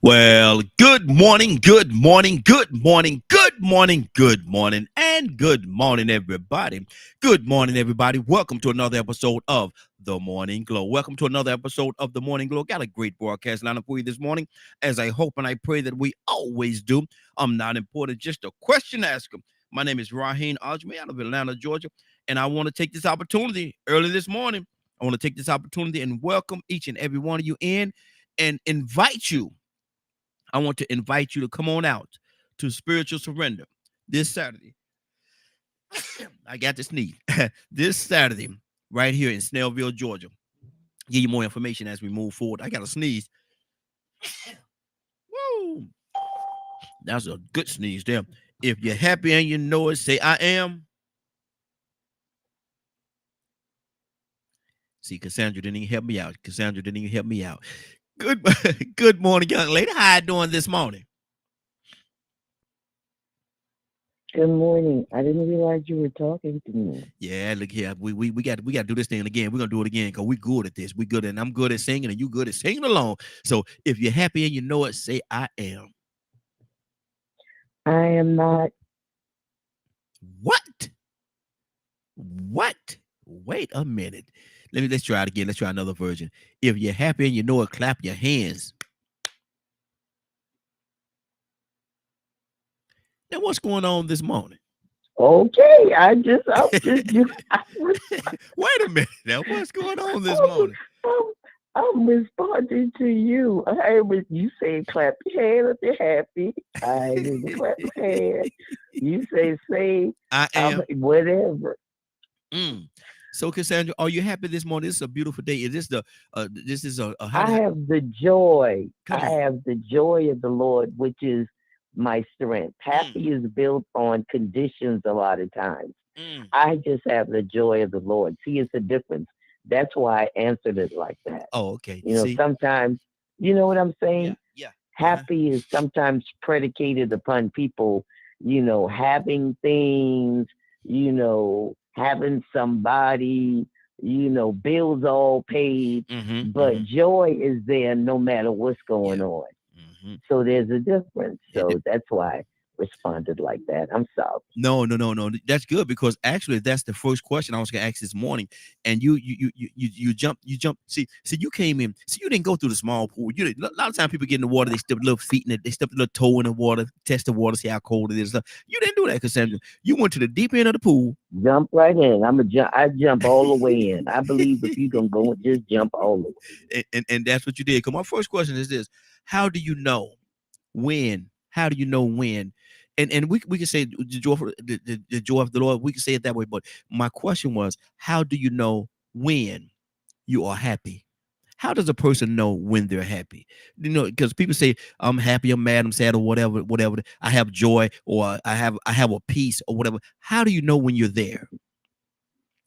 Well, good morning, good morning, good morning, good morning, good morning, and good morning, everybody. Good morning, everybody. Welcome to another episode of The Morning Glow. Welcome to another episode of The Morning Glow. Got a great broadcast lineup for you this morning, as I hope and I pray that we always do. I'm not important, just a question asker. My name is Raheem Ajmi out of Atlanta, Georgia, and I want to take this opportunity early this morning. I want to take this opportunity and welcome each and every one of you in and invite you. I want to invite you to come on out to Spiritual Surrender this Saturday. I got to sneeze. This Saturday, right here in Snellville, Georgia. Give you more information as we move forward. I got to sneeze. Woo! That's a good sneeze there. If you're happy and you know it, say I am. See, Cassandra didn't even help me out. Cassandra didn't even help me out. Good, good morning, young lady. How you doing this morning? Good morning. I didn't realize you were talking to me. Yeah, look here. We got to do this thing again. We're gonna do it again because we're good at this. We good, and I'm good at singing, and you good at singing along. So if you're happy and you know it, say I am. I am not. What? What? Wait a minute. Let's try it again. Let's try another version. If you're happy and you know it, clap your hands. Now what's going on this morning? Okay. I'm just, Wait a minute. Now what's going on this I'm, morning? I'm responding to you. You say clap your hands if you're happy. I didn't clap my hands. You say, I am. whatever. Mm. So Cassandra, are you happy this morning? This is a beautiful day. Is this the this is a how, I have the joy. come I on. have the joy of the Lord, which is my strength. Mm, Happy is built on conditions a lot of times. mm. I just have the joy of the Lord. See, it's a difference. That's why I answered it like that. Oh, okay. See? Sometimes, you know what I'm Yeah, saying? yeah. Uh-huh. Happy is sometimes predicated upon people, having things, having somebody, bills all paid. Mm-hmm. But Mm-hmm. joy is there no matter what's going Yeah. on. Mm-hmm. So there's a difference. It, So that's why I responded like that. I'm sorry. No, no, no, no. That's good because actually that's the first question I was gonna ask this morning. And you jump. See, you came in. See, you didn't go through the small pool. A lot of times people get in the water, they step a little feet in it, they step a little toe in the water, test the water, see how cold it is. You didn't do that, Cassandra. You went to the deep end of the pool. Jump right in. I jump all the way in. I believe if you can go, just jump all the way. And that's what you did. Because my first question is this: how do you know when? How do you know when? And we can say the joy of the Lord. We can say it that way. But my question was, how do you know when you are happy? How does a person know when they're happy? Because people say I'm happy, I'm mad, I'm sad, or whatever, whatever. I have joy, or I have a peace, or whatever. How do you know when you're there?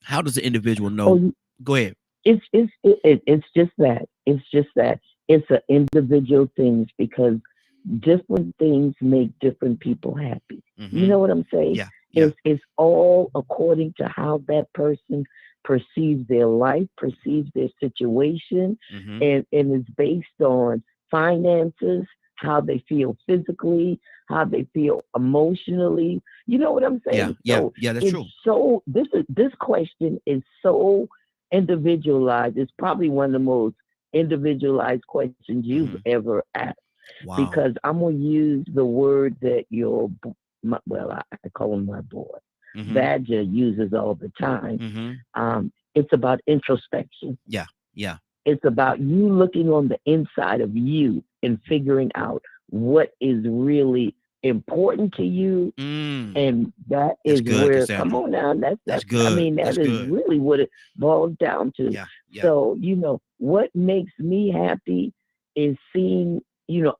How does the individual know? Oh, Go ahead. it's just that. It's just that. It's an individual things because different things make different people happy. You Mm-hmm. know what I'm saying? Yeah, yeah. It's all according to how that person perceives their life, perceives their situation, Mm-hmm. and it's based on finances, how they feel physically, how they feel emotionally. You know what I'm Yeah, saying? yeah, So yeah. That's it's true. so this question is so individualized. It's probably one of the most individualized questions you've Mm-hmm. ever asked Wow. because I'm gonna use the word that I call him my boy. Mm-hmm. Badger uses all the time. Mm-hmm. It's about introspection. Yeah, yeah. It's about you looking on the inside of you and figuring out what is really important to you, Mm. and that That's is good, where come Cassandra. on now. That's That's I good. mean That's that is good. really what it boils down to. Yeah, yeah. So what makes me happy is seeing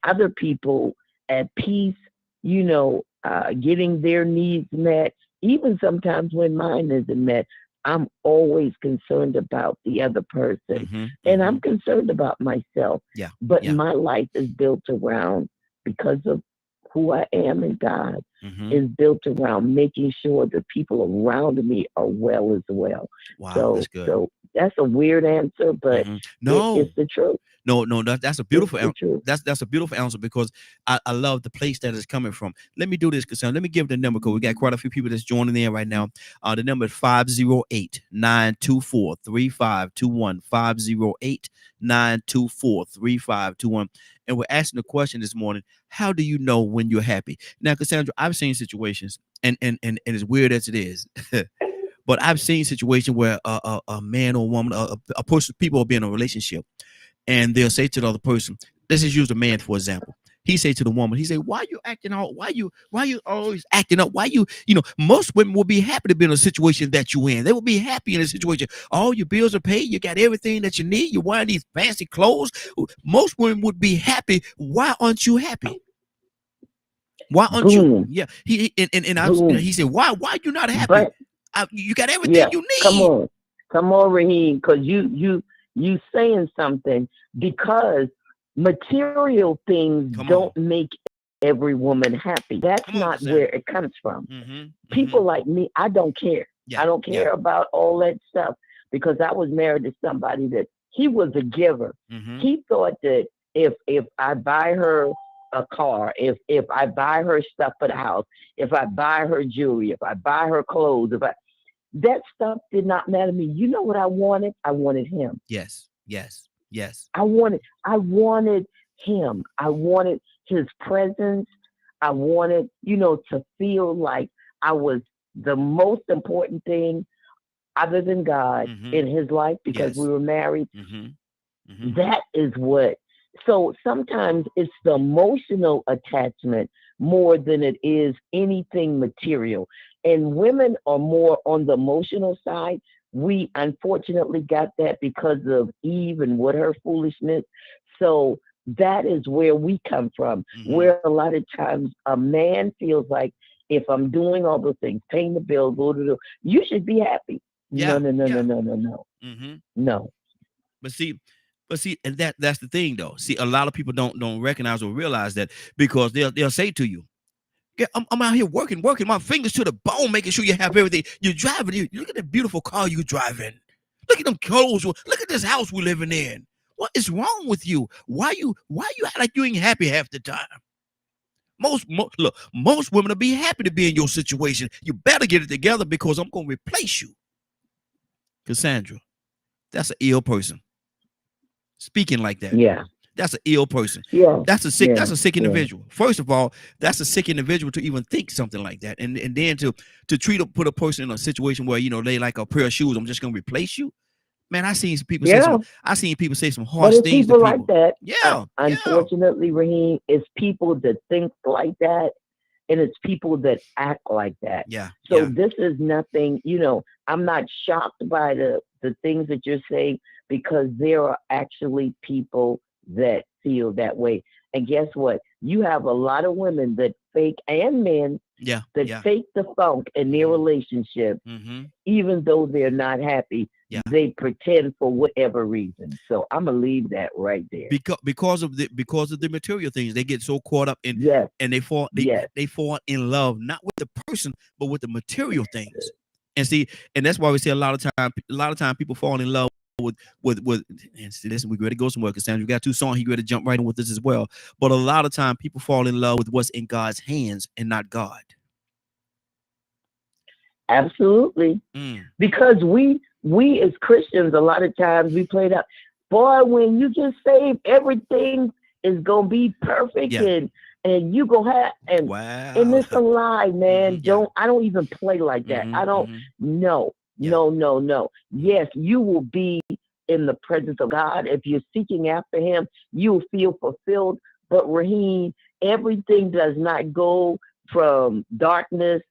other people at peace, getting their needs met. Even sometimes when mine isn't met, I'm always concerned about the other person, Mm-hmm. and Mm-hmm. I'm concerned about myself. Yeah, But yeah. my life is built around because of who I am in God Mm-hmm. is built around making sure the people around me are well as well. Wow, So that's good. so That's a weird answer, but No, it's the truth. no, that's a It's beautiful the truth. that's a beautiful answer because I love the place that it's coming from. Let me do this, Cassandra. Let me give the number because we got quite a few people that's joining in right now. The number is 508-924-3521. 508-924-3521. And we're asking the question this morning: how do you know when you're happy? Now, Cassandra, I've seen situations, and as weird as it is, but I've seen situations where a man or woman, a person, people will be in a relationship, and they'll say to the other person, let's just use the man for example. He say to the woman, he say, why you acting out? Why you always acting up? Why most women will be happy to be in a situation that you in. They will be happy in a situation. All your bills are paid. You got everything that you need. You're wearing these fancy clothes. Most women would be happy. Why aren't you happy? Why aren't you? Boom, Yeah. boom. He said, why you not happy? But You got everything yeah, you come need. come on, Raheem, because you saying something because material things Come on. don't make every woman happy. That's Come on, not where Cassandra. it comes from. Mm-hmm. People like me, I don't care. Yeah. I don't Yeah. care about all that stuff because I was married to somebody that he was a giver. Mm-hmm. He thought that if I buy her a car, if I buy her stuff for the house, if I buy her jewelry, if I buy her clothes, if I that stuff did not matter to me. You know what I wanted? I wanted him. Yes. Yes. Yes. I wanted him. I wanted his presence. I wanted, to feel like I was the most important thing other than God Mm-hmm. in his life because we Yes. were married. Mm-hmm. Mm-hmm. That is what. So sometimes it's the emotional attachment more than it is anything material. And women are more on the emotional side. We unfortunately got that because of Eve and what her foolishness. So that is where we come from, Mm-hmm. where a lot of times a man feels like if I'm doing all those things, paying the bill, go to the, you should be happy. No, Yeah. no, no, no, Yeah. no, no, no, Mm-hmm. no. But see, and that's the thing though. See, a lot of people don't recognize or realize that because they'll say to you, yeah, I'm out here working, my fingers to the bone, making sure you have everything. You're driving. You look at the beautiful car you driving. Look at them clothes. Look at this house we're living in. What is wrong with you? Why you act like you ain't happy half the time? Look, most women will be happy to be in your situation. You better get it together because I'm gonna replace you, Cassandra. That's an ill person speaking like that. Yeah, That's an ill person. yeah, That's yeah, a sick yeah. individual. First of all, that's a sick individual to even think something like that, and then to put a person in a situation where they like a pair of shoes. I'm just gonna replace you, man. Yeah, I seen people say some but harsh it's things to people like people. that. Yeah, yeah, Unfortunately, Raheem, it's people that think like that, and it's people that act like that. yeah, So yeah. this is nothing. I'm not shocked by the things that you're saying because there are actually people that feel that way. And guess what? You have a lot of women that fake and men Yeah, that yeah. fake the funk in their Mm-hmm. relationship Mm-hmm. even though they're not happy, Yeah. they pretend for whatever reason. So I'm gonna leave that right there. Because of the material things, they get so caught up in, Yes, and yes, they fall in love not with the person but with the material things. And see, and that's why we say a lot of time people fall in love with and see, listen, we ready to go somewhere, Cassandra. We got two songs. He ready to jump right in with this as well. But a lot of time people fall in love with what's in God's hands and not God. absolutely. Mm. Because we as Christians, a lot of times we play that. Boy, when you get saved, everything is gonna be perfect, Yeah. and you gonna have and Wow. it's a lie, man. Yeah. I don't even play like that. I don't. Mm-hmm. No, Yeah. no, no, no. Mm-hmm. Yes, you will be in the presence of God if you're seeking after Him. You'll feel fulfilled. But Raheem, everything does not go from darkness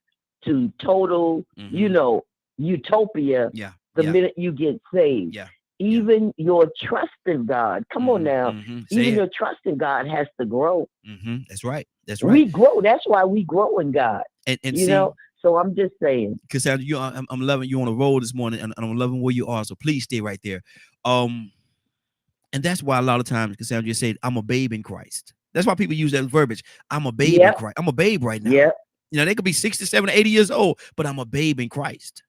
to total, Mm-hmm. utopia Yeah. the Yeah. minute you get saved. Yeah. Yeah. Even your trust in God, come on Mm-hmm. now, Mm-hmm. Say even it. your trust in God has to grow. Mm-hmm. That's right. That's right. We grow. That's why we grow in God, And you see, know? So I'm just saying, Cassandra, I'm loving you on the road this morning, and I'm loving where you are. So please stay right there. Um, and that's why a lot of times Cassandra just said, "I'm a babe in Christ." That's why people use that verbiage. I'm a babe in yep, Christ. I'm a babe right now. yep, They could be 60, 70, 80 years old, but I'm a babe in Christ.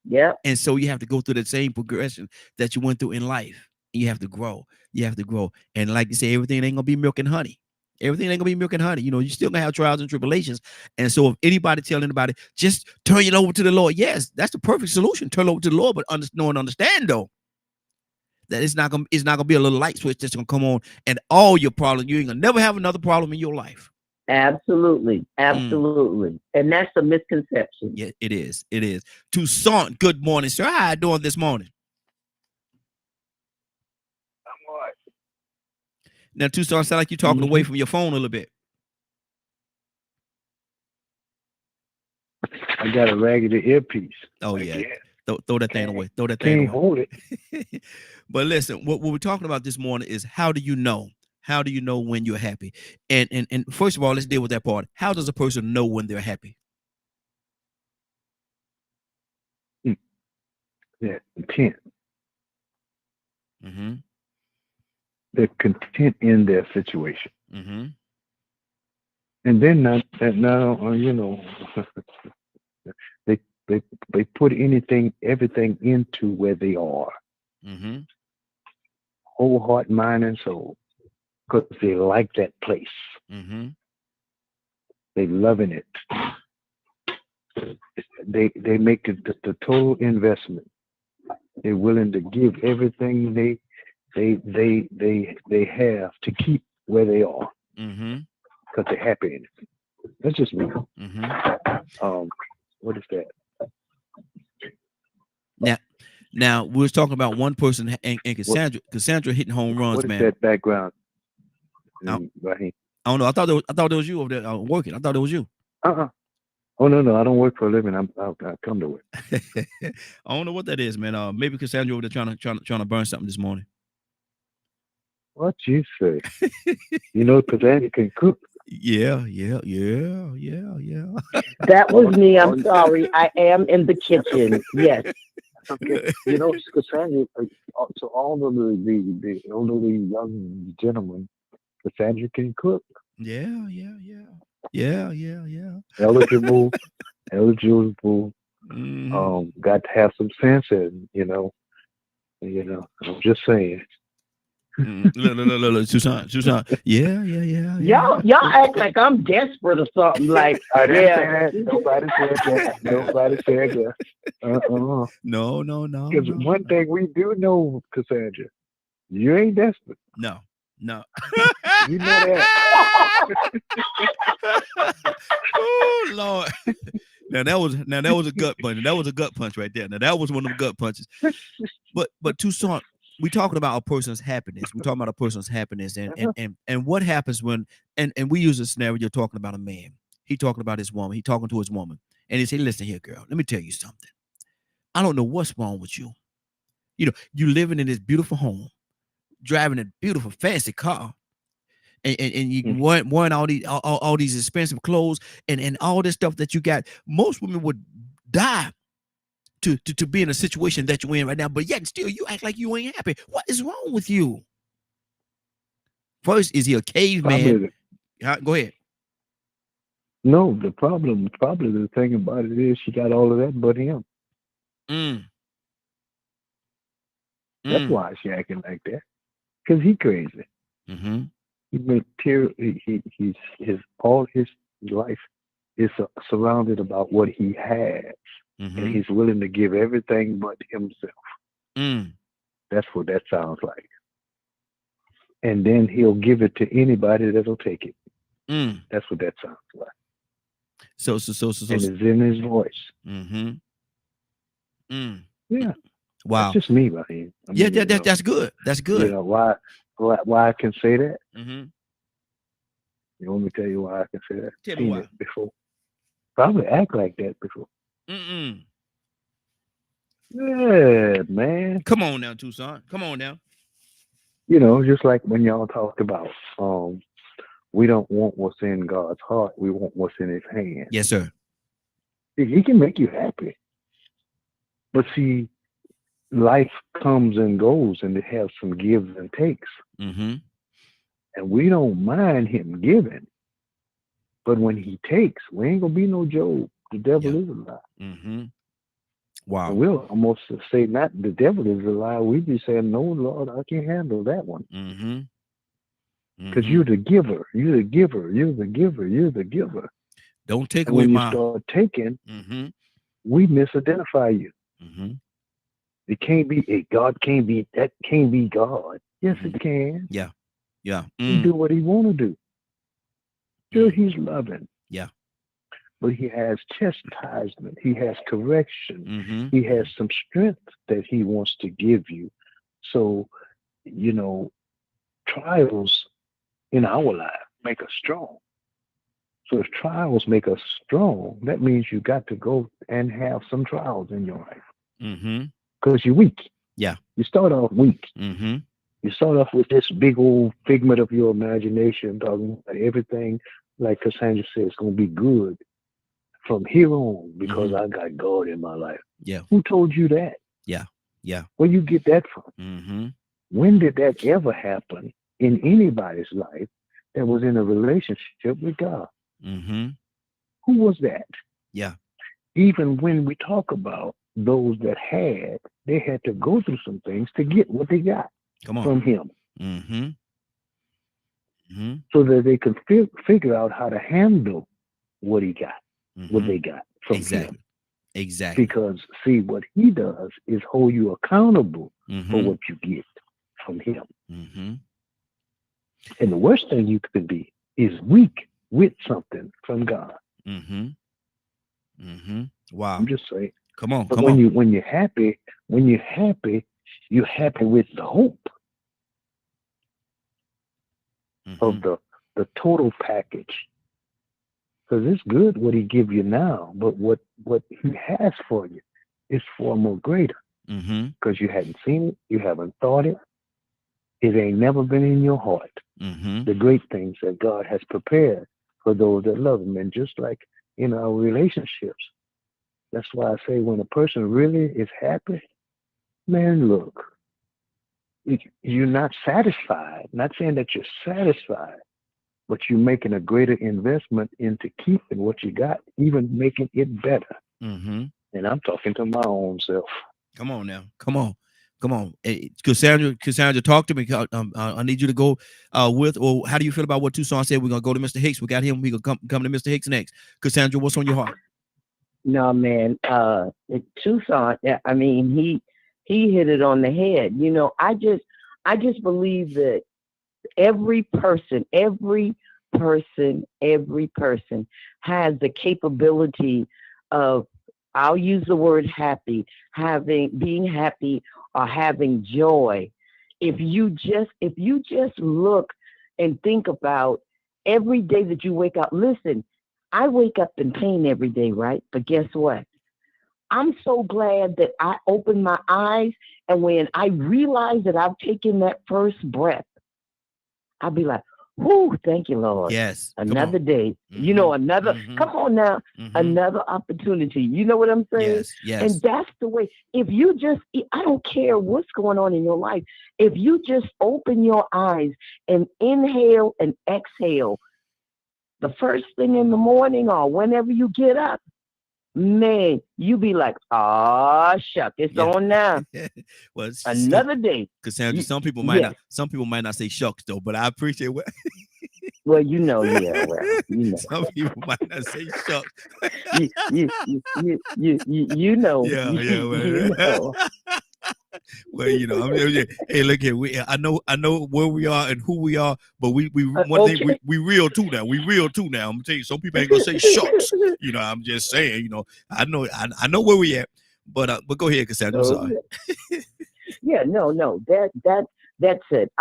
Yep. And so you have to go through the same progression that you went through in life. You have to grow. You have to grow. And like you say, everything ain't gonna be milk and honey. Everything ain't gonna be milk and honey. You know, you still gonna have trials and tribulations. And so if anybody tell anybody, just turn it over to the Lord. Yes, that's the perfect solution. Turn it over to the Lord, but know and understand though that it's not gonna be a little light switch that's gonna come on and all your problems. You ain't gonna never have another problem in your life. Absolutely. Absolutely. And that's a misconception. Yeah, it is. It is. Toussaint, good morning, sir. How you doing this morning? I'm all right. Now, Toussaint, sound like you're talking away from your phone a little bit. I got a raggedy earpiece. Oh, yeah. Throw that thing away. Throw that Can't thing hold it. away. But listen, what we're talking about this morning is how do you know? How do you know when you're happy? And first of all, let's deal with that part. How does a person know when they're happy? Yeah, content. Mm-hmm. They're content in their situation. Mm-hmm. And then you know, they put everything into where they are. Mm-hmm. Whole heart, mind, and soul. Because they like that place. Mm-hmm. They loving it. They make it the total investment. They're willing to give everything they have to keep where they are. Mm-hmm. Because they're happy in it. That's just me. Mm-hmm. What is that? Now we was talking about one person and Cassandra hitting home runs, what is man. that background? I don't know. I thought it was you over there working. I thought it was you. Oh no, I don't work for a living. I come to work. I don't know what that is, man. Maybe Cassandra over there trying to burn something this morning. What you say? You know, Cassandra can cook. Yeah. That was me. I'm sorry. I am in the kitchen. Yes. Okay. You know, Cassandra, to all of the elderly young gentlemen, Cassandra can cook. Yeah. Eligible. Mm-hmm. Got to have some sense, and you know, I'm just saying. Look, Toussaint. Yeah. Y'all act like I'm desperate or something. Like, I didn't say yeah. that. Nobody said that. Nobody said that. No. Because one thing we do know, Cassandra, you ain't desperate. No. You know that. Oh Lord. Now that was a gut punch. That was a gut punch right there. Now that was one of the gut punches. But Toussaint, we talking about a person's happiness. We're talking about a person's happiness and what happens when and we use a scenario. You're talking about a man. He talking about his woman. He talking to his woman, and he say, "Listen here, girl. Let me tell you something. I don't know what's wrong with you. You know, you living in this beautiful home, driving a beautiful fancy car, and you wearing all these expensive clothes and all this stuff that you got. Most women would die to be in a situation that you're in right now, but yet still you act like you ain't happy. What is wrong with you? First, is he a caveman? Go ahead. No, probably the thing about it is she got all of that but him. That's why she acting like that. Because he crazy. Mm-hmm. All his life is surrounded about what he has. Mm-hmm. And he's willing to give everything but himself. That's what that sounds like. And then he'll give it to anybody that'll take it. That's what that sounds like. So and it's in his voice. Mm-hmm. Yeah. Wow. That's just me, Raheem. That's good. That's good. You know why I can say that? Mm-hmm. You want me to tell you why I can say that? Tell me why. Before. Probably act like that before. Yeah, man. Come on now, Toussaint. Come on now. You know, just like when y'all talked about, we don't want what's in God's heart. We want what's in his hand. Yes, sir. He can make you happy. But see, life comes and goes, and it has some gives and takes. Mm-hmm. And we don't mind him giving. But when he takes, we ain't going to be no Job. The devil is a lie. Mm-hmm. Wow. And we'll almost say, not the devil is a lie. We be saying, no, Lord, I can't handle that one. Because you're the giver. You're the giver. You're the giver. You're the giver. Don't take and away when my. you start taking, we misidentify you. It can't be God. Can't be that. Can't be God. Yes, it can. Yeah. He do what he want to do. Sure, he's loving. Yeah. But he has chastisement. He has correction. He has some strength that he wants to give you. So, trials in our life make us strong. So if trials make us strong, that means you got to go and have some trials in your life. Because you're weak. Yeah. You start off weak. You start off with this big old figment of your imagination, talking about everything, like Cassandra said, it's going to be good from here on because I got God in my life. Yeah. Who told you that? Yeah. Where you get that from? When did that ever happen in anybody's life that was in a relationship with God? Who was that? Yeah. Even when we talk about those that they had to go through some things to get what they got from him. So that they could figure out how to handle what he got, what they got from him. Exactly. Because see, what he does is hold you accountable for what you get from him. And the worst thing you could be is weak with something from God. Wow. I'm just saying. Come on. But when you're happy, you're happy with the hope of the total package. Because it's good what he give you now, but what he has for you is far more greater. Because you hadn't seen it, you haven't thought it. It ain't never been in your heart. The great things that God has prepared for those that love him. And just like in our relationships, that's why I say when a person really is happy, man, look, you're not satisfied. Not saying that you're satisfied, but you're making a greater investment into keeping what you got, even making it better. And I'm talking to my own self. Come on now. Come on. Hey, Cassandra, talk to me. I need you to go or how do you feel about what Tucson said? We're going to go to Mr. Hicks. We got him. We're going to come to Mr. Hicks next. Cassandra, what's on your heart? No, man. Tucson, I mean, he hit it on the head. I just believe that every person has the capability of, I'll use the word happy, being happy or having joy. If you just look and think about every day that you wake up, listen, I wake up in pain every day, right? But guess what? I'm so glad that I opened my eyes, and when I realize that I've taken that first breath, I'll be like, whoo, thank you, Lord. Yes. Another day. Another, come on now, another opportunity. You know what I'm saying? Yes. And that's the way. If you just, I don't care what's going on in your life. If you just open your eyes and inhale and exhale the first thing in the morning or whenever you get up, man, you be like, shuck, it's on now. Well, another day. Cassandra, some people might not say shucks though, but I appreciate what. Well, yeah, Some people might not say shucks. you know. Yeah. You know. Well, hey, look here. I know where we are and who we are, but we thing we real too now. We real too now. I'm gonna tell you, some people ain't gonna say shucks. I'm just saying. I know where we at, but go ahead, Cassandra. I'm sorry. Yeah, no. That's it.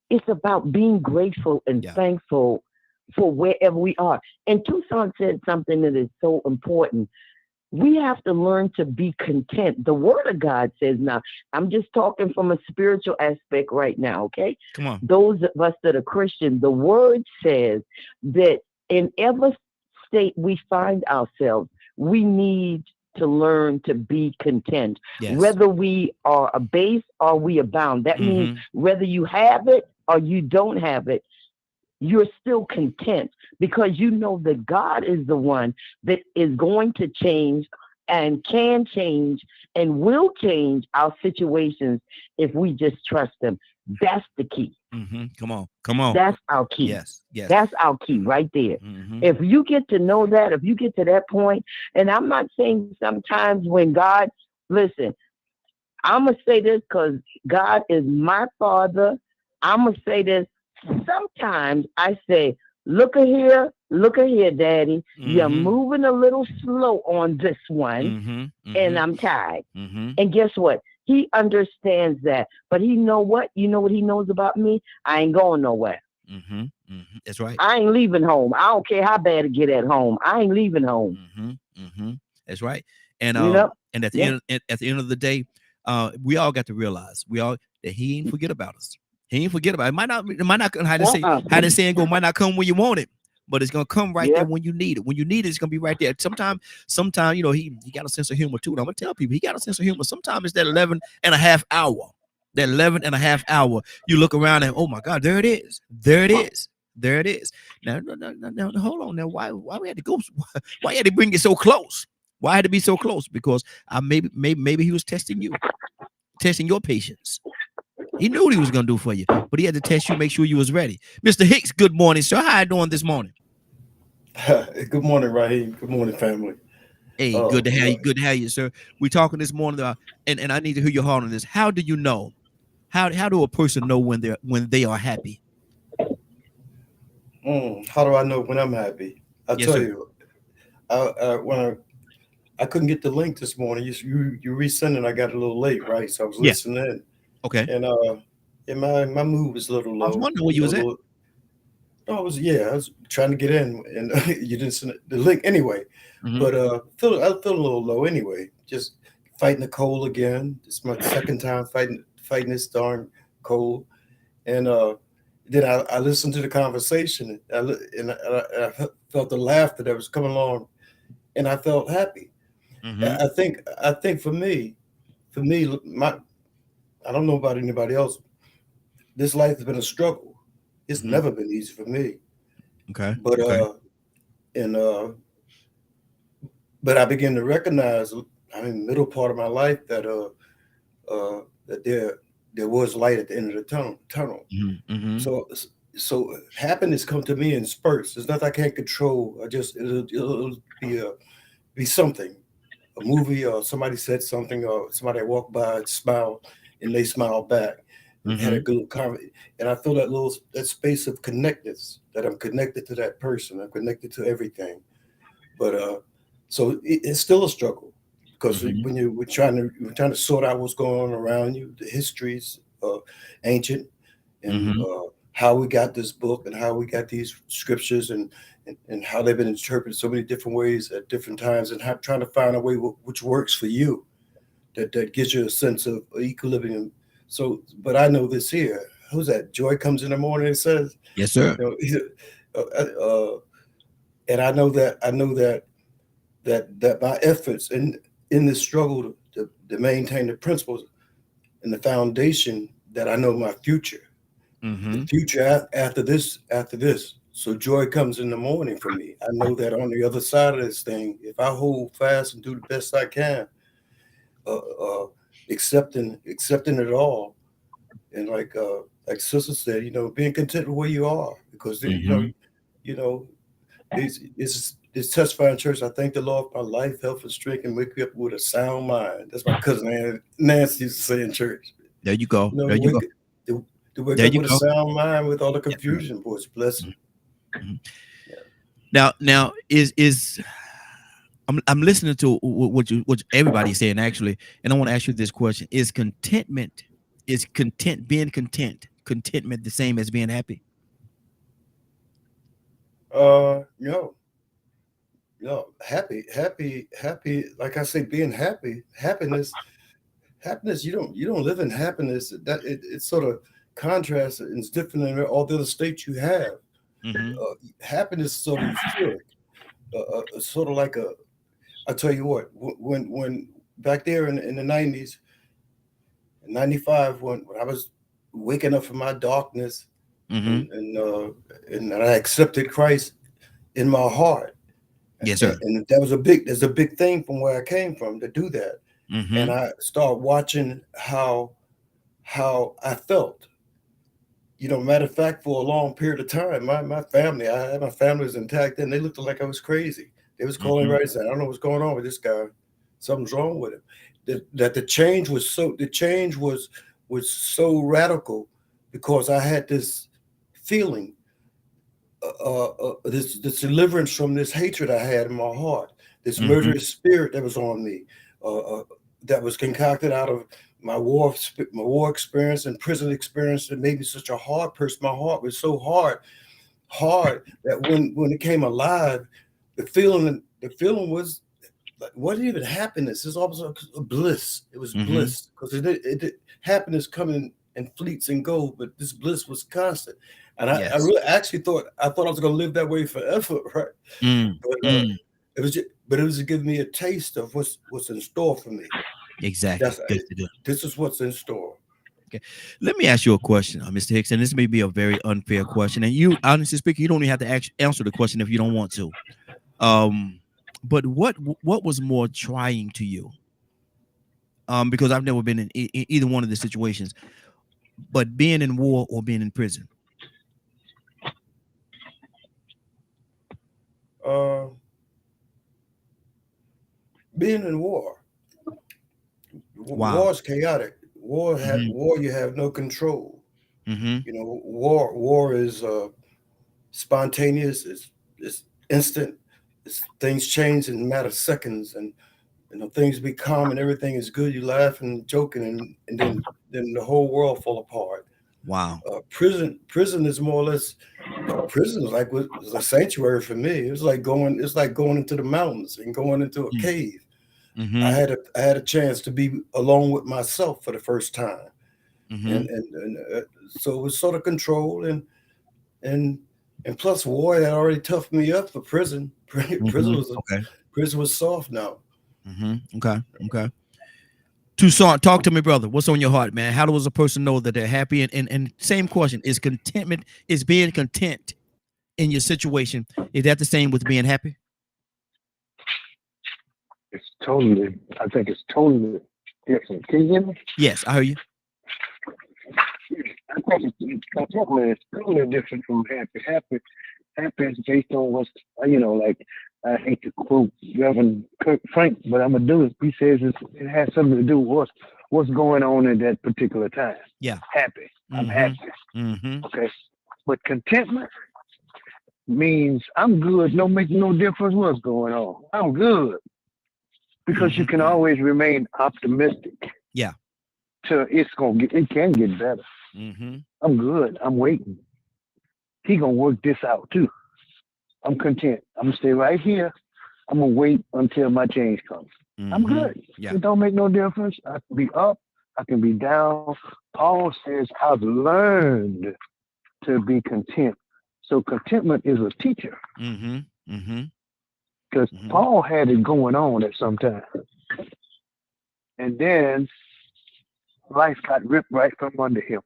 It's about being grateful and thankful for wherever we are. And Tucson said something that is so important. We have to learn to be content. The word of God says, now, I'm just talking from a spiritual aspect right now, okay? Come on. Those of us that are Christian, the word says that in every state we find ourselves, we need to learn to be content. Yes. Whether we are abased or we abound. That means whether you have it or you don't have it, you're still content because you know that God is the one that is going to change and can change and will change our situations if we just trust him. That's the key. Come on. That's our key. Yes. That's our key right there. If you get to know that, if you get to that point, and I'm not saying sometimes when God, listen, I'm going to say this because God is my father. I'm going to say this. Sometimes I say, look at here, Daddy. You're moving a little slow on this one, and I'm tired. And guess what? He understands that. But he know what? You know what he knows about me? I ain't going nowhere. That's right. I ain't leaving home. I don't care how bad it get at home. I ain't leaving home. That's right. And and at the end of the day, we all got to realize that he ain't forget about us. He ain't forget about it. It might not how to say go, might not come when you want it, but it's gonna come right there when you need it. When you need it, it's gonna be right there. Sometimes, he got a sense of humor too. And I'm gonna tell people he got a sense of humor. Sometimes it's that 11 and a half hour. That 11 and a half hour. You look around and oh my God, there it is. There it is. There it is. Now, hold on. Now, why we had to go? Why had to bring it so close? Why had to be so close? Because maybe he was testing you, testing your patience. He knew what he was going to do for you, but he had to test you, make sure you was ready. Mr. Hicks, good morning, sir. How you doing this morning? Good morning, Raheem. Good morning, family. Hey, good to have you. Good to have you, sir. We're talking this morning, and I need to hear your heart on this. How do you know? How do a person know when they are happy? How do I know when I'm happy? I'll tell you. When I couldn't get the link this morning, you resent it. I got a little late, right? So I was listening in. Okay. And my mood was a little low. I was wondering where you was at. I was trying to get in, and you didn't send the link anyway. But I feel a little low anyway. Just fighting the cold again. It's my second time fighting this darn cold, and then I listened to the conversation, and I felt the laughter that was coming along, and I felt happy. I think for me, I don't know about anybody else. This life has been a struggle. It's never been easy for me. Okay. But but I began to recognize, middle part of my life that that there was light at the end of the tunnel. So happiness come to me in spurts. There's nothing I can't control. It'll be something, a movie, or somebody said something, or somebody walked by and smiled, and they smiled back. Had a good conversation, and I feel that space of connectedness, that I'm connected to that person. I'm connected to everything. But so it's still a struggle, because when we're trying to sort out what's going on around you, the histories ancient, and how we got this book, and how we got these scriptures, and how they've been interpreted so many different ways at different times, and trying to find a way which works for you, that gives you a sense of equilibrium. So, but I know this here. Who's that? Joy comes in the morning and says, "Yes, sir." And I know that my efforts in this struggle to maintain the principles and the foundation, that I know my future, the future after this. So joy comes in the morning for me. I know that on the other side of this thing, if I hold fast and do the best I can, accepting it all, and like Sister said, being content with where you are, because it's testifying church. I thank the Lord for my life, health, and strength, and wake me up with a sound mind. That's my cousin Nancy used to say in church. There you go. To wake up with a sound mind, with all the confusion, boys, blessing. Now is I'm listening to what everybody's saying, actually, and I want to ask you this question: contentment the same as being happy? No, happy. Like I say, being happiness. You don't live in happiness. That it's sort of contrast, and it's different in all the other states you have. Happiness is sort of euphoric, sort of like I'll tell you what, when back there in the 90s, in 95, when I was waking up from my darkness, and I accepted Christ in my heart, Yes, sir. And there's a big thing from where I came from to do that. And I started watching how I felt. Matter of fact, for a long period of time, my family was intact, and they looked like I was crazy. They was calling right and saying, I don't know what's going on with this guy. Something's wrong with him. That the change was so radical, because I had this feeling, this deliverance from this hatred I had in my heart, this murderous spirit that was on me, that was concocted out of my war experience and prison experience, that made me such a hard person. My heart was so hard that when it came alive, the feeling was like, what even happiness? It's almost a bliss. It was bliss, because happiness coming in fleets and go, but this bliss was constant. And I really actually thought I was going to live that way forever, right? It was to give me a taste of what's in store for me. Exactly. This is what's in store. Okay. Let me ask you a question, Mr. Hicks, and this may be a very unfair question. And you, honestly speaking, you don't even have to answer the question if you don't want to. But what was more trying to you? Because I've never been in either one of the situations, but being in war or being in prison. Being in war. Wow. War is chaotic. War you have no control. War is spontaneous. It's instant. Things change in a matter of seconds, and things be calm and everything is good. You laugh and joking, and then the whole world fall apart. Wow. Prison is more or less. Prison was a sanctuary for me. It was like going into the mountains and going into a cave. I had a chance to be alone with myself for the first time, and so it was sort of control, and plus war had already toughed me up for prison. Prison was soft now. Okay. Toussaint, talk to me, brother. What's on your heart, man? How does a person know that they're happy? And same question: is being content in your situation? Is that the same with being happy? I think it's totally different. Can you hear me? Yes, I hear you. I think contentment is totally different from happy. Happy is based on what's, like, I hate to quote Reverend Kirk Frank, but I'm going to do it. He says it has something to do with what's going on at that particular time. Yeah. Happy. I'm happy. Okay. But contentment means I'm good. No make no difference what's going on. I'm good. Because you can always remain optimistic. Yeah. It can get better. I'm good. I'm waiting. He gonna work this out too. I'm content. I'm gonna stay right here. I'm gonna wait until my change comes. I'm good. Yeah. It don't make no difference. I can be up. I can be down. Paul says I've learned to be content. So contentment is a teacher. Because Paul had it going on at some time. And then life got ripped right from under him.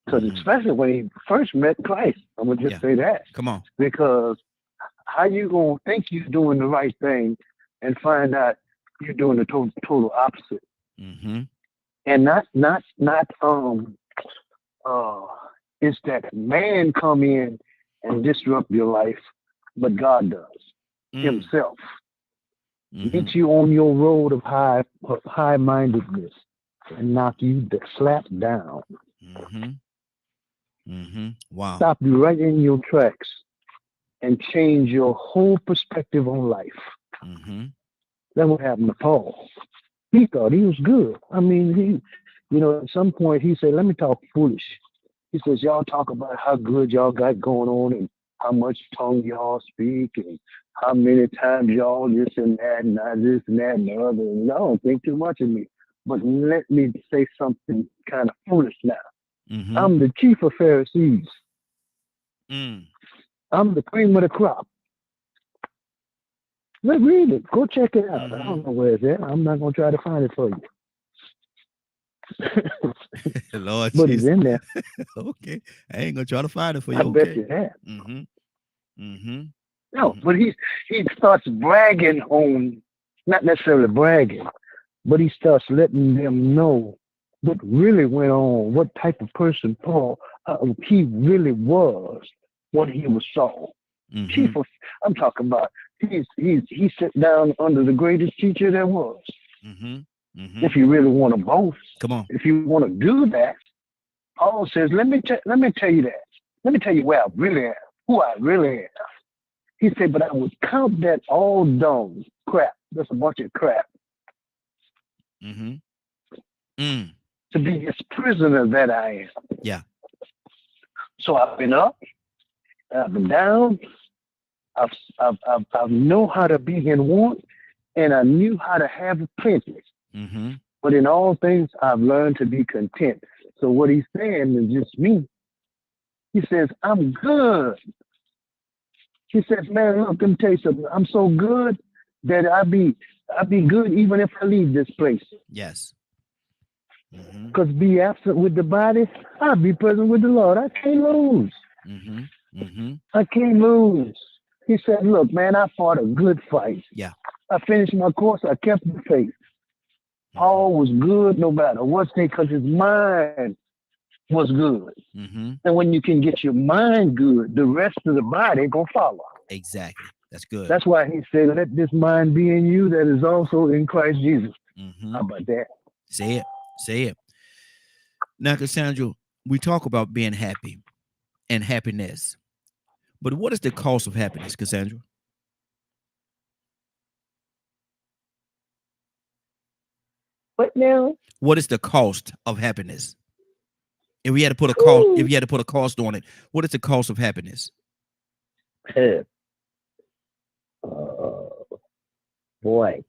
Because especially when he first met Christ, I'm going to just say that. Come on. Because how you going to think you're doing the right thing and find out you're doing the total opposite? And it's that man come in and disrupt your life, but God does himself. Get you on your road of high-mindedness and knock you slap down. Wow. Stop you right in your tracks and change your whole perspective on life. That's what happened to Paul. He thought he was good. I mean, at some point he said, let me talk foolish. He says, y'all talk about how good y'all got going on and how much tongue y'all speak and how many times y'all this and that and this and that and the other. And y'all don't think too much of me. But let me say something kind of foolish now. I'm the chief of Pharisees. I'm the cream of the crop. Let's read it. Go check it out. I don't know where it's at. I'm not going to try to find it for you. Lord but Jesus. It's in there. Okay. I ain't going to try to find it for you. I bet you have. No, but he starts bragging on, not necessarily bragging, but he starts letting them know what really went on, what type of person Paul he really was when he was Saul. Mm-hmm. I'm talking about he sat down under the greatest teacher there was. Mm-hmm. Mm-hmm. If you really want to boast, come on. If you want to do that, Paul says, let me tell you that. Let me tell you where I really am, who I really am. He said, but I would count that all dung, crap. That's a bunch of crap. Mm-hmm. To be this prisoner that I am. Yeah. So I've been up, I've been down. I know how to be in want, and I knew how to have plenty. Mm-hmm. But in all things, I've learned to be content. So what he's saying is just me. He says, I'm good. He says, man, look, let me tell you something. I'm so good that I'll be good even if I leave this place. Yes. Because be absent with the body, I'll be present with the Lord. I can't lose. I can't lose. He said, look, man, I fought a good fight. Yeah. I finished my course. I kept the faith. All was good no matter what's there because his mind was good. And when you can get your mind good, the rest of the body going to follow. Exactly. That's good. That's why he said, let this mind be in you that is also in Christ Jesus. How about that? Say it. Say it. Now, Cassandra, we talk about being happy and happiness. But what is the cost of happiness, Cassandra? What now? What is the cost of happiness? If we had to put a cost, if you had to put a cost on it, what is the cost of happiness? Boy,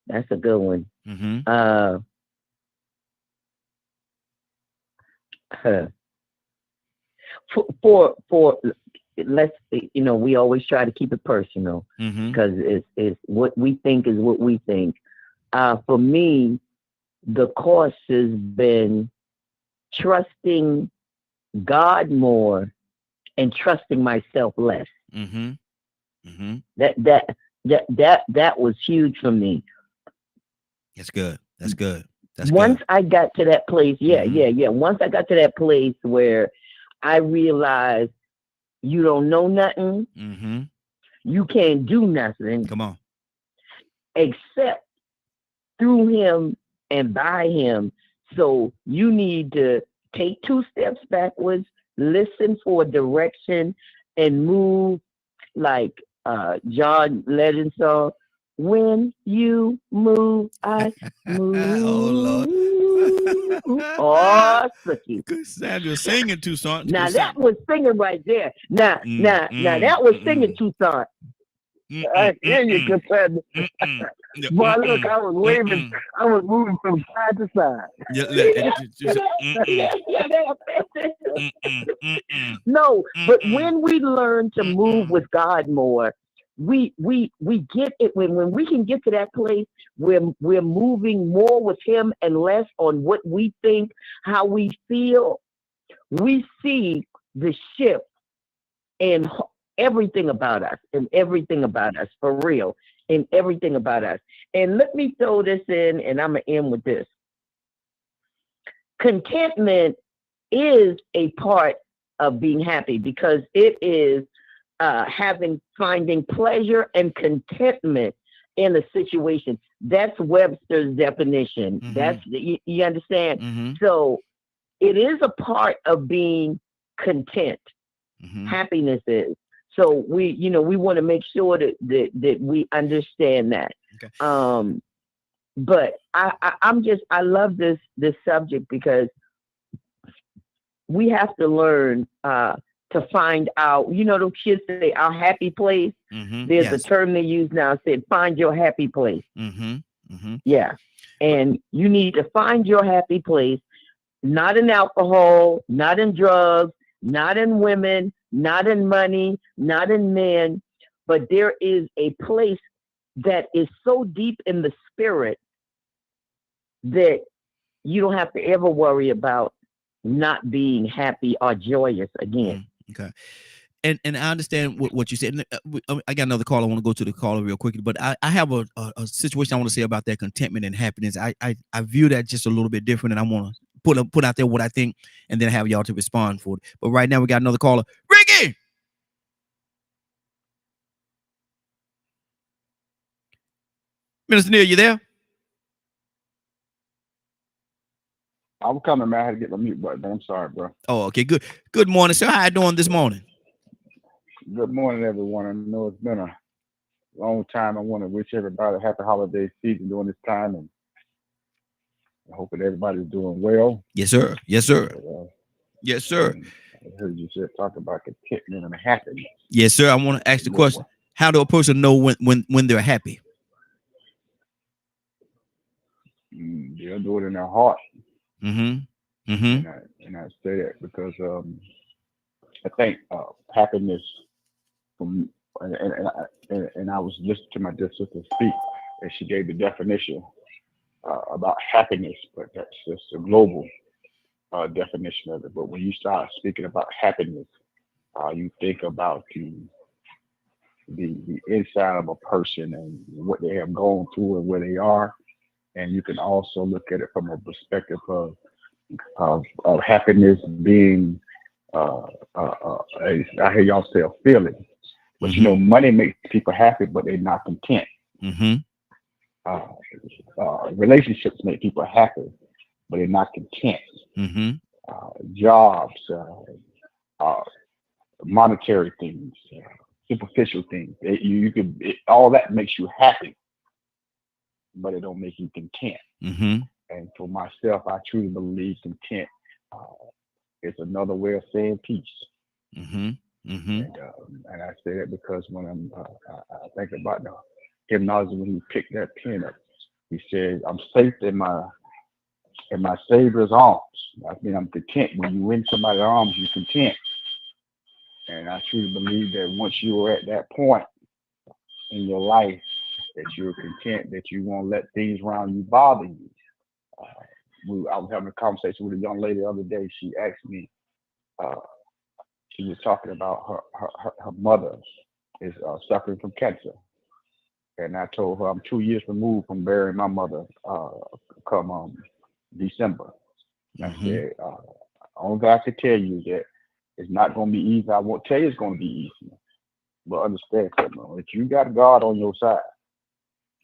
that's a good one. For let's, we always try to keep it personal because it's what we think is what we think. For me, the cost has been trusting God more and trusting myself less. That was huge for me. That's good. That's good. Once I got to that place, once I got to that place where I realized you don't know nothing, you can't do nothing. Come on. Except through him and by him. So you need to take 2 steps backwards, listen for direction, and move like John Legend song. When you move, I move. Oh, Lord. Oh, Suki. Cassandra singing two songs. Now that was singing right there. Now that was singing 2 songs. I hear you, Cassandra. Boy, look, I was waving. I was moving from side to side. No, but when we learn to move with God more, we get it when we can get to that place where we're moving more with him and less on what we think, how we feel. We see the shift in everything about us, for real, in everything about us. And let me throw this in, and I'm going to end with this. Contentment is a part of being happy because it is finding pleasure and contentment in a situation. That's Webster's definition. That's you understand? So it is a part of being content. Happiness is. So we want to make sure that we understand that. Okay. But I love this subject because we have to learn to find out, the kids say our happy place. There's a term they use now, said find your happy place. Yeah. And you need to find your happy place, not in alcohol, not in drugs, not in women, not in money, not in men, but there is a place that is so deep in the spirit that you don't have to ever worry about not being happy or joyous again. Okay. and I understand what you said. I got another call. I want to go to the caller real quickly, but I have a situation I want to say about that contentment and happiness. I view that just a little bit different, and I want to put out there what I think, and then have y'all to respond for it. But right now we got another caller, Ricky. Minister Neil, you there? I'm coming, man. I had to get my mute button. I'm sorry, bro. Oh, okay. Good morning, sir. How you doing this morning? Good morning, everyone. I know it's been a long time. I want to wish everybody a happy holiday season during this time, and I hope that everybody's doing well. Yes, sir. Yes, sir. Yes, sir. I heard you said talk about contentment and happiness. Yes, sir. I want to ask the question: how do a person know when they're happy? They'll do it in their heart. Mm-hmm. Mm-hmm. And I say that because I think happiness, and I was listening to my dear sister speak, and she gave the definition about happiness, but that's just a global definition of it. But when you start speaking about happiness, you think about the inside of a person and what they have gone through and where they are. And you can also look at it from a perspective of happiness being, I hear y'all say a feeling, but you know, money makes people happy, but they're not content. Relationships make people happy, but they're not content. Jobs, monetary things, superficial things, all that makes you happy, but it don't make you content. And for myself, I truly believe content is another way of saying peace. And I say that because when I think about the hymnology, when he picked that pen up, he said, "I'm safe in my Savior's arms." I mean, I'm content. When you in somebody's arms, you're content. And I truly believe that once you are at that point in your life, that you're content, that you won't let things around you bother you. I was having a conversation with a young lady the other day. She asked me, she was talking about her mother is suffering from cancer. And I told her I'm 2 years removed from burying my mother come December. And I said, only thing I could tell you is that it's not going to be easy. I won't tell you it's going to be easy. But understand something, if you got God on your side,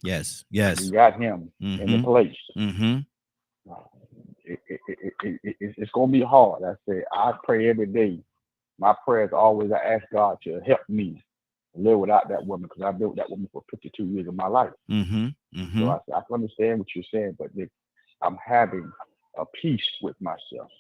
yes, you got him in the place. It's going to be hard. I say, I pray every day. My prayers always, I ask God to help me live without that woman, because I've been with that woman for 52 years of my life. So I can understand what you're saying, but I'm having a peace with myself.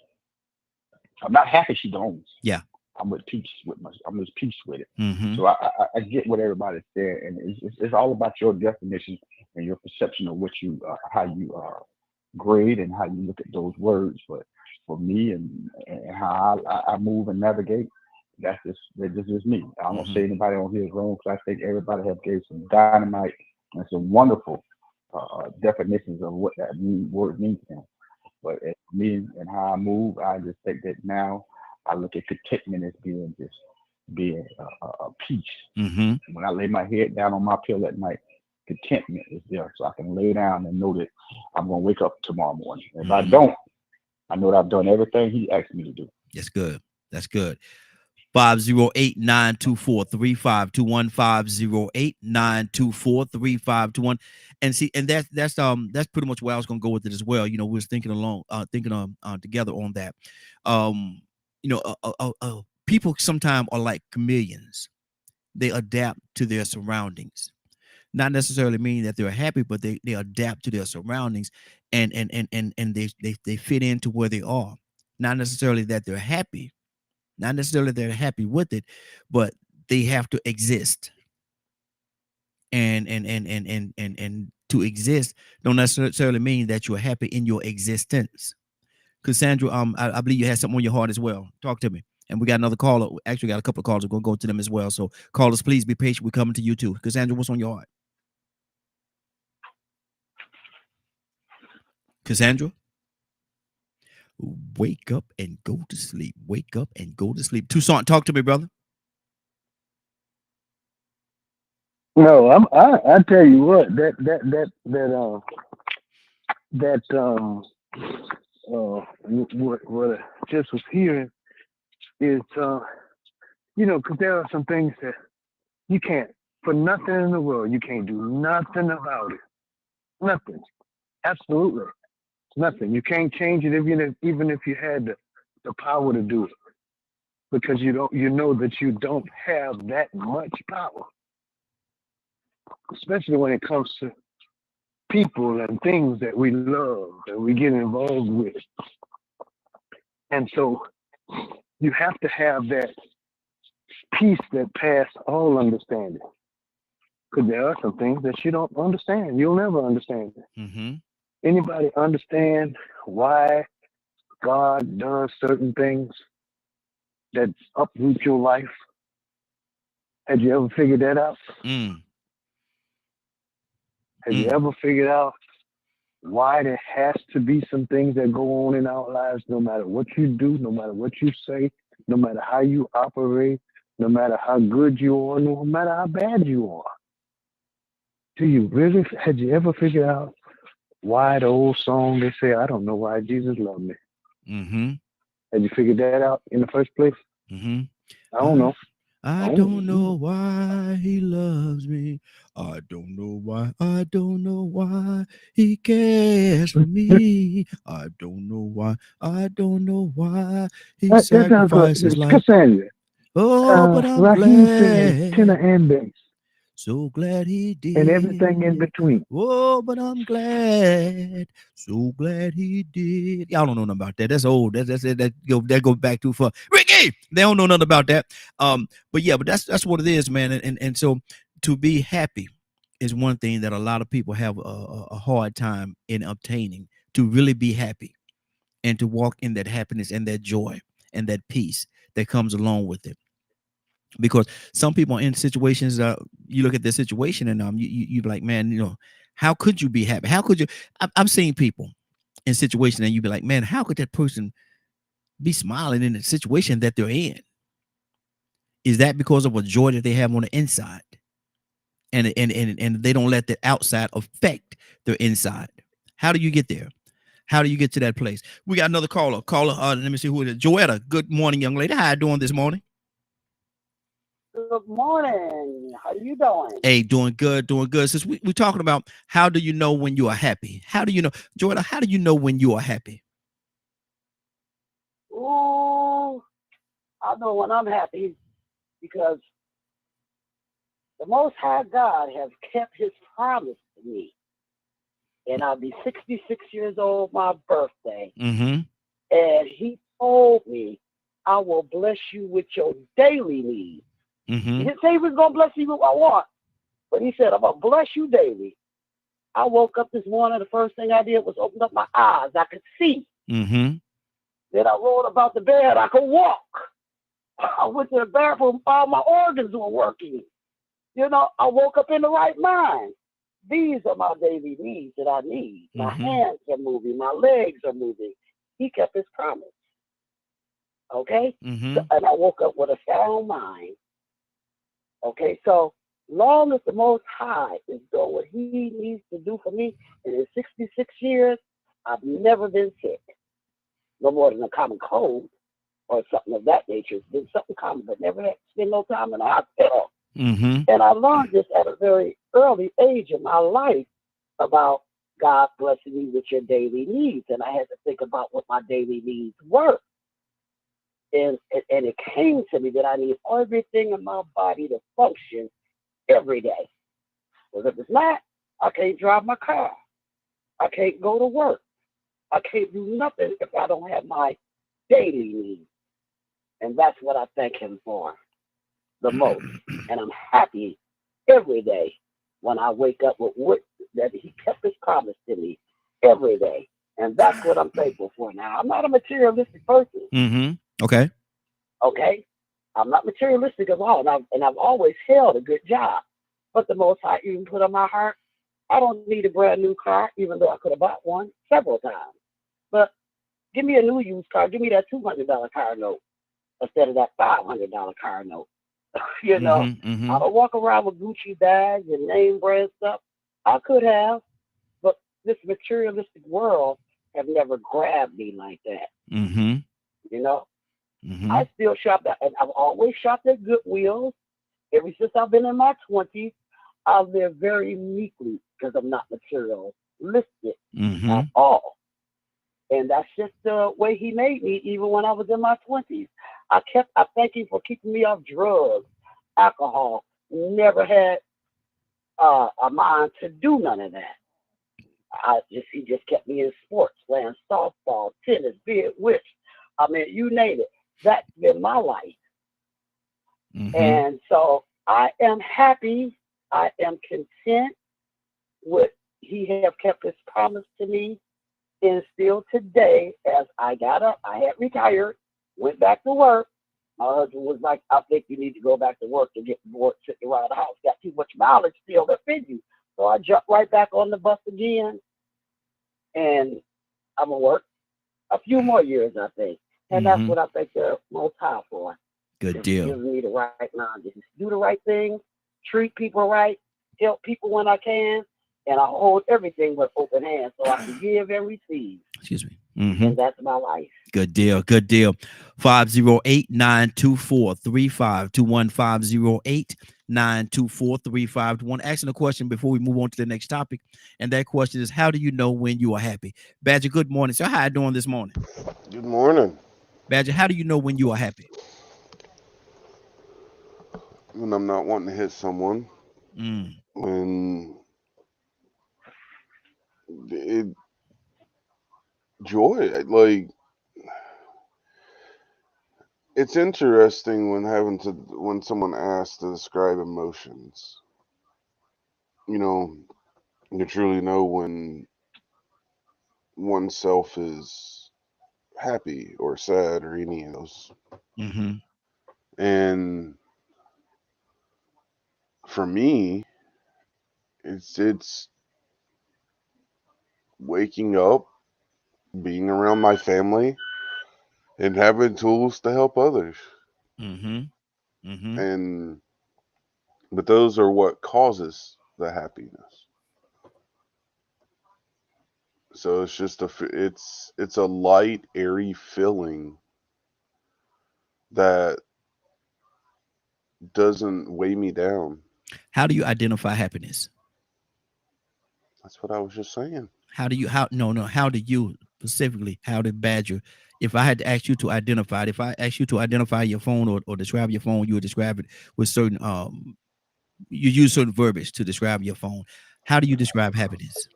I'm not happy she gone. Yeah. I'm at peace with myself. I'm at peace with it. So I get what everybody's saying, and it's all about your definition and your perception of what you, how you grade and how you look at those words. But for me and how I move and navigate, that's just me. I don't say anybody on here is wrong, because I think everybody have gave some dynamite and some wonderful definitions of what that word means to them. But as me and how I move, I just think that now I look at contentment as being a peace. When I lay my head down on my pillow at night, contentment is there, so I can lay down and know that I'm going to wake up tomorrow morning. If I don't, I know that I've done everything he asked me to do. That's good. That's good. 508-924-3521, 508-924-3521. And see, and that's pretty much where I was gonna go with it as well. You know, we was thinking together on that. People sometimes are like chameleons. They adapt to their surroundings. Not necessarily meaning that they're happy, but they adapt to their surroundings, and they fit into where they are. Not necessarily that they're happy. Not necessarily they're happy with it, but they have to exist. And to exist don't necessarily mean that you're happy in your existence. Cassandra, I believe you had something on your heart as well. Talk to me. And we got another caller. Actually, got a couple of calls. We're gonna go to them as well. So callers, please be patient. We're coming to you too. Cassandra, what's on your heart? Cassandra? Wake up and go to sleep. Wake up and go to sleep. Toussaint, talk to me, brother. No, I tell you what, what I just was hearing is, because there are some things that you can't, for nothing in the world, you can't do nothing about it. Nothing. Absolutely. Nothing. You can't change it even if you had the power to do it. Because you know that you don't have that much power. Especially when it comes to people and things that we love and we get involved with. And so you have to have that peace that passes all understanding. Because there are some things that you don't understand. You'll never understand it. Mm-hmm. Anybody understand why God does certain things that uproot your life? Had you ever figured that out? Have you ever figured out why there has to be some things that go on in our lives, no matter what you do, no matter what you say, no matter how you operate, no matter how good you are, no matter how bad you are? Had you ever figured out why the old song they say, I don't know why Jesus loved me? Mm-hmm. Had you figured that out in the first place? Mm-hmm. I don't know. I don't know why he loves me. I don't know why. I don't know why he cares for me. I don't know why. I don't know why he sacrificed his life. Cassandra. Oh, but I'm Raheem said tenor glad. and bass. So glad he did. And everything in between. Oh, but I'm glad. So glad he did. Y'all don't know nothing about that. That's old. That goes back too far. Ricky, they don't know nothing about that. But yeah, but that's what it is, man. And so to be happy is one thing that a lot of people have a hard time in obtaining. To really be happy and to walk in that happiness and that joy and that peace that comes along with it. Because some people are in situations, you look at their situation and you be like, man, how could you be happy? How could you? I've seen people in situations and you be like, man, how could that person be smiling in the situation that they're in? Is that because of a joy that they have on the inside, and they don't let the outside affect their inside? How do you get there? How do you get to that place? We got another caller. Let me see who it is. Joetta. Good morning, young lady. How you doing this morning? Good morning. How you doing? Hey, doing good. Since we're talking about how do you know when you are happy? How do you know, Joetta, how do you know when you are happy? Ooh, I know when I'm happy because the Most High God has kept his promise to me. And I'll be 66 years old my birthday. Mm-hmm. And he told me, I will bless you with your daily needs. Mm-hmm. He didn't say he was going to bless you with what I want, but he said, I'm going to bless you daily. I woke up this morning, the first thing I did was open up my eyes. I could see. Mm-hmm. Then I rolled about the bed. I could walk. I went to the bathroom. All my organs were working. I woke up in the right mind. These are my daily needs that I need. My hands are moving. My legs are moving. He kept his promise. Okay? Mm-hmm. And I woke up with a sound mind. Okay? So long as the Most High is doing what he needs to do for me, and in 66 years, I've never been sick. No more than a common cold or something of that nature. It's been something common, but never had to spend no time in the hospital. Mm-hmm. And I learned this at a very early age in my life about God blessing me with your daily needs. And I had to think about what my daily needs were. And it came to me that I need everything in my body to function every day. Because if it's not, I can't drive my car. I can't go to work. I can't do nothing if I don't have my daily needs. And that's what I thank him for the most. And I'm happy every day when I wake up with what that he kept his promise to me every day. And that's what I'm thankful for now. I'm not a materialistic person. Mm-hmm. Okay. Okay? I'm not materialistic at all. And I've always held a good job. But the Most High even put on my heart, I don't need a brand new car, even though I could have bought one several times. But give me a new used car. Give me that $200 car note instead of that $500 car note. You know, I don't walk around with Gucci bags and name brand stuff. I could have, but this materialistic world have never grabbed me like that. You know, I still shop at, and I've always shopped at Goodwill. Ever since I've been in my 20s, I live very uniquely because I'm not materialistic at all. And that's just the way he made me, even when I was in my 20s. I thank him for keeping me off drugs, alcohol. Never had a mind to do none of that. He just kept me in sports, playing softball, tennis, be it which. I mean, you name it. That's been my life. And so I am happy. I am content with he have kept his promise to me. And still today, as I got up, I had retired, went back to work. My husband was like, I think you need to go back to work to get bored sitting around the house. Got too much mileage still left in you. So I jumped right back on the bus again. And I'm going to work a few more years, I think. And that's what I think they're most high for. Good deal. Gives me the right mind. Just do the right thing, treat people right, help people when I can. And I hold everything with open hands so I can give and receive. Excuse me. And that's my life. Good deal. Good deal. 508-924-3521. 508-924-3521. Asking a question before we move on to the next topic. And that question is, how do you know when you are happy? Badger, good morning. So how you doing this morning? Good morning. Badger, how do you know when you are happy? When I'm not wanting to hit someone. When joy, like, it's interesting when someone asks to describe emotions. You know, you truly know when oneself is happy or sad or any of those. And for me, it's waking up, being around my family, and having tools to help others. And but those are what causes the happiness. So it's just it's a light, airy feeling that doesn't weigh me down. How do you identify happiness? That's what I was just saying. How do you specifically, how did Badger, if I had to ask you to identify it, if I asked you to identify your phone or describe your phone, you would describe it with certain you use certain verbiage to describe your phone. How do you describe happiness?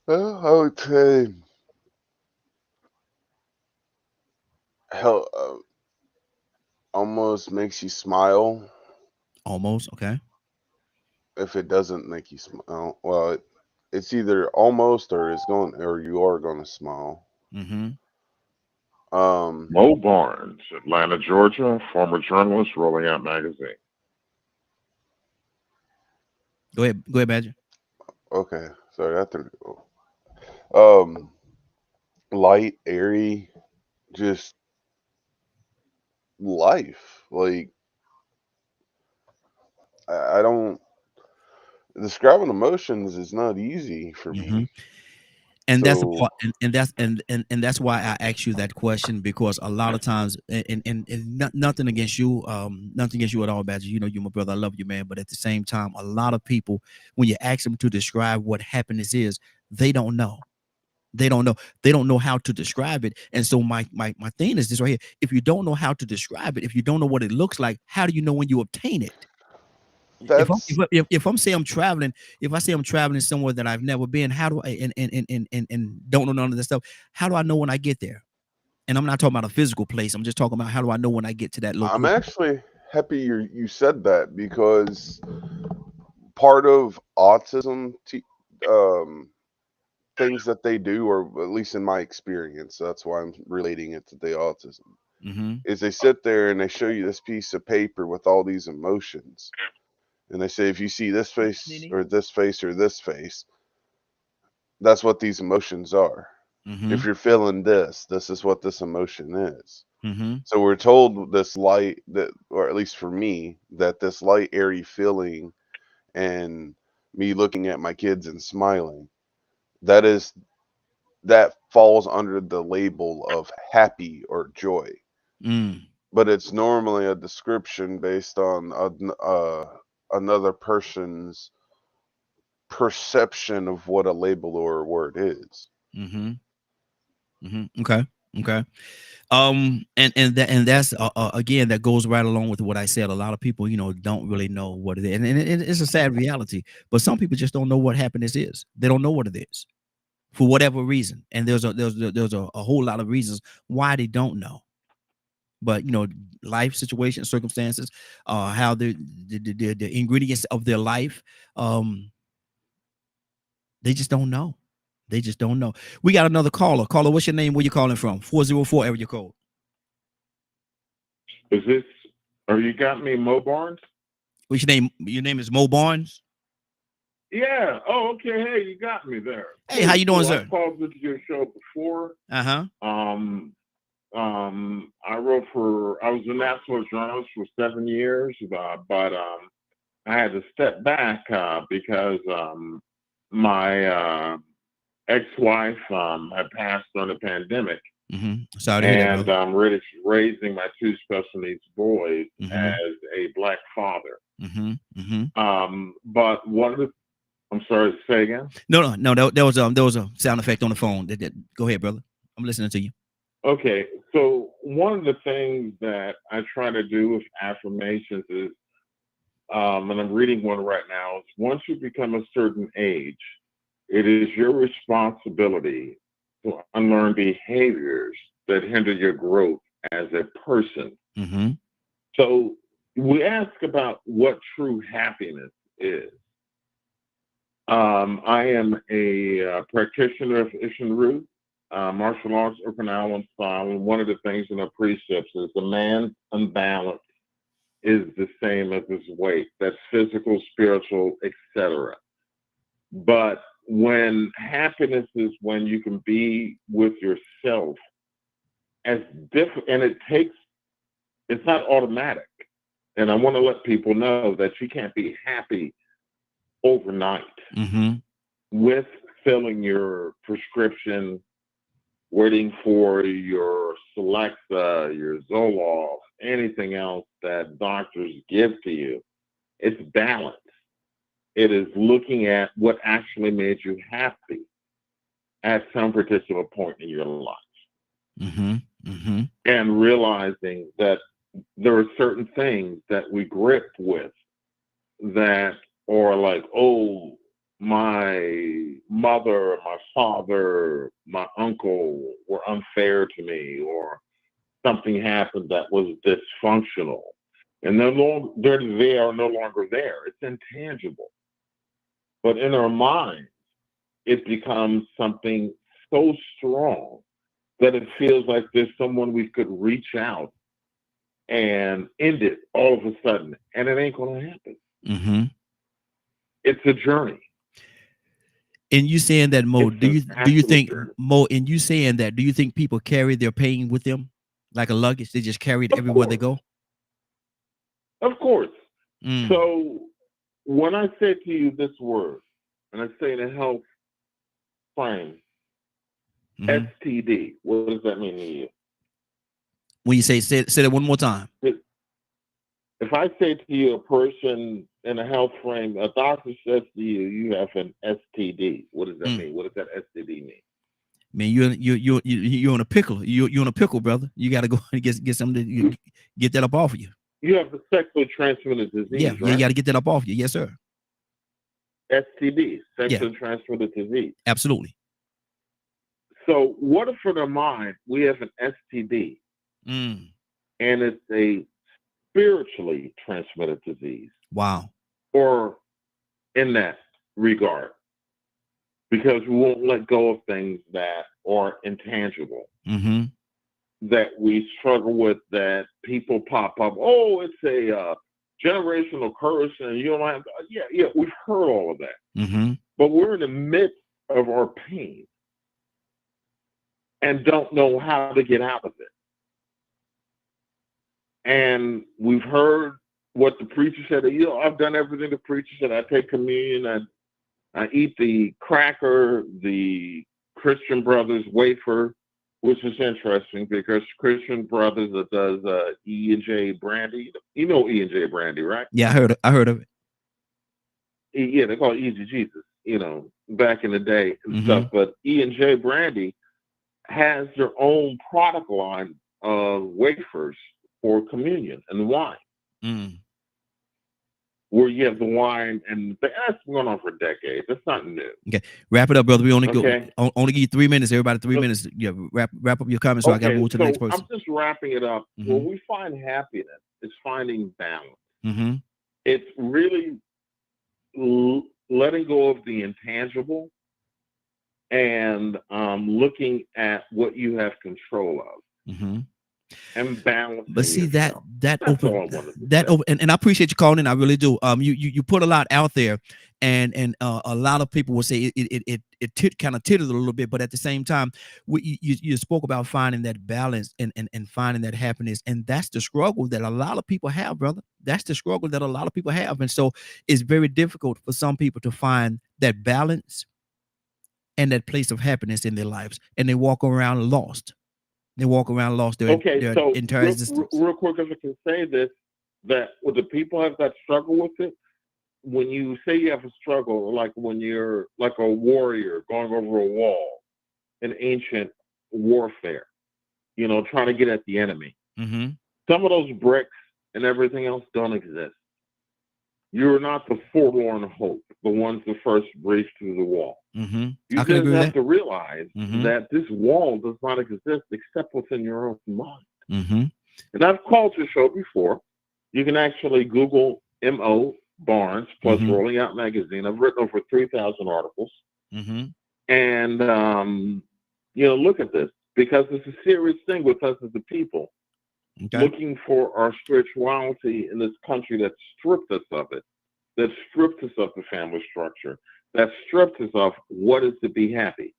Well, I would say almost makes you smile. Almost, okay. If it doesn't make you smile, well, it's either almost or you are going to smile. Mo Barnes, Atlanta, Georgia, former journalist, Rolling Out Magazine. Go ahead, Badger. Okay, sorry, I threw it. Light, airy, just life. Like, I don't describing emotions is not easy for me. And that's a part, and that's why I asked you that question, because a lot of times, and nothing against you, nothing against you at all, Badger. You know, you're my brother. I love you, man. But at the same time, a lot of people, when you ask them to describe what happiness is, they don't know. They don't know. They don't know how to describe it. And so my thing is this right here. If you don't know how to describe it, if you don't know what it looks like, how do you know when you obtain it? If I'm saying I'm traveling, if I say I'm traveling somewhere that I've never been, how do I and don't know none of this stuff? How do I know when I get there? And I'm not talking about a physical place. I'm just talking about how do I know when I get to that location? I'm actually happy you said that, because part of autism things that they do, or at least in my experience, that's why I'm relating it to the autism, is they sit there and they show you this piece of paper with all these emotions. And they say, if you see this face or this face or this face, that's what these emotions are. If you're feeling this is what this emotion is. So we're told this light that, or at least for me, that this light, airy feeling and me looking at my kids and smiling, that falls under the label of happy or joy. But it's normally a description based on another person's perception of what a label or a word is. Okay. And that's again, that goes right along with what I said. A lot of people, don't really know what it is, and it's a sad reality. But some people just don't know what happiness is. They don't know what it is for whatever reason, and there's a whole lot of reasons why they don't know. But life situations, circumstances, how the ingredients of their life, they just don't know. They just don't know. We got another caller. Caller, what's your name? Where you calling from? 404 area code. Is this? Or you got me, Mo Barnes? What's your name? Your name is Mo Barnes. Yeah. Oh, okay. Hey, you got me there. Hey, how you doing, sir? I called into your show before. I was a national journalist for 7 years, but I had to step back because my ex-wife had passed during the pandemic. Sorry to hear that, and I'm raising my two special needs boys as a Black father. But one of the, I'm sorry, say again? No. There was a sound effect on the phone. Go ahead, brother. I'm listening to you. Okay, so one of the things that I try to do with affirmations is, and I'm reading one right now, is once you become a certain age, it is your responsibility to unlearn behaviors that hinder your growth as a person. So we ask about what true happiness is. I am a practitioner of Ishin martial arts, Okinawan style, and one of the things in the precepts is the man's unbalance is the same as his weight. That's physical, spiritual, etc. But when happiness is when you can be with yourself, as different, and it's not automatic. And I want to let people know that you can't be happy overnight with filling your prescription, waiting for your Celexa, your Zoloft, anything else that doctors give to you. It's balance. It is looking at what actually made you happy at some particular point in your life. And realizing that there are certain things that we grip with that are like, oh, my mother, my father, my uncle were unfair to me, or something happened that was dysfunctional. And they are no longer there. It's intangible. But in our minds, it becomes something so strong that it feels like there's someone we could reach out and end it all of a sudden. And it ain't going to happen. It's a journey. And you saying that, Mo, do you think, Mo, and you saying that, do you think people carry their pain with them like a luggage? They just carry it everywhere they go? Of course. So when I say to you this word, and I say in a health frame, STD, what does that mean to you? When you say that one more time. If I say to you, a person in a health frame, a doctor says to you, you have an STD. What does that mean? What does that STD mean? Man, you're in a pickle. You're in a pickle, brother. You got to go and get something to get that up off of you. You have the sexually transmitted disease. Yeah, right? you got to get that up off you. Yes, sir. STD, sexually transmitted disease. Absolutely. So what if in our mind we have an STD and it's a spiritually transmitted disease? Wow. Or in that regard, because we won't let go of things that are intangible, that we struggle with, that people pop up. Oh, it's a generational curse, and you don't have. Yeah, we've heard all of that. But we're in the midst of our pain and don't know how to get out of it. And we've heard what the preacher said. You know, I've done everything the preacher said. I take communion. I eat the cracker, the Christian Brothers wafer, which is interesting because Christian Brothers that does E&J brandy. You know E&J brandy, right? Yeah, I heard of it. Yeah, they call it Easy Jesus, you know, back in the day and stuff. But E&J brandy has their own product line of wafers for communion and wine. Where you have the wine, and that's going on for decades. That's not new. Okay, wrap it up, brother. We only only give you 3 minutes. Everybody, 3 minutes. Yeah, wrap up your comments. So I got to move to the next person. I'm just wrapping it up. When we find happiness, it's finding balance. It's really letting go of the intangible and looking at what you have control of. And balance. But see that open, and I appreciate you calling in. I really do. You put a lot out there, and a lot of people will say it kind of titters a little bit, but at the same time, you spoke about finding that balance and finding that happiness, and that's the struggle that a lot of people have, brother. That's the struggle that a lot of people have, and so it's very difficult for some people to find that balance and that place of happiness in their lives, and they walk around lost. They walk around lost their entire existence. Real quick, if I can say this, that with the people have that struggle with it, when you say you have a struggle, like when you're like a warrior going over a wall in ancient warfare, you know, trying to get at the enemy. Some of those bricks and everything else don't exist. You're not the forlorn hope, the ones that first breach through the wall. You just have to realize that this wall does not exist except within your own mind. And I've called your show before. You can actually Google M.O. Barnes plus Rolling Out Magazine. I've written over 3,000 articles. And, you know, look at this, because it's a serious thing with us as a people. Looking for our spirituality in this country that stripped us of it, that stripped us of the family structure, that stripped us of what is to be happy.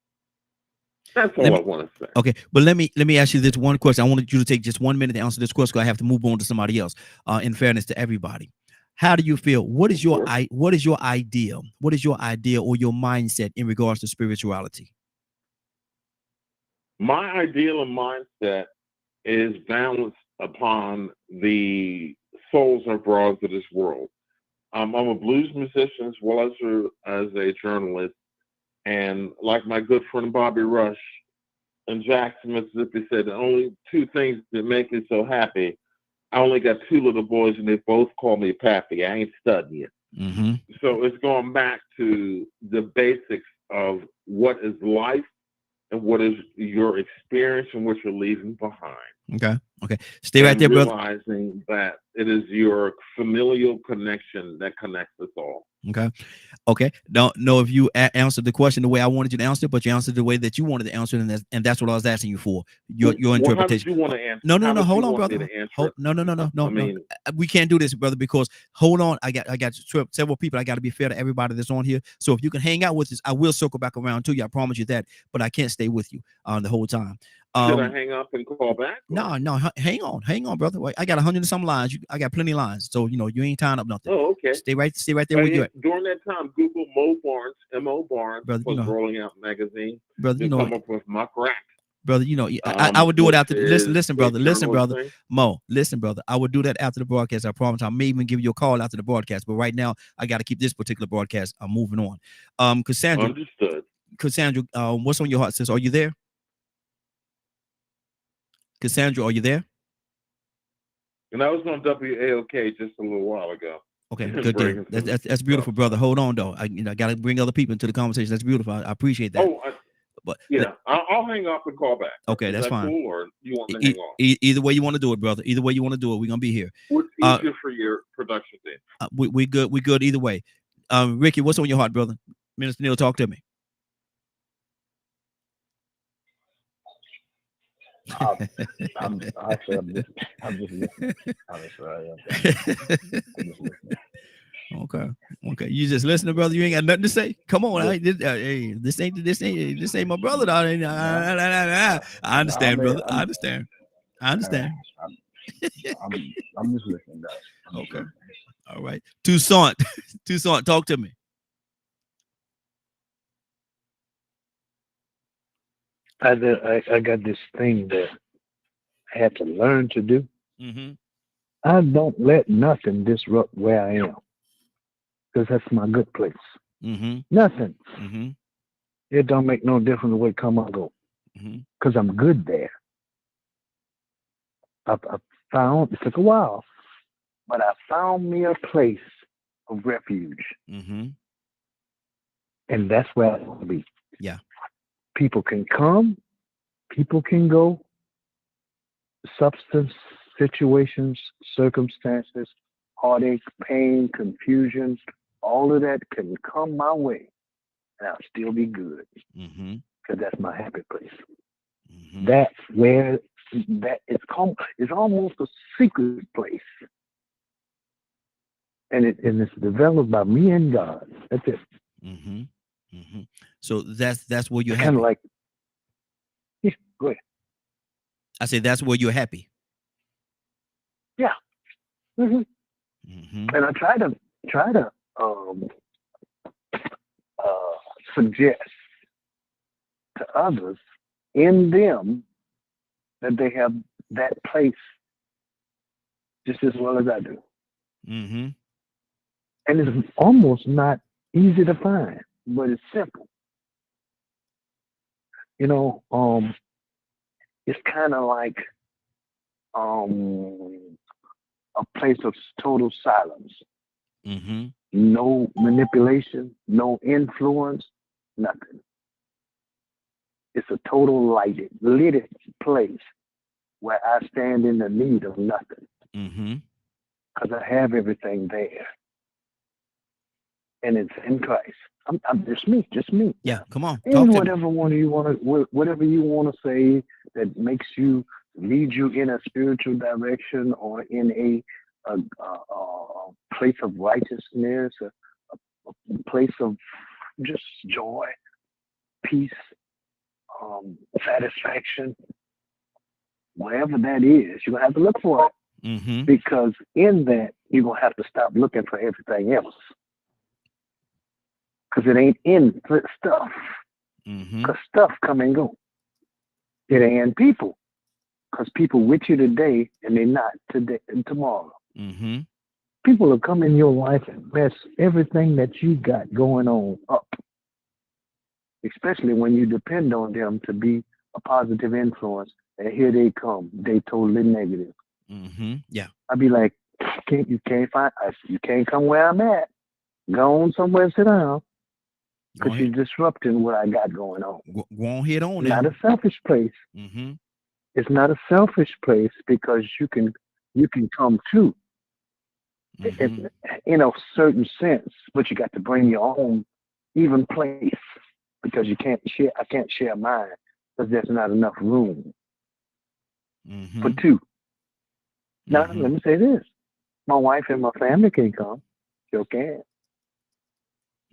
That's all I want to say. Okay, but let me ask you this one question. I wanted you to take just 1 minute to answer this question, because I have to move on to somebody else. In fairness to everybody, how do you feel? What is your ideal? What is your idea or your mindset in regards to spirituality? My ideal and mindset is balanced upon the souls and broads of this world. I'm a blues musician as well as a journalist, and like my good friend Bobby Rush in Jackson, Mississippi said, the only two things that make me so happy, I only got 2 little boys and they both call me Pappy. I ain't studying. So it's going back to the basics of what is life and what is your experience and what you're leaving behind. Okay. Stay right there, brother. Realizing that it is your familial connection that connects us all. Okay. Don't know if you answered the question the way I wanted you to answer it, but you answered the way that you wanted to answer it, and that's what I was asking you for. Your interpretation. How did you want to answer? No. Hold on, brother. No. We can't do this, brother, because hold on. I got several people. I got to be fair to everybody that's on here. So if you can hang out with us, I will circle back around to you. I promise you that. But I can't stay with you the whole time. Should I hang up and call back? No. Hang on, brother. Wait, I got 100 and some lines. I got plenty of lines, so you know you ain't tying up nothing. Oh, okay. Stay right there where you at. During that time, Google Mo Barnes, M.O. Barnes, brother, Rolling Out Magazine. Brother, you know, come up with Muck Rack. Brother, you know, I would do it after. Listen, brother. Mo, listen, brother. I would do that after the broadcast. I promise. I may even give you a call after the broadcast. But right now, I got to keep this particular broadcast moving on. Cassandra. Understood. Cassandra, what's on your heart, sis? Are you there? Cassandra, are you there? And I was on WAOK just a little while ago. Okay, good deal. That's beautiful, brother. Hold on, though. I got to bring other people into the conversation. That's beautiful. I appreciate that. But yeah, I'll hang up and call back. Okay, that's fine. Cool, or you want to hang on? Either way you want to do it, brother. Either way you want to do it, we're gonna be here. What's easier for your production team? We good. We good either way. Ricky, what's on your heart, brother? Minister Neil, talk to me. I'm just listening. Honestly, I am. I'm just listening. Okay. You just listening, brother. You ain't got nothing to say. Come on, this ain't my brother. I understand, brother. I understand. I'm just listening, guys. Okay. All right. Toussaint. Toussaint, talk to me. I got this thing that I had to learn to do. Mm-hmm. I don't let nothing disrupt where I am because that's my good place. Mm-hmm. Nothing. Mm-hmm. It don't make no difference where come or go because I'm good there. I found, it took a while, but I found me a place of refuge. Mm-hmm. And that's where I want to be. Yeah. People can come, people can go, substance, situations, circumstances, heartache, pain, confusion, all of that can come my way and I'll still be good. Because that's my happy place. That's where that it's almost a secret place. And it's developed by me and God. That's it. So that's where you're it's happy. Kind of like, yeah, go ahead. I say that's where you're happy. Yeah. And I try to suggest to others in them that they have that place just as well as I do. And it's almost not easy to find, but it's simple. You know, it's kind of like a place of total silence. No manipulation, no influence, nothing. It's a total lit place where I stand in the need of nothing. Because I have everything there. And it's in Christ. I'm just me. Yeah, come on. And whatever you want to say that makes you lead you in a spiritual direction or in a place of righteousness, a place of just joy, peace, satisfaction, wherever that is, you're gonna have to look for it. Because in that you're gonna have to stop looking for everything else. Because it ain't in stuff. Because stuff come and go. It ain't in people. Because people with you today and they're not today and tomorrow. People will come in your life and mess everything that you got going on up. Especially when you depend on them to be a positive influence. And here they come. They totally negative. Yeah. I'd be like, you can't come where I'm at. Go on somewhere and sit down. Because you're disrupting what I got going on. Go on head on. Not a selfish place. It's not a selfish place because you can come too. In a certain sense, but you got to bring your own even place because I can't share mine because there's not enough room for two. Now let me say this: my wife and my family can come, still can.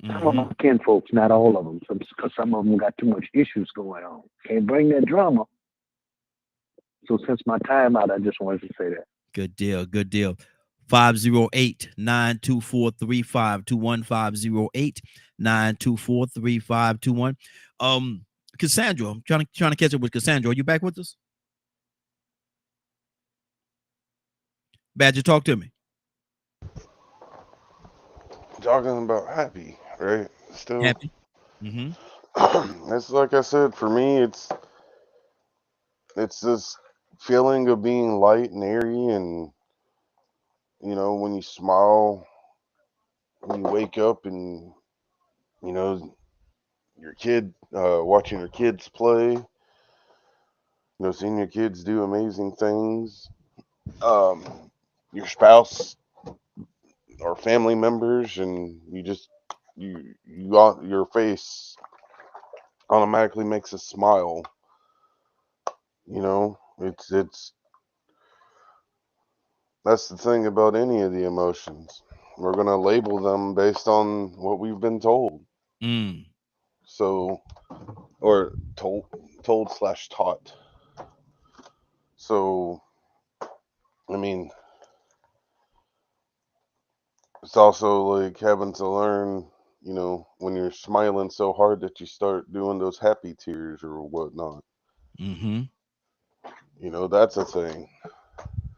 Some of my kin folks, not all of them, because some of them got too much issues going on. Can't bring that drama. So since my time out, I just wanted to say that. Good deal. Good deal. 508-924-3521. 508-924-3521. Cassandra, I'm trying to catch up with Cassandra. Are you back with us? Badger, talk to me. Talking about happy, right? Still happy. It's like I said, for me, it's this feeling of being light and airy, and you know, when you smile, when you wake up, and you know, your kid watching your kids play, you know, seeing your kids do amazing things, your spouse or family members, and your face automatically makes a smile. You know, it's that's the thing about any of the emotions. We're gonna label them based on what we've been told. So, or told / taught. So, I mean, it's also like having to learn, you know, when you're smiling so hard that you start doing those happy tears or whatnot. Mm-hmm. You know, that's a thing.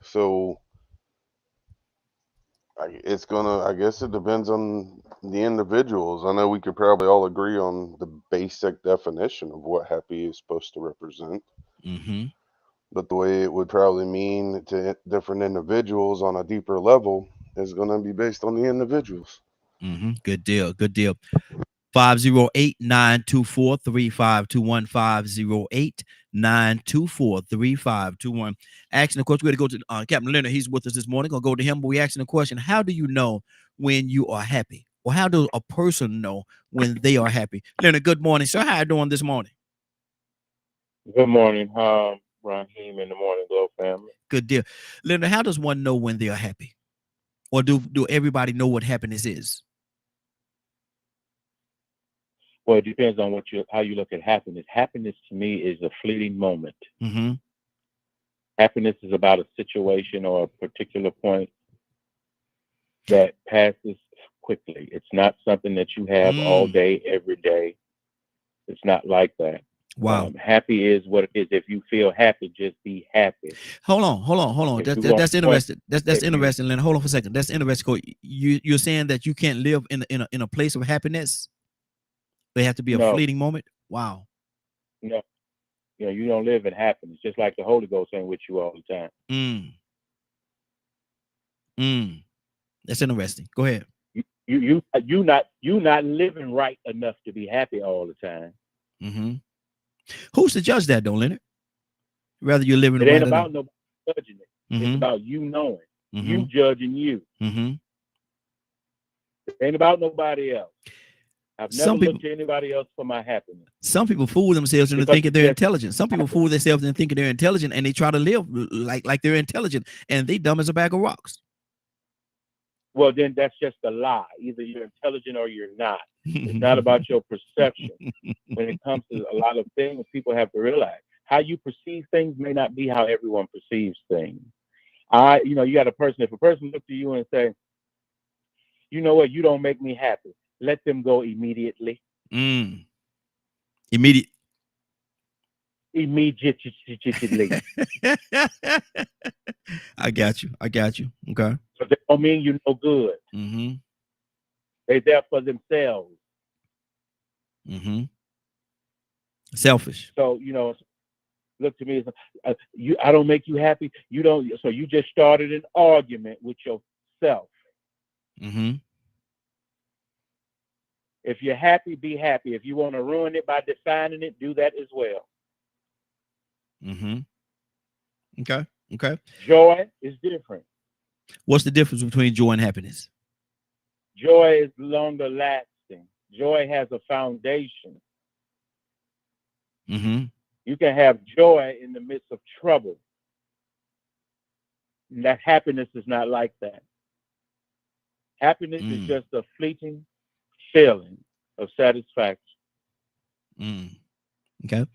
So I guess it depends on the individuals. I know we could probably all agree on the basic definition of what happy is supposed to represent. Mm-hmm. But the way it would probably mean to different individuals on a deeper level is going to be based on the individuals. Mm-hmm. Good deal. Good deal. 508-924-3521. 508-924-3521. Asking the question, we're going to go to Captain Leonard. He's with us this morning. Gonna go to him, but we asking the question: how do you know when you are happy, or how does a person know when they are happy? Leonard, good morning, sir. How are you doing this morning? Good morning, Raheem and the Morning Glow family. Good deal. Leonard, how does one know when they are happy, or do everybody know what happiness is? Well, it depends on how you look at happiness. Happiness to me is a fleeting moment. Mm-hmm. Happiness is about a situation or a particular point that passes quickly. It's not something that you have all day, every day. It's not like that. Wow. Happy is what it is. If you feel happy, just be happy. Hold on. That's interesting. That's interesting, Leonard. Hold on for a second. That's interesting. You're saying that you can't live in a place of happiness? They have to be a fleeting moment? Wow. No. You know, you don't live in happiness, just like the Holy Ghost ain't with you all the time. That's interesting. Go ahead. You not living right enough to be happy all the time. Mm-hmm. Who's to judge that, though, Leonard? Rather you're living. It ain't about nobody judging it. Mm-hmm. It's about you knowing. Mm-hmm. You judging you. Mm-hmm. It ain't about nobody else. I've never looked to anybody else for my happiness. Some people fool themselves into thinking they're intelligent. Some people fool themselves into thinking they're intelligent, and they try to live like they're intelligent, and they dumb as a bag of rocks. Well, then that's just a lie. Either you're intelligent or you're not. It's not about your perception. When it comes to a lot of things, people have to realize how you perceive things may not be how everyone perceives things. You got a person, if a person looks to you and say, you know what, you don't make me happy, let them go immediately. Immediately. I got you. Okay. So they don't mean you no good. Mm-hmm. They're there for themselves. Mm-hmm. Selfish. So, look to me as I don't make you happy. You don't. So you just started an argument with yourself. Mm-hmm. If you're happy, be happy. If you want to ruin it by defining it, do that as well. Mm-hmm. Okay. Joy is different. What's the difference between joy and happiness? Joy is longer lasting. Joy has a foundation. Mm-hmm. You can have joy in the midst of trouble. And that happiness is not like that. Happiness is just a fleeting feeling of satisfaction. Okay.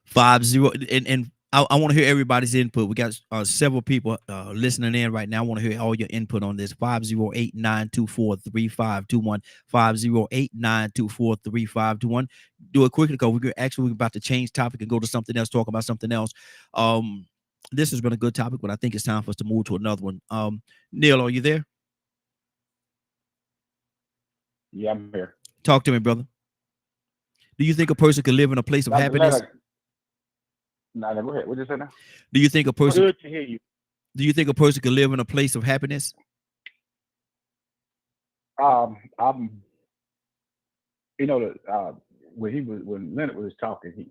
50 and I want to hear everybody's input. We got several people listening in right now. I want to hear all your input on this. 508-924-3521. 508-924-3521. Do it quickly because we're about to change topic and go to something else, talk about something else. This has been a good topic, but I think it's time for us to move to another one. Neil, are you there? Yeah, I'm here. Talk to me, brother. Do you think a person could live in a place of happiness? No, go ahead. What did you say now? Do you think a person? Good to hear you. Do you think a person could live in a place of happiness? When Leonard was talking,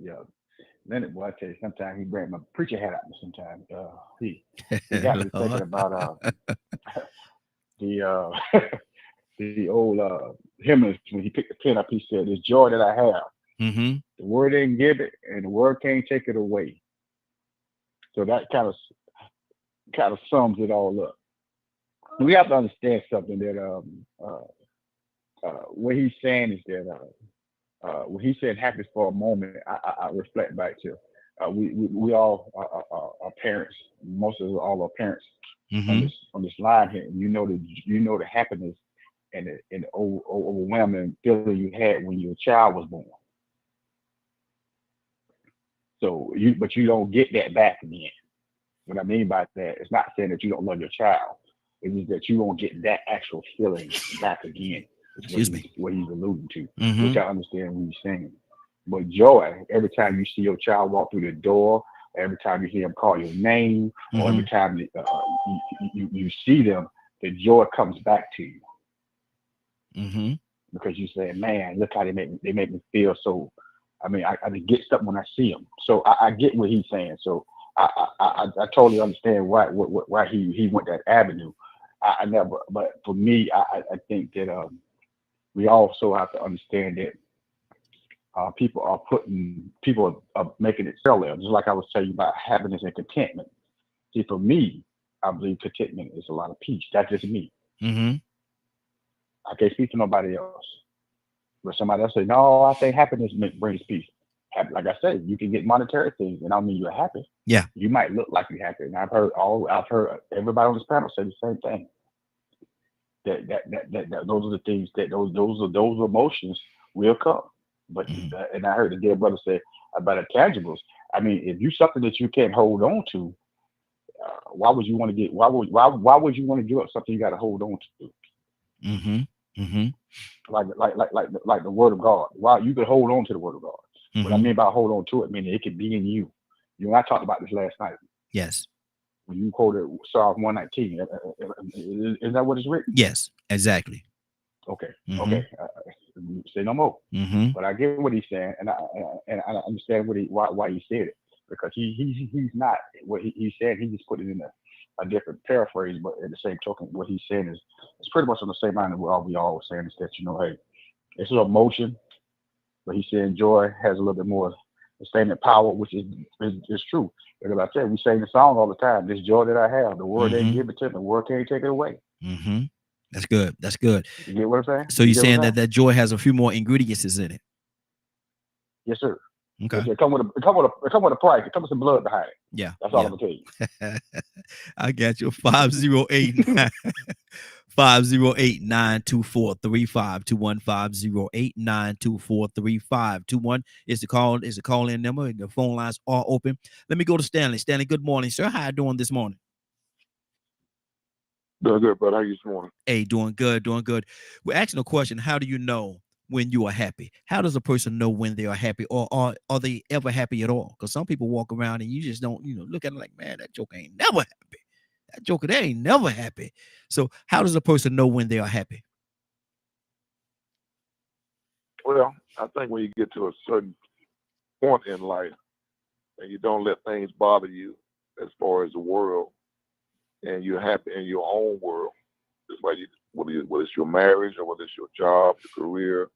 Leonard, boy, I tell you, sometimes he bring my preacher hat out. Sometimes he got me thinking about the old hymnist when he picked the pen up. He said, "This joy that I have." Mm-hmm. The word ain't give it, and the word can't take it away. So that kind of sums it all up. We have to understand something that what he's saying is that when he said happiness for a moment, I reflect back to we all are parents. Most of us all are parents, on this line here, and you know the happiness and the overwhelming feeling you had when your child was born. So but you don't get that back again. What I mean by that, it's not saying that you don't love your child. It means that you won't get that actual feeling back again. Excuse me. What he's alluding to, which I understand what he's saying. But joy, every time you see your child walk through the door, every time you hear him call your name, or every time you see them, the joy comes back to you. Because you say, man, look how they make me feel. So, I mean, I get something when I see them. So I get what he's saying. So I totally understand why he went that avenue. I never, but for me, I think that we also have to understand that people are making it parallel. Just like I was telling you about happiness and contentment. See, for me, I believe contentment is a lot of peace. That's just me. I can't speak for nobody else. But somebody else say, no, I think happiness brings peace. Like I said, you can get monetary things, and I don't mean you're happy. Yeah. You might look like you're happy, and I've heard everybody on this panel say the same thing. That those are the things that those emotions will come. But and I heard the dear brother say about intangibles. I mean, if you something that you can't hold on to, why would you want to why would you want to give up something you got to hold on to? Like the word of God. Wow, you could hold on to the word of God. What I mean by hold on to it, meaning it could be in you. You know, I talked about this last night. Yes. When you quoted Psalm 119, is that what it's written? Yes, exactly. Okay. Okay. Say no more. But I get what he's saying, and I understand why he said it, because he's not what he's saying. He just put it in a different paraphrase, but at the same token, what he's saying is it's pretty much on the same line of what we all were saying, is that, you know, hey, it's an emotion, but he's saying joy has a little bit more sustainment power, which is true. But as I said, we sing the song all the time. This joy that I have, the world ain't give it to me, the world can't take it away. That's good. That's good. You get what I'm saying? So you're saying that joy has a few more ingredients in it? Yes, sir. Okay. It come with a price. It comes with some blood behind it. Yeah. That's all I'm gonna tell you. I got you. 508-924-3521. 508-924-3521 is the call-in number. The phone lines are open. Let me go to Stanley. Stanley, good morning, sir. How you doing this morning? Doing good, brother. How are you this morning? Hey, doing good, doing good. We're asking a question. How do you know when you are happy? How does a person know when they are happy, or are they ever happy at all? Because some people walk around and you just don't, look at it like, man, that joker ain't never happy. That joker, they ain't never happy. So how does a person know when they are happy? Well, I think when you get to a certain point in life and you don't let things bother you as far as the world, and you're happy in your own world, just like whether it's your marriage or whether it's your job, your career,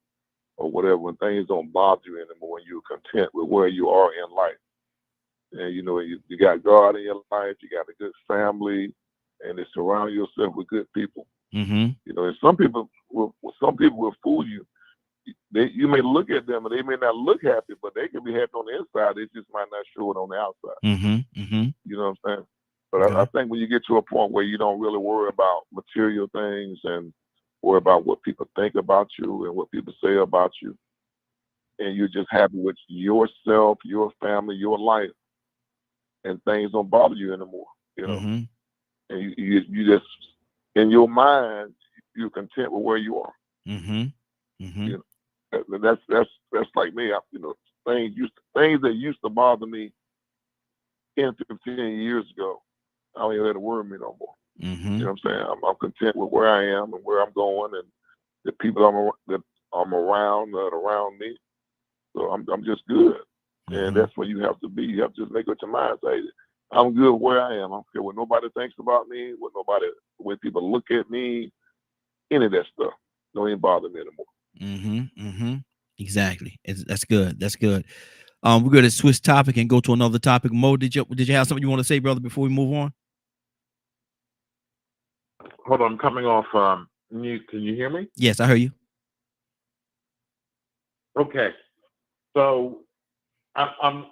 or whatever, when things don't bother you anymore and you're content with where you are in life. And you got God in your life, you got a good family, and you surround yourself with good people. And some people will fool you. You may look at them and they may not look happy, but they can be happy on the inside. They just might not show it on the outside. You know what I'm saying? But I think when you get to a point where you don't really worry about material things and worry about what people think about you and what people say about you, and you're just happy with yourself, your family, your life, and things don't bother you anymore, and you just, in your mind, you're content with where you are. That's like me. Things that used to bother me 10, 15 years ago, I don't even let it worry me no more. You know what I'm saying? I'm content with where I am and where I'm going, and the people that I'm around that are around me. So I'm just good, and that's where you have to be. You have to just make up your mind. Say, I'm good where I am. I don't care what nobody thinks about me, when people look at me, any of that stuff don't even bother me anymore. Exactly. That's good. That's good. We're going to switch topic and go to another topic. Mo, did you have something you want to say, brother, before we move on? Hold on, I'm coming off mute. Can you hear me? Yes, I hear you. Okay. So I'm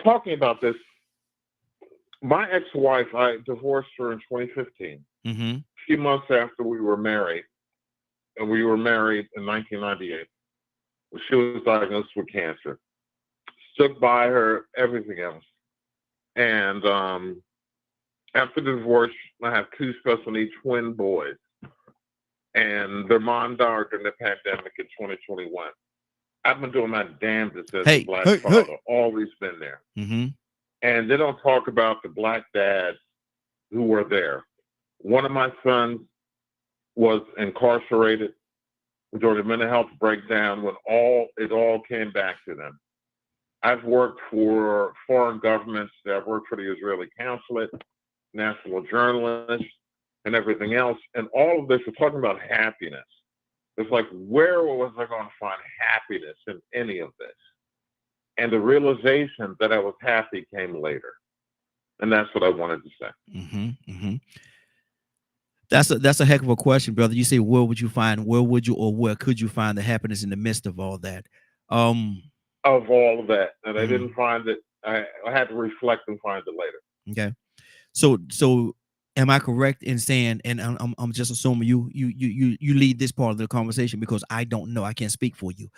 talking about this My ex-wife, I divorced her in 2015. Mm-hmm. A few months after we were married, and we were married in 1998. She was diagnosed with cancer. Stood by her, everything else. And after the divorce, I have 2 special needs twin boys. And their mom died during the pandemic in 2021. I've been doing my damnedest as a black father. Always been there. Mm-hmm. And they don't talk about the black dads who were there. One of my sons was incarcerated during the mental health breakdown when it all came back to them. I've worked for foreign governments. I've worked for the Israeli consulate, national journalists, and everything else. And all of this, we're talking about happiness. It's like, where was I going to find happiness in any of this? And the realization that I was happy came later. And that's what I wanted to say. Mm-hmm. Mm-hmm. That's a heck of a question, brother. You say, where would you or where could you find the happiness in the midst of all that? Of all of that. And I didn't find it. I had to reflect and find it later. Okay. So am I correct in saying, and I'm just assuming you lead this part of the conversation because I don't know, I can't speak for you.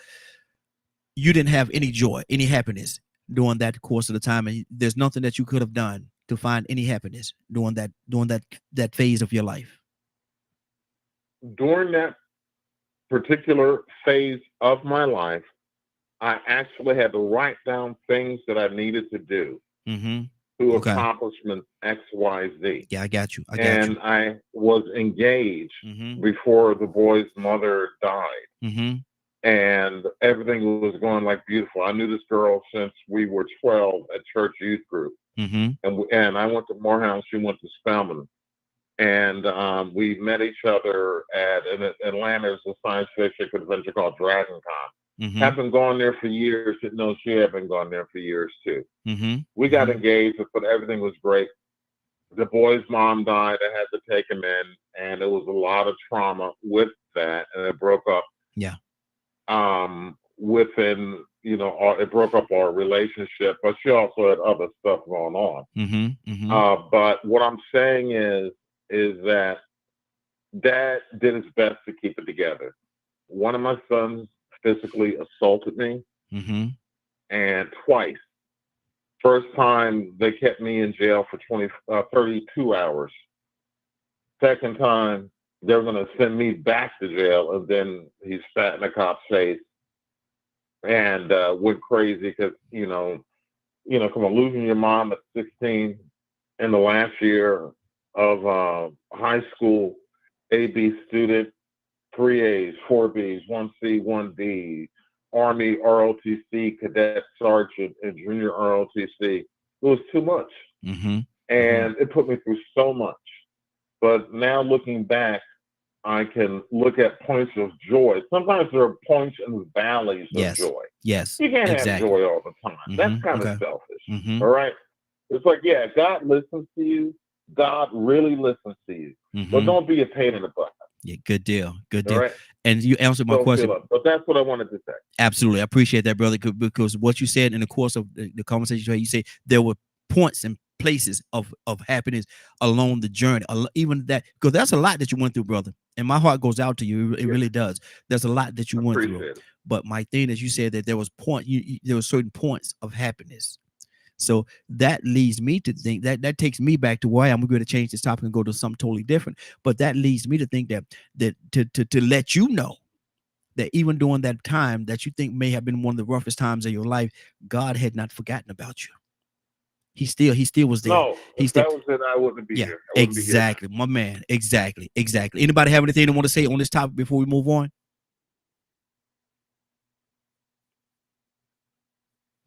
You didn't have any joy, any happiness during that course of the time, and there's nothing that you could have done to find any happiness during that phase of your life. During that particular phase of my life, I actually had to write down things that I needed to do to accomplishment X, Y, Z. Yeah, I got you. I was engaged before the boy's mother died. And everything was going like beautiful. I knew this girl since we were 12 at church youth group. And I went to Morehouse, she went to Spelman. And we met each other at Atlanta. There's a science fiction convention called Dragon Con. Have been going there for years. No, she had been going there for years too. We got engaged, but everything was great. The boy's mom died. I had to take him in, and it was a lot of trauma with that, and it broke up. Yeah. It broke up our relationship, but she also had other stuff going on. But what I'm saying is that Dad did his best to keep it together. One of my sons physically assaulted me, and twice. First time they kept me in jail for 32 hours. Second time they were going to send me back to jail, and then he spat in the cop's face and went crazy because come on, losing your mom at 16 in the last year of high school, AB student, 3 A's, 4 B's, 1 C, 1 D, Army ROTC, cadet sergeant, and junior ROTC. It was too much. And it put me through so much. But now looking back, I can look at points of joy. Sometimes there are points and valleys of joy. Yes. You can't have joy all the time. That's kind of selfish. All right. It's like, yeah, God listens to you. God really listens to you. But don't be a pain in the butt. Yeah, good deal. Good deal. Right. And you answered my question. But that's what I wanted to say. Absolutely. I appreciate that, brother, because what you said in the course of the conversation, you said there were points and places of happiness along the journey. Even that, because that's a lot that you went through, brother. And my heart goes out to you. It really does. There's a lot that you went through. But my thing is, you said that there was there were certain points of happiness. So that leads me to think that takes me back to why I'm going to change this topic and go to something totally different. But that leads me to think that to let you know that even during that time that you think may have been one of the roughest times of your life, God had not forgotten about you. He still was there. No, if that was it, I wouldn't be here. Exactly, my man. Exactly. Anybody have anything they want to say on this topic before we move on?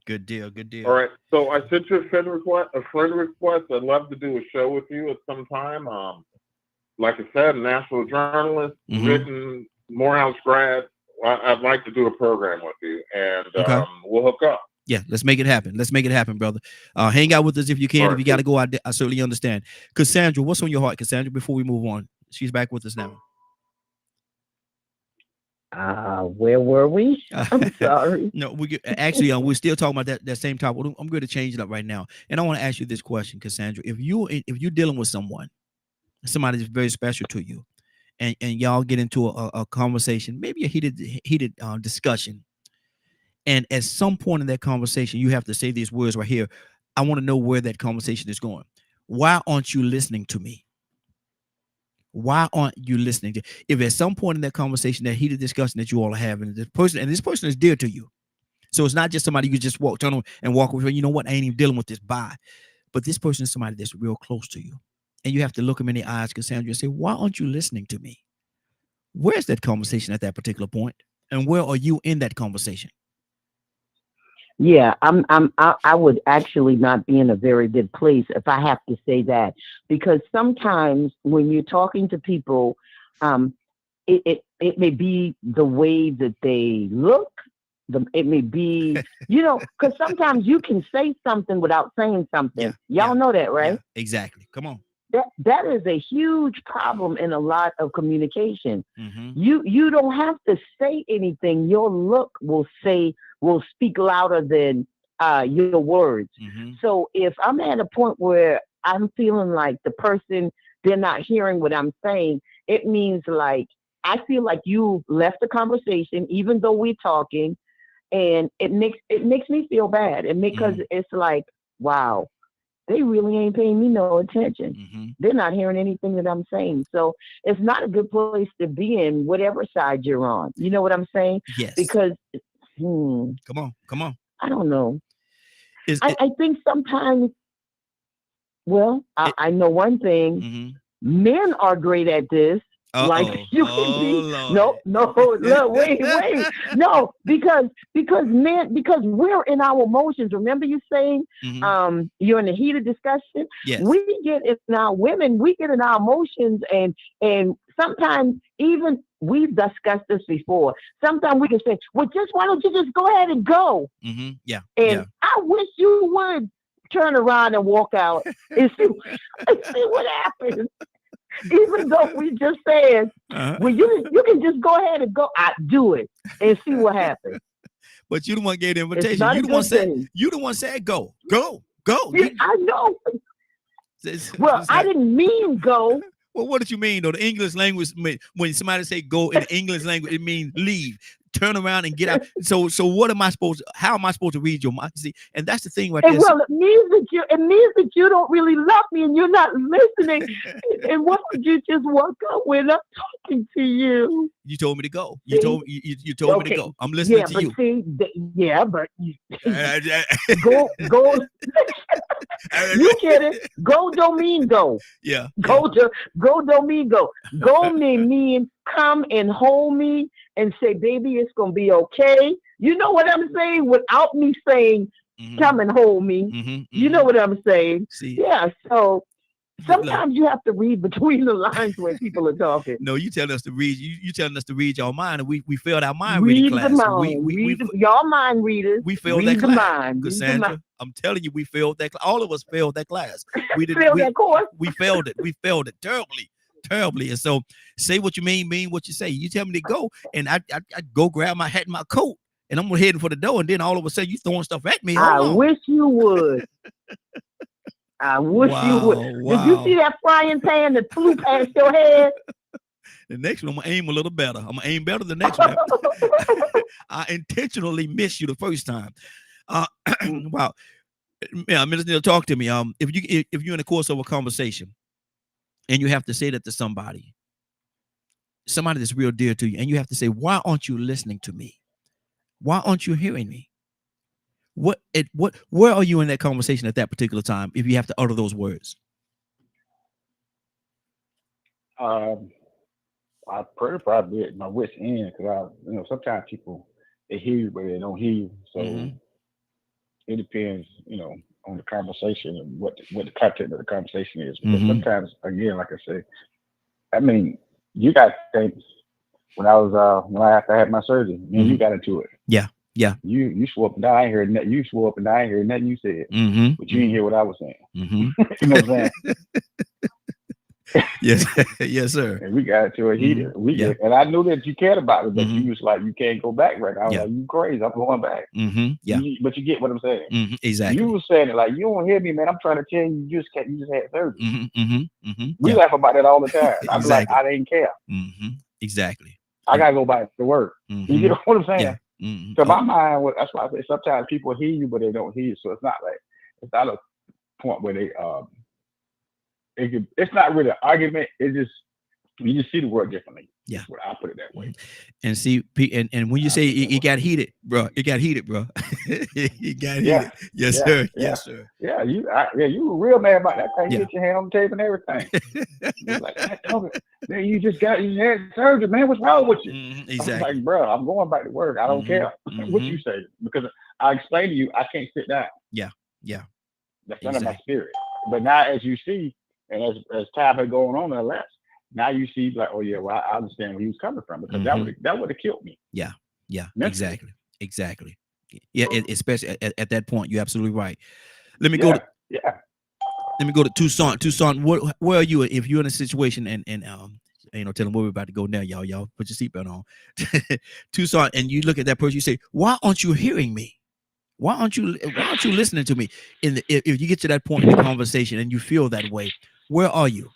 Good deal. All right. So I sent you a friend request. I'd love to do a show with you at some time. Like I said, national journalist, written, Morehouse grad. I'd like to do a program with you, and we'll hook up. Yeah, let's make it happen. Brother. Hang out with us if you can. If you got to go, I certainly understand. Cassandra, what's on your heart, Cassandra, before we move on? She's back with us now. Where were we? I'm sorry. No, we're still talking about that same topic. I'm going to change it up right now, and I want to ask you this question, Cassandra. If you're dealing with somebody that's very special to you, and y'all get into a conversation, maybe a heated discussion, and at some point in that conversation, you have to say these words right here. I want to know where that conversation is going. Why aren't you listening to me? Why aren't you listening to? If at some point in that conversation, that heated discussion that you all are having, this person is dear to you, so it's not just somebody you just turn on and walk away. You know what? I ain't even dealing with this. Bye. But this person is somebody that's real close to you, and you have to look them in the eyes, Cassandra, and say, "Why aren't you listening to me?" Where's that conversation at that particular point, and where are you in that conversation? Yeah, I would actually not be in a very good place if I have to say that, because sometimes when you're talking to people, it may be the way that they look. It may be, because sometimes you can say something without saying something. Y'all know that, right? Yeah, exactly. Come on. That is a huge problem in a lot of communication. Mm-hmm. You don't have to say anything. Your look will speak louder than your words. Mm-hmm. So if I'm at a point where I'm feeling like the person, they're not hearing what I'm saying, it means like I feel like you left the conversation even though we're talking, and it makes me feel bad. And because it's like, wow, they really ain't paying me no attention. Mm-hmm. They're not hearing anything that I'm saying. So it's not a good place to be in, whatever side you're on. You know what I'm saying? Yes. Because, come on. I don't know. I think sometimes, I know one thing. Mm-hmm. Men are great at this. Uh-oh. Like you can be Lord. no, look, wait. No, because we're in our emotions. Remember you saying you're in a heated discussion? Yes. We get in our emotions, and sometimes even we've discussed this before. Sometimes we can say, well, why don't you just go ahead and go? Mm-hmm. Yeah. And I wish you would turn around and walk out and see what happens. Even though we just said, well, you can just go ahead and go. I do it and see what happens. But you the one gave the invitation. You the one said go. Yeah, I know. Well, I didn't mean go. Well, what did you mean though? The English language, when somebody say go in the English language, it means leave, turn around and get out. So what am I supposed to? How am I supposed to read your mind? See, and that's the thing right there. Well, it means that you don't really love me and you're not listening. And what would you just walk up when I'm talking to you? You told me to go. You told me to go. I'm listening to you. Go. You get it? Go don't mean go. Yeah. Go don't mean go. Go may mean come and hold me and say, baby, it's gonna be okay. You know what I'm saying? Without me saying, come and hold me. You know what I'm saying? See? Yeah. So sometimes you have to read between the lines when people are talking. No, you telling us to read. You telling us to read your mind, and we failed our mind reading class. Y'all mind readers. We failed that class. Cassandra, I'm telling you, we failed that. All of us failed that class. We did that course. We failed it. We failed it terribly. And so, say what you mean what you say. You tell me to go, and I go grab my hat and my coat, and I'm heading for the door, and then all of a sudden you throwing stuff at me. I wish you would. I wish you would. Wow. Did you see that frying pan that flew past your head? The next one, I'm going to aim a little better. I'm going to aim better the next one. I intentionally missed you the first time. Wow. Yeah, Minister Neal, talk to me. If you're in the course of a conversation and you have to say that to somebody that's real dear to you, and you have to say, why aren't you listening to me? Why aren't you hearing me? Where are you in that conversation at that particular time if you have to utter those words? I probably at my wit's end, because sometimes people, they hear you but they don't hear you. So it depends, on the conversation and what the content of the conversation is. Because sometimes, again, like I say, I mean, you got things. When after I had my surgery, you got into it. Yeah. Yeah. You swore up and down. I ain't heard nothing. You swore up and down. I ain't heard nothing you said. But you didn't hear what I was saying. You know what I'm saying? Yes, yes, sir. And we got to a heater. And I knew that you cared about it, but you was like, you can't go back right now. I was like, you crazy? I'm going back. Yeah. But you get what I'm saying. Exactly. You were saying it like, you don't hear me, man. I'm trying to tell you, you just had surgery. We Yeah. laugh about that all the time. I'm Exactly. like, I didn't care. Exactly. I gotta go back to work. You get what I'm saying? Yeah. So my mind, that's why I say sometimes people hear you, but they don't hear you. So it's not a point where they it's not really an argument. It's just you just see the world differently. Yeah, I put it that way. And see, and when you say it got heated, bro, it got heated, bro. It got heated. Yes, sir. Yes, sir. Yeah, you were real mad about that thing. You get your hand on the table and everything. You're like, man, you had surgery, man. What's wrong with you? Exactly. I'm like, bro, I'm going back to work. I don't care what you say, because I explained to you, I can't sit down. Yeah. That's none of my spirit. But now, as you see, and as time had going on and less, now you see like, oh yeah, well, I understand where he was coming from, because that would have killed me. Yeah. Mentally. Exactly. Yeah, especially at that point, you're absolutely right. Let me go to Let me go to Tucson. Tucson, where are you if you're in a situation and tell them where we're about to go now, y'all put your seatbelt on. Tucson, and you look at that person, you say, why aren't you hearing me? Why aren't you listening to me? If you get to that point in the conversation and you feel that way, where are you?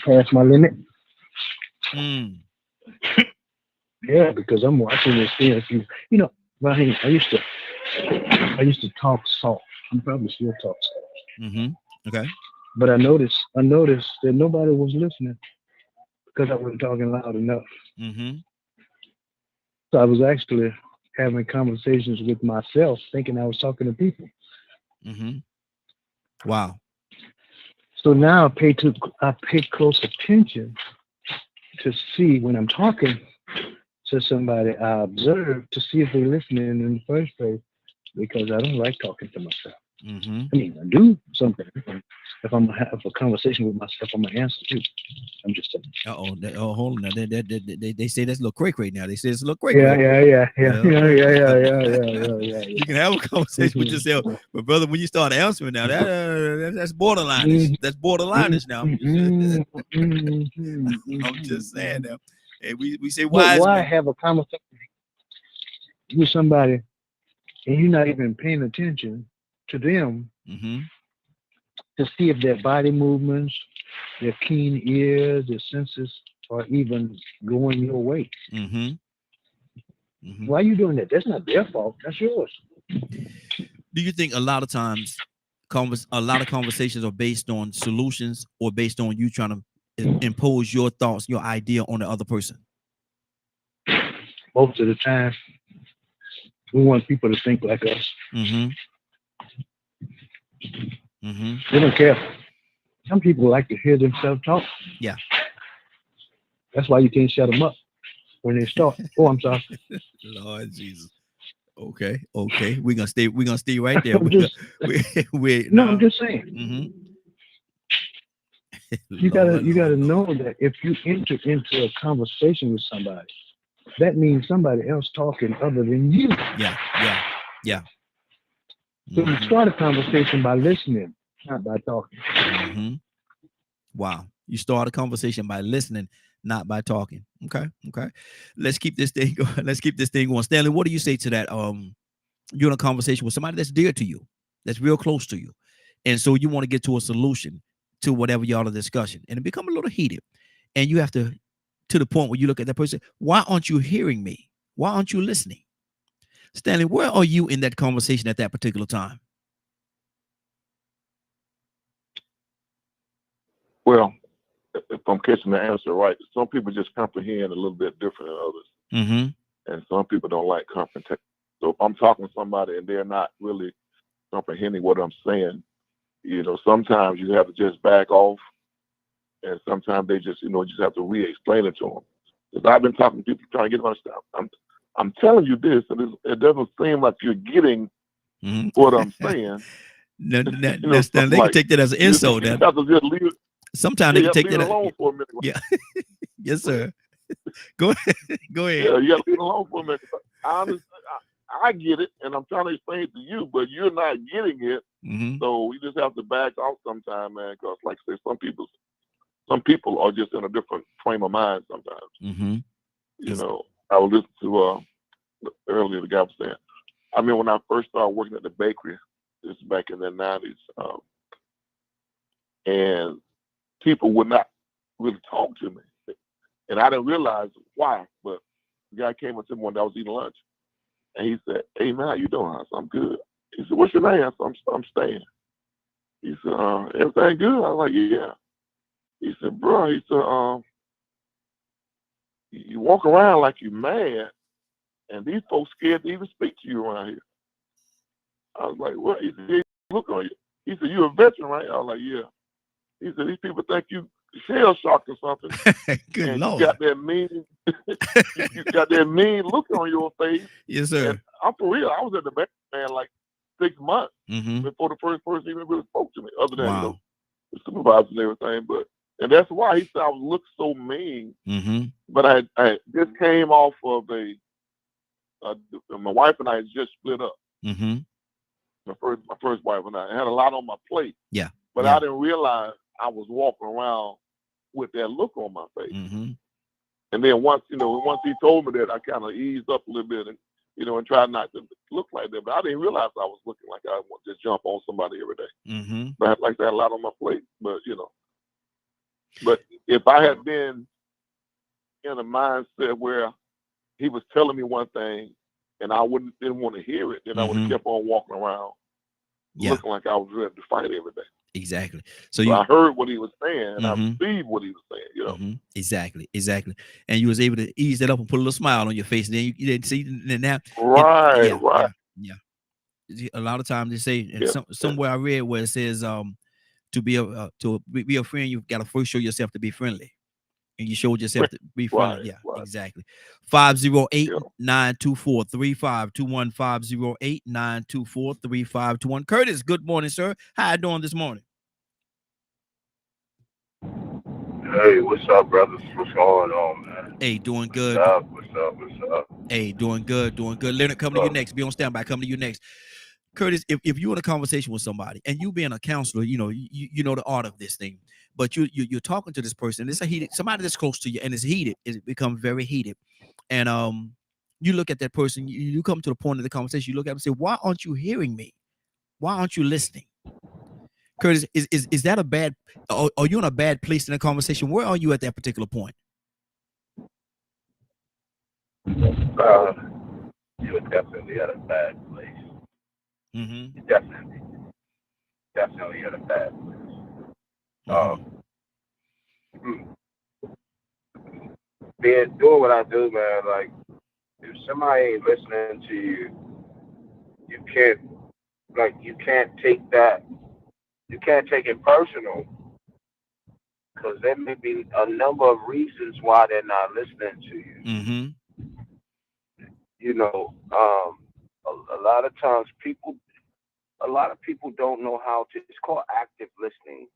Past my limit. Yeah, because I'm watching this thing. Raheem, I used to talk soft. I'm probably still talk soft. Okay. But I noticed that nobody was listening because I wasn't talking loud enough. So I was actually having conversations with myself, thinking I was talking to people. Wow. So now I pay close attention to see when I'm talking to somebody, I observe to see if they're listening in the first place, because I don't like talking to myself. I mean, I do something. If I'm gonna have a conversation with myself, I'm gonna answer too. I'm just saying. Hold on. They say that's a little cray now. They say it's a little cray. Yeah. You can have a conversation with yourself, but brother, when you start answering now, that's borderline. That's borderline now. I'm just saying now. And we say, why have a conversation with somebody and you're not even paying attention to them to see if their body movements, their keen ears, their senses are even going your way? Why are you doing that? That's not their fault. That's yours. Do you think a lot of times a lot of conversations are based on solutions or based on you trying to impose your thoughts, your idea on the other person? Most of the time, we want people to think like us. They don't care. Some people like to hear themselves talk. Yeah. That's why you can't shut them up when they start. Oh, I'm sorry. Lord Jesus. Okay. We're gonna stay right there. I'm just saying. You gotta know that if you enter into a conversation with somebody, that means somebody else talking other than you. Yeah. So you start a conversation by listening, not by talking. Wow. You start a conversation by listening, not by talking. Okay. Let's keep this thing going. Stanley, what do you say to that? You're in a conversation with somebody that's dear to you, that's real close to you. And so you want to get to a solution to whatever y'all are discussing. And it become a little heated. And you have to the point where you look at that person, why aren't you hearing me? Why aren't you listening? Stanley, where are you in that conversation at that particular time? Well, if I'm catching the answer right, some people just comprehend a little bit different than others. And some people don't like confrontation. So if I'm talking to somebody and they're not really comprehending what I'm saying, sometimes you have to just back off, and sometimes they just, just have to re-explain it to them. Because I've been talking to people trying to get them to understand. I'm telling you this, and it doesn't seem like you're getting what I'm saying. They can take that as an insult. Sometimes they can take that alone for a minute. Yeah. Yes, sir. Go ahead. Yeah, you got to leave it alone for a minute. I I get it, and I'm trying to explain it to you, but you're not getting it. Mm-hmm. So we just have to back off sometime, man. Because, like I say, some people are just in a different frame of mind sometimes. Mm-hmm. You know, I was listening to earlier the guy was saying. I mean, when I first started working at the bakery, this is back in the 90s, and people would not really talk to me, and I didn't realize why. But the guy came up to me one day. I was eating lunch, and he said, "Hey man, how you doing?" I said, "I'm good." He said, "What's your name?" I said, I'm staying. He said, "Everything good?" I was like, "Yeah." He said, "Bro," he said, "You walk around like you mad, and these folks scared to even speak to you around here." I was like, "What?" He said, "Yeah, look on you." He said, "You a veteran, right?" I was like, "Yeah." He said, "These people think you shell shocked or something." Good and Lord. You got that mean, you got that mean look on your face. Yes, sir. And I'm for real. I was at the bakery, man, like 6 months Mm-hmm. before the first person even really spoke to me, other than Wow. The supervisor and everything. And that's why he said I would look so mean. Mm-hmm. But I just came off of my wife and I had just split up. Mm-hmm. My first wife and I had a lot on my plate. Yeah. But yeah. I didn't realize I was walking around with that look on my face. Mm-hmm. And then once he told me that, I kind of eased up a little bit and tried not to look like that. But I didn't realize I was looking like I want to just jump on somebody every day. Mm-hmm. But like that, a lot on my plate. But but if I had been in a mindset where he was telling me one thing and I didn't want to hear it, then I would have kept on walking around looking like I was ready to fight every day. Exactly. So I heard what he was saying, and I Mm-hmm. received what he was saying. Mm-hmm. Exactly. And you was able to ease that up and put a little smile on your face. And then you didn't see now. Right. Yeah. A lot of times they say, and somewhere I read where it says, to be a friend, you've got to first show yourself to be friendly. And you showed yourself to be friendly. Right. Exactly. 508-924-3521. 508-924-3521. Curtis, good morning, sir. How you doing this morning? Hey, what's up, brothers? What's going on, man? Hey, doing good. What's up? Hey, doing good. Leonard, come to you next. Be on standby. Come to you next. Curtis, if you're in a conversation with somebody and you being a counselor, you know the art of this thing, but you're talking to this person. It's somebody that's close to you, and it's heated. It becomes very heated, and you look at that person. You come to the point of the conversation. You look at them and say, "Why aren't you hearing me? Why aren't you listening?" Curtis, is that a bad? Are you in a bad place in a conversation? Where are you at that particular point? You're definitely at a bad place. Mm-hmm. Definitely at a bad place. Doing what I do, man. Like, if somebody ain't listening to you, you can't take that. You can't take it personal, because there may be a number of reasons why they're not listening to you. Mm-hmm. A lot of times a lot of people don't know how to. It's called active listening.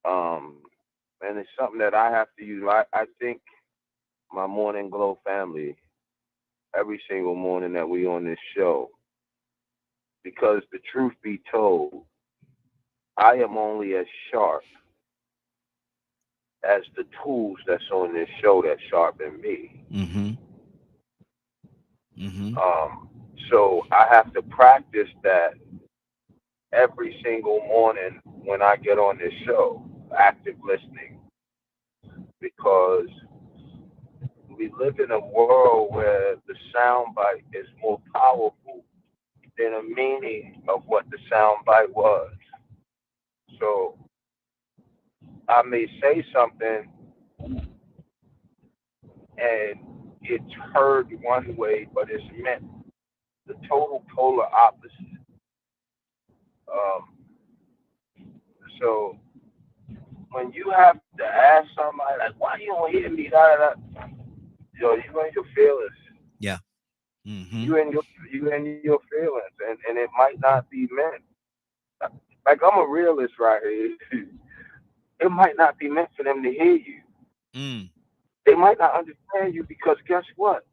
And it's something that I have to use. I think my Morning Glow family, every single morning that we on this show, because the truth be told, I am only as sharp as the tools that's on this show that sharpen me. Mm-hmm. Mm-hmm. So I have to practice that every single morning when I get on this show, active listening, because we live in a world where the soundbite is more powerful than a meaning of what the soundbite was. So I may say something and it's heard one way, but it's meant the total polar opposite. So when you have to ask somebody, like, why you don't hear me, you in your feelings. Yeah. Mm-hmm. You in your feelings, and it might not be meant. Like, I'm a realist right here. It might not be meant for them to hear you. Mm. They might not understand you, because guess what?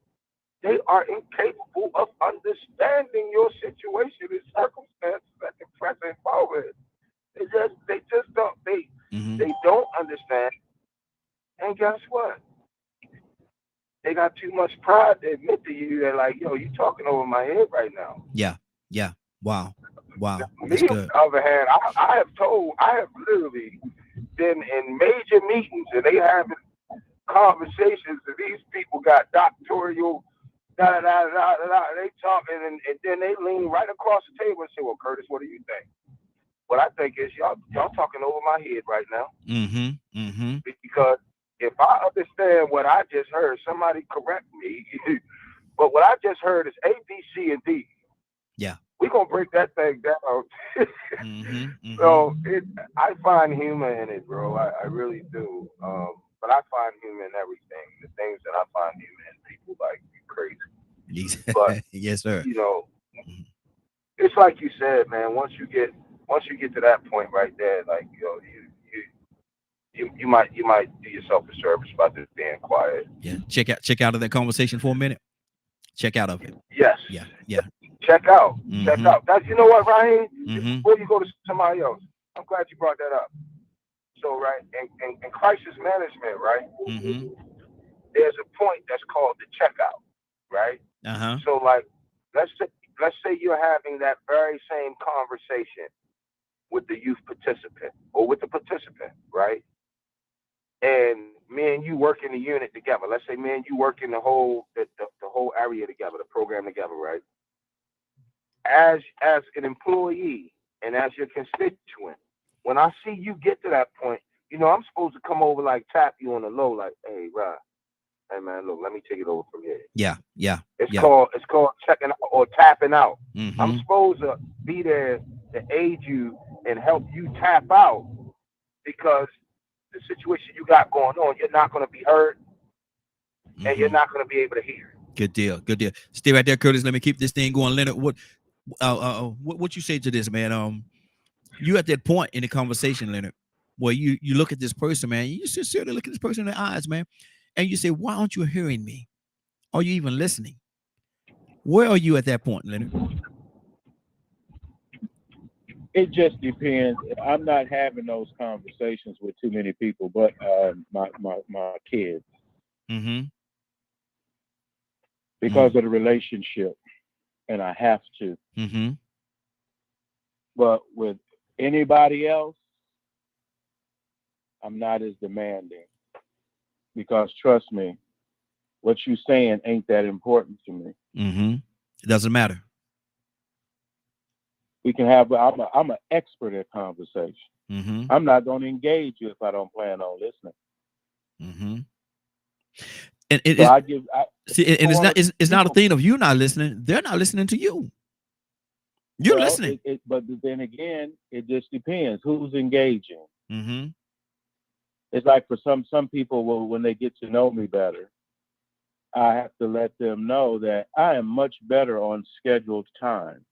they are incapable of understanding your situation and circumstances at the present moment. They just don't. They don't understand. And guess what? They got too much pride to admit to you that, like, yo, you talking over my head right now. Yeah. Wow. Me, on the other hand, I have literally been in major meetings and they having conversations and these people got doctoral, they talking and then they lean right across the table and say, well, Curtis, what do you think? What I think is y'all talking over my head right now. Because if I understand what I just heard, somebody correct me. But what I just heard is A, B, C, and D. Yeah. We're going to break that thing down. So I find humor in it, bro. I really do. But I find humor in everything. The things that I find humor in, people like crazy. But, yes, sir. You know, it's like you said, man, once you get to that point right there, like, you know, you might do yourself a service by just being quiet. Yeah. Check out of that conversation for a minute. Check out of it. Yes. Yeah. Check out. Check out. That's, you know what, Ryan? Before you go to somebody else, I'm glad you brought that up. So, right, in crisis management, right? There's a point that's called the checkout, right? So, like, let's say you're having that very same conversation with the youth participant or with the participant, right? And me and you work in the unit together. Let's say me and you work in the whole area together, the program together, right? As an employee and as your constituent, when I see you get to that point, you know, I'm supposed to come over, like, tap you on the low, like, hey, Rod, hey, man, look, let me take it over from here. Yeah. It's called checking out or tapping out. I'm supposed to be there to aid you and help you tap out because the situation you got going on, you're not going to be heard and you're not going to be able to hear. Good deal. Stay right there, Curtis. Let me keep this thing going. Leonard, what you say to this, man? You at that point in the conversation, Leonard, where you look at this person, man, you sincerely look at this person in the eyes, man, and you say, why aren't you hearing me? Are you even listening? Where are you at that point, Leonard? It just depends. I'm not having those conversations with too many people, but my kids. Because of the relationship, and I have to. But with anybody else, I'm not as demanding. Because trust me, what you're saying ain't that important to me. It doesn't matter. We can have. I'm an expert at conversation. I'm not going to engage you if I don't plan on listening. And it's not a thing of you not listening. They're not listening to you. You're listening. But then again, it just depends who's engaging. It's like for some people, when they get to know me better, I have to let them know that I am much better on scheduled time.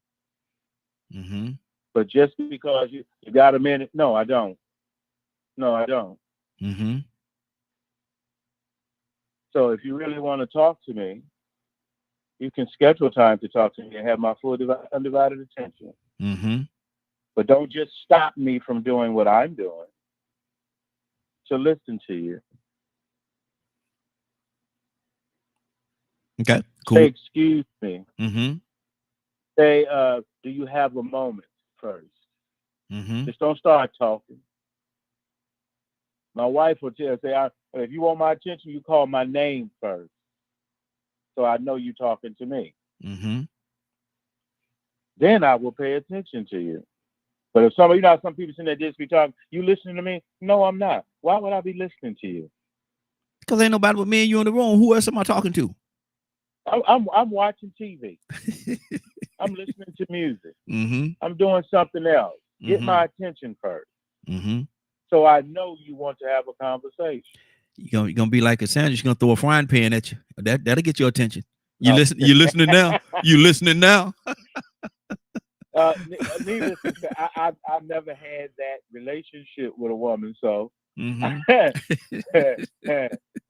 But just because you got a minute, no, I don't. So if you really want to talk to me, you can schedule time to talk to me and have my full undivided attention. But don't just stop me from doing what I'm doing to listen to you. Okay, cool. Say, excuse me. Say, do you have a moment first? Just don't start talking. My wife will say, if you want my attention, you call my name first. So I know you're talking to me. Then I will pay attention to you. But if some people sitting there just be talking, you listening to me? No, I'm not. Why would I be listening to you? Because ain't nobody but me and you in the room. Who else am I talking to? I'm watching TV. I'm listening to music. I'm doing something else. Get my attention first. So I know you want to have a conversation. You're gonna be like a sandwich. You're gonna throw a frying pan at you. That'll get your attention. You listening now? You listening now? Needless to say, I've never had that relationship with a woman, so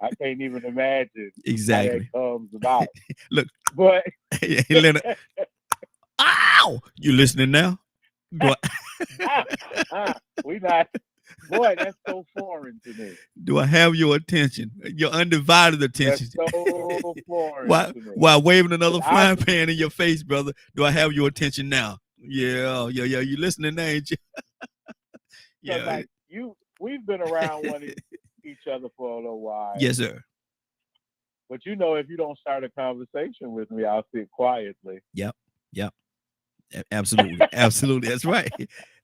I can't even imagine exactly how that comes about. Look, but Leonard, ow, you listening now? Do we not. Boy, that's so foreign to me. Do I have your attention, your undivided attention? That's so foreign while, to me. while waving another frying pan in your face, brother, do I have your attention now? Yeah. You listening now, ain't you? Yeah. Like we've been around each other for a little while. Yes, sir. But if you don't start a conversation with me, I'll sit quietly. Yep. Absolutely. That's right.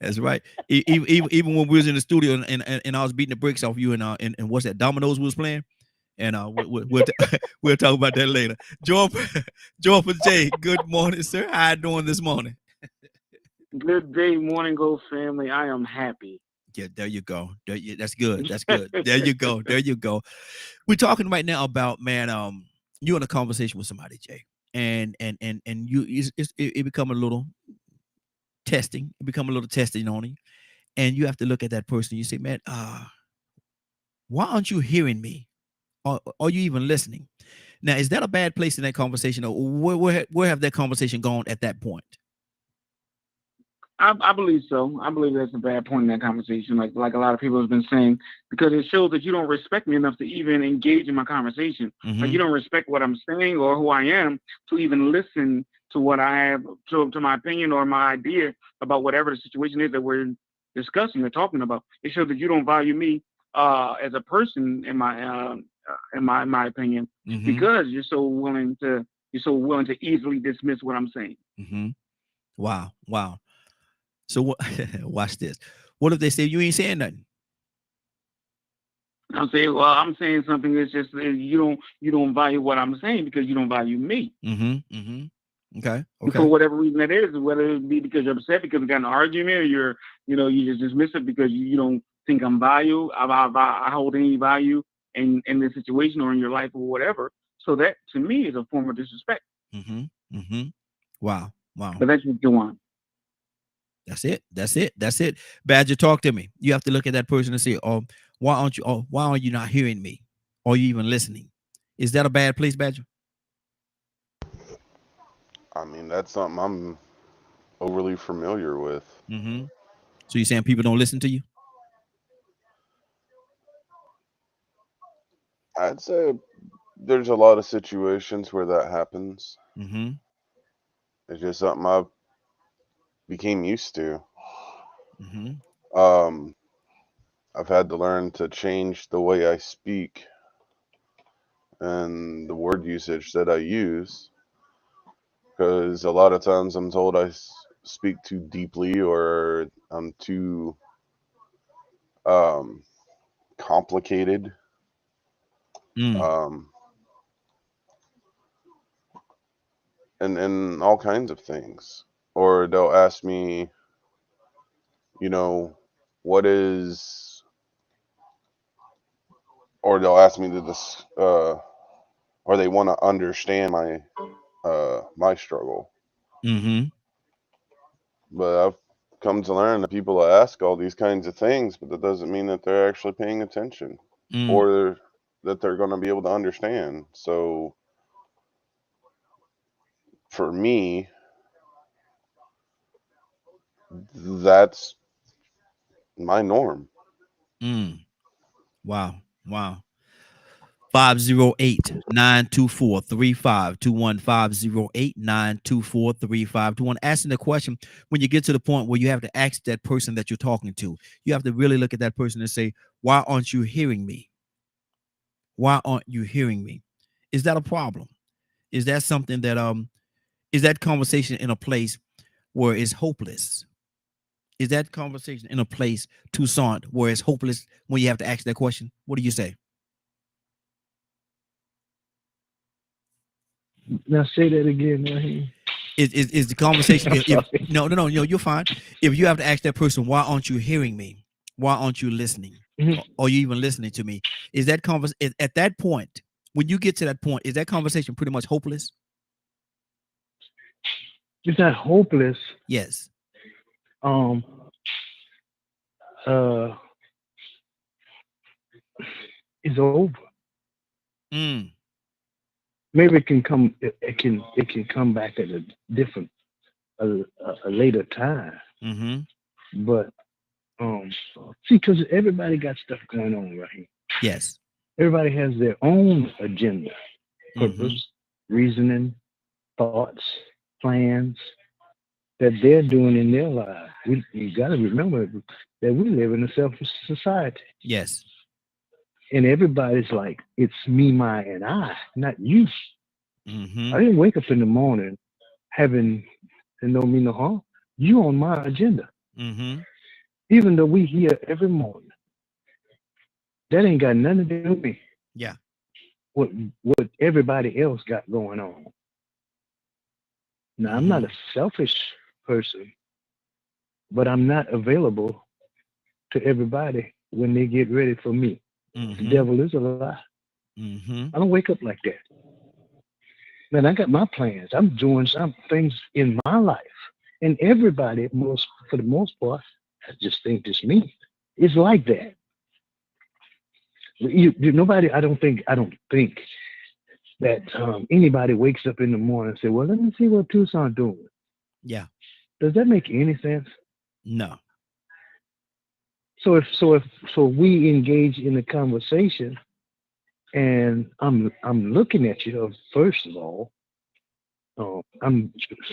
That's right. Even when we was in the studio and I was beating the bricks off you and what's that, Dominoes we was playing, and we'll talk about that later. Joyful J, good morning, sir. How you doing this morning? Good day, Morning Glow family. I am happy. Yeah, there you go. That's good. There you go. We're talking right now about, man, you in a conversation with somebody, Jay. And it become a little testing. It become a little testing on you, and you have to look at that person. You say, man, why aren't you hearing me? Or are you even listening? Now, is that a bad place in that conversation, or where have that conversation gone at that point? I believe so. I believe that's a bad point in that conversation, like a lot of people have been saying, because it shows that you don't respect me enough to even engage in my conversation. Mm-hmm. Like you don't respect what I'm saying or who I am to even listen to what I have, to my opinion or my idea about whatever the situation is that we're discussing or talking about. It shows that you don't value me as a person, in my opinion, mm-hmm. because you're so willing to easily dismiss what I'm saying. Mm-hmm. Wow. So watch this. What if they say you ain't saying nothing? I'm saying something that's just you don't value what I'm saying because you don't value me. Mm-hmm. Okay. For whatever reason that is, whether it be because you're upset because we got an argument, or you just dismiss it because you don't think I'm value. I hold any value in this situation or in your life or whatever. So that to me is a form of disrespect. Mm-hmm. Wow. But that's what you want. That's it. Badger, talk to me. You have to look at that person and say, why are you not hearing me? Or you even listening? Is that a bad place, Badger? I mean, that's something I'm overly familiar with. Mm-hmm. So you're saying people don't listen to you? I'd say there's a lot of situations where that happens. Mm-hmm. It's just something I became used to. Mm-hmm. I've had to learn to change the way I speak and the word usage that I use, because a lot of times I'm told I speak too deeply or I'm too complicated. And all kinds of things. Or they'll ask me, what is, or they'll ask me this, or they want to understand my struggle. Mm-hmm. But I've come to learn that people ask all these kinds of things, but that doesn't mean that they're actually paying attention or that they're going to be able to understand. So for me, that's my norm. Wow. 508-924-3521. 508-924-3521. Asking the question, when you get to the point where you have to ask that person that you're talking to, you have to really look at that person and say, why aren't you hearing me? Why aren't you hearing me? Is that a problem? Is that something that is that conversation in a place where it's hopeless? Is that conversation in a place, Toussaint, where it's hopeless when you have to ask that question? What do you say? Now say that again, Raheem. Is the conversation? No, you're fine. If you have to ask that person, why aren't you hearing me? Why aren't you listening? Mm-hmm. Or you even listening to me? Is that at that point, when you get to that point, is that conversation pretty much hopeless? It's not hopeless. Yes. It's over. Maybe it can come. It can come back at a different, a later time. But see, because everybody got stuff going on right here. Yes. Everybody has their own agenda, purpose, reasoning, thoughts, plans that they're doing in their lives. You got to remember that we live in a selfish society. Yes. And everybody's like, it's me, my, and I, not you. I didn't wake up in the morning having no me, no harm. You on my agenda. Even though we here every morning. That ain't got nothing to do with me. Yeah. What everybody else got going on. Now, I'm not a selfish person, but I'm not available to everybody when they get ready for me. The devil is a lie. I don't wake up like that. Man, I got my plans. I'm doing some things in my life. And everybody, for the most part, I just think it's me. It's like that. Nobody, I don't think that anybody wakes up in the morning and say, well, let me see what Tucson doing. Yeah. Does that make any sense? No. So if we engage in a conversation, and I'm looking at you, first of all,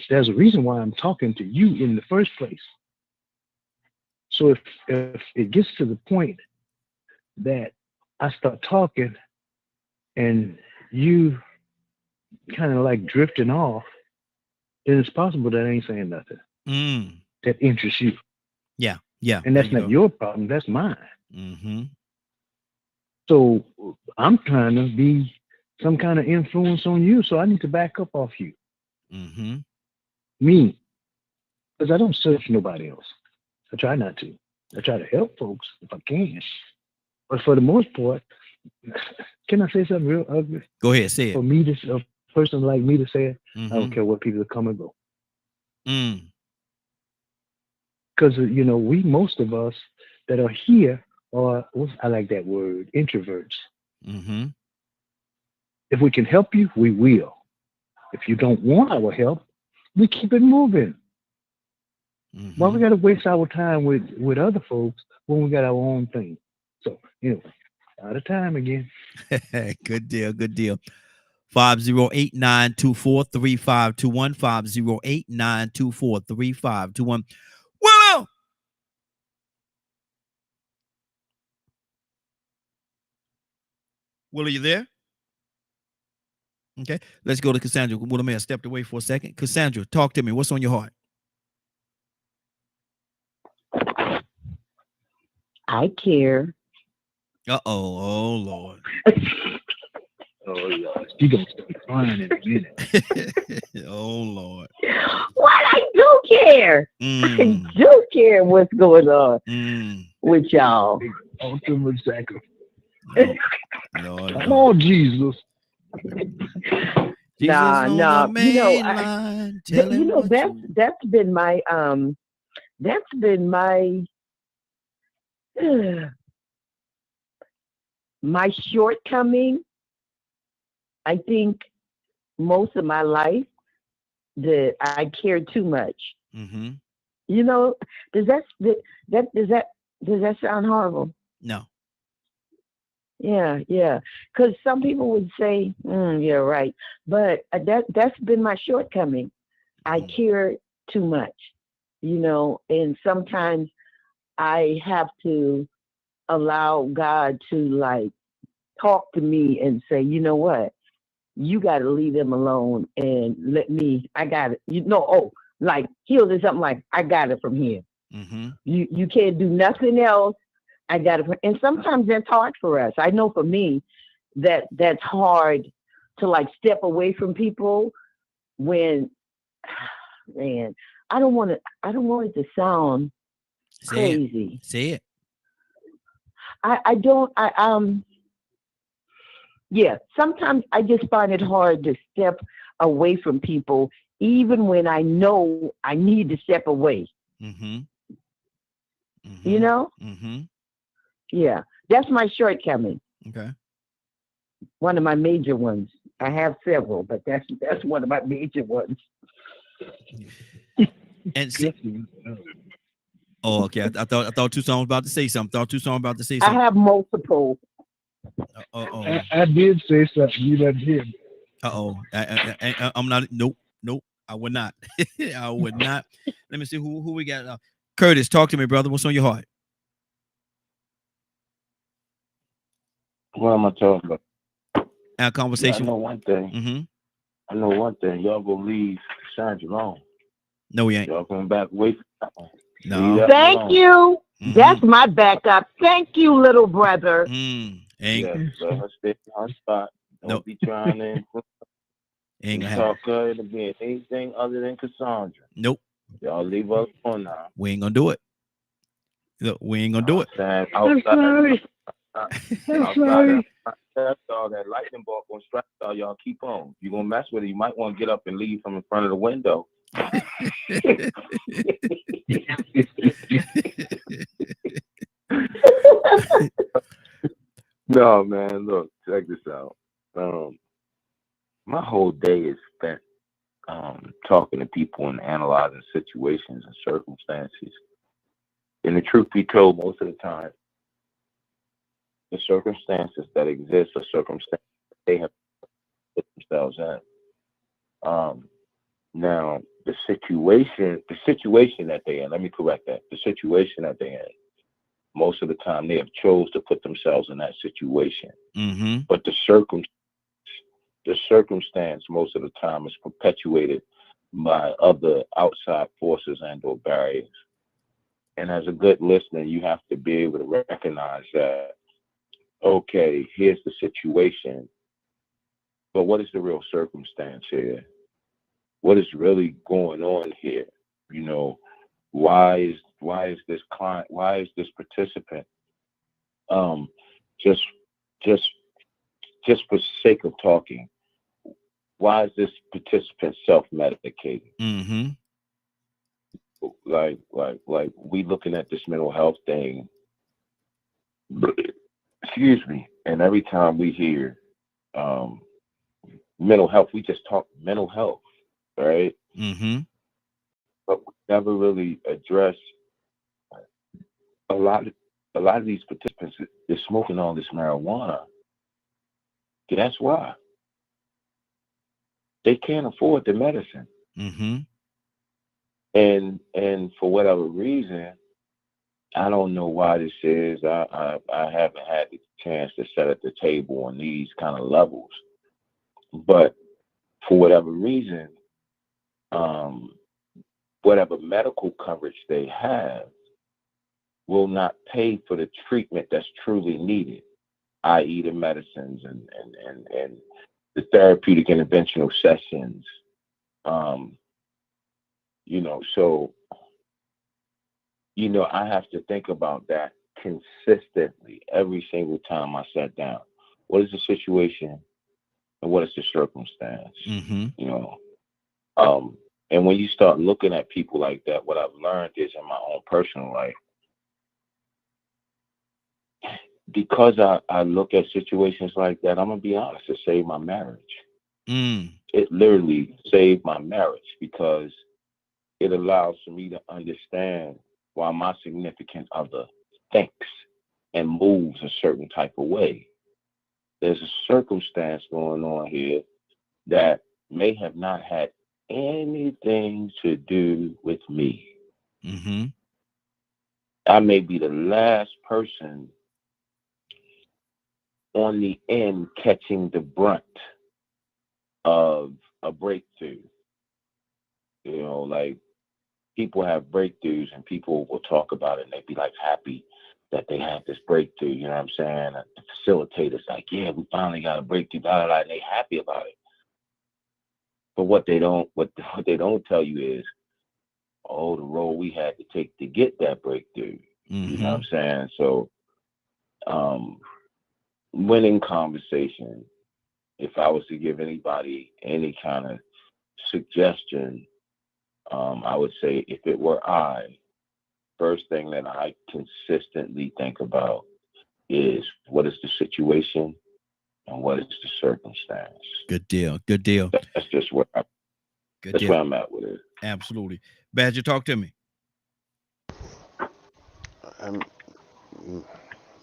there's a reason why I'm talking to you in the first place. So if it gets to the point that I start talking and you kind of like drifting off, then it's possible that I ain't saying nothing that interests you. Yeah. Yeah. And that's not your problem. That's mine. So I'm trying to be some kind of influence on you. So I need to back up off you. Me. Because I don't search nobody else. I try not to. I try to help folks if I can. But for the most part, can I say something real ugly? Go ahead, say it. For me, a person like me to say it, I don't care what people come and go. Because, most of us that are here are, I like that word, introverts. If we can help you, we will. If you don't want our help, we keep it moving. Why we got to waste our time with other folks when we got our own thing? So, out of time again. Good deal. 508-924-3521. 508-924-3521. Willow! Willow, you there? Okay, let's go to Cassandra. Willow may have stepped away for a second. Cassandra, talk to me. What's on your heart? I care. Oh Lord. Oh Lord, you gonna start crying in a minute. Oh Lord. What? I do care. I do care what's going on with y'all. Ultimate sacrifice. Lord, come on, Jesus. Nah. That's been my my shortcoming. I think most of my life that I care too much. Does that sound horrible? No. Yeah. Because some people would say, "Yeah, right," but that's been my shortcoming. I care too much, and sometimes I have to allow God to talk to me and say, you know what, you got to leave them alone and let me. I got it. He'll do something like, I got it from here. You can't do nothing else. I got it. And sometimes that's hard for us. I know for me that's hard to step away from people when, man, I don't want it to sound crazy. Say it. Sometimes I just find it hard to step away from people, even when I know I need to step away. Yeah, that's my shortcoming. Okay. One of my major ones. I have several, but that's one of my major ones. And see, oh, okay. I thought Tucson was about to say something. I have multiple. I did say something. You didn't hear me. I'm not. Nope. I would not. I would not. Let me see who we got. Curtis, talk to me, brother. What's on your heart? What am I talking about? Our conversation. Yeah, I know one thing. Mm-hmm. I know one thing. Y'all gonna leave Sean alone. No, we ain't. Y'all coming back away from No. Thank you. Mm-hmm. That's my backup. Thank you, little brother. Ain't. Yeah, let her stay on her spot. Don't be trying to ain't gonna talk her into being anything other than Cassandra. Nope. Y'all leave us alone now. We ain't gonna do it. Look, we ain't gonna do it. I'm sorry. That's all that lightning bolt gonna strike all y'all. Keep on. You gonna mess with it. You might want to get up and leave from in front of the window. No, man. Look, check this out. My whole day is spent talking to people and analyzing situations and circumstances. And the truth be told, most of the time, the circumstances that exist are circumstances they have put themselves in. Now, the situation that they're in, let me correct that. The situation that they're in, most of the time they have chose to put themselves in that situation. Mm-hmm. But the circumstance most of the time is perpetuated by other outside forces and or barriers. And as a good listener, you have to be able to recognize that, okay, here's the situation, but what is the real circumstance here? What is really going on here? You know, why is this client, why is this participant just for sake of talking, why is this participant self-medicating? Mm-hmm. Like we looking at this mental health thing, excuse me, and every time we hear mental health, we just talk mental health, right? Mm-hmm. But we never really address a lot of these participants. They're smoking all this marijuana. That's why they can't afford the medicine. Mm-hmm. And for whatever reason, I don't know why this is. I haven't had the chance to sit at the table on these kind of levels, but for whatever reason, whatever medical coverage they have will not pay for the treatment that's truly needed, i.e. the medicines and the therapeutic interventional sessions. So, I have to think about that consistently every single time I sat down. What is the situation and what is the circumstance? Mm-hmm. And when you start looking at people like that, what I've learned is in my own personal life, because I look at situations like that, I'm going to be honest, it saved my marriage. It literally saved my marriage because it allows for me to understand why my significant other thinks and moves a certain type of way. There's a circumstance going on here that may have not had anything to do with me. Mm-hmm. I may be the last person on the end catching the brunt of a breakthrough. Like people have breakthroughs and people will talk about it and they'd be like happy that they had this breakthrough. You know what I'm saying? The facilitator's like, yeah, we finally got a breakthrough, blah, blah, blah, and they happy about it. But what they don't tell you is, the role we had to take to get that breakthrough. Mm-hmm. You know what I'm saying? So, winning conversation, if I was to give anybody any kind of suggestion, I would say if it were first thing that I consistently think about is what is the situation and what is the circumstance. Good deal. Good deal. That's just where where I'm at with it. Absolutely. Badger, talk to me.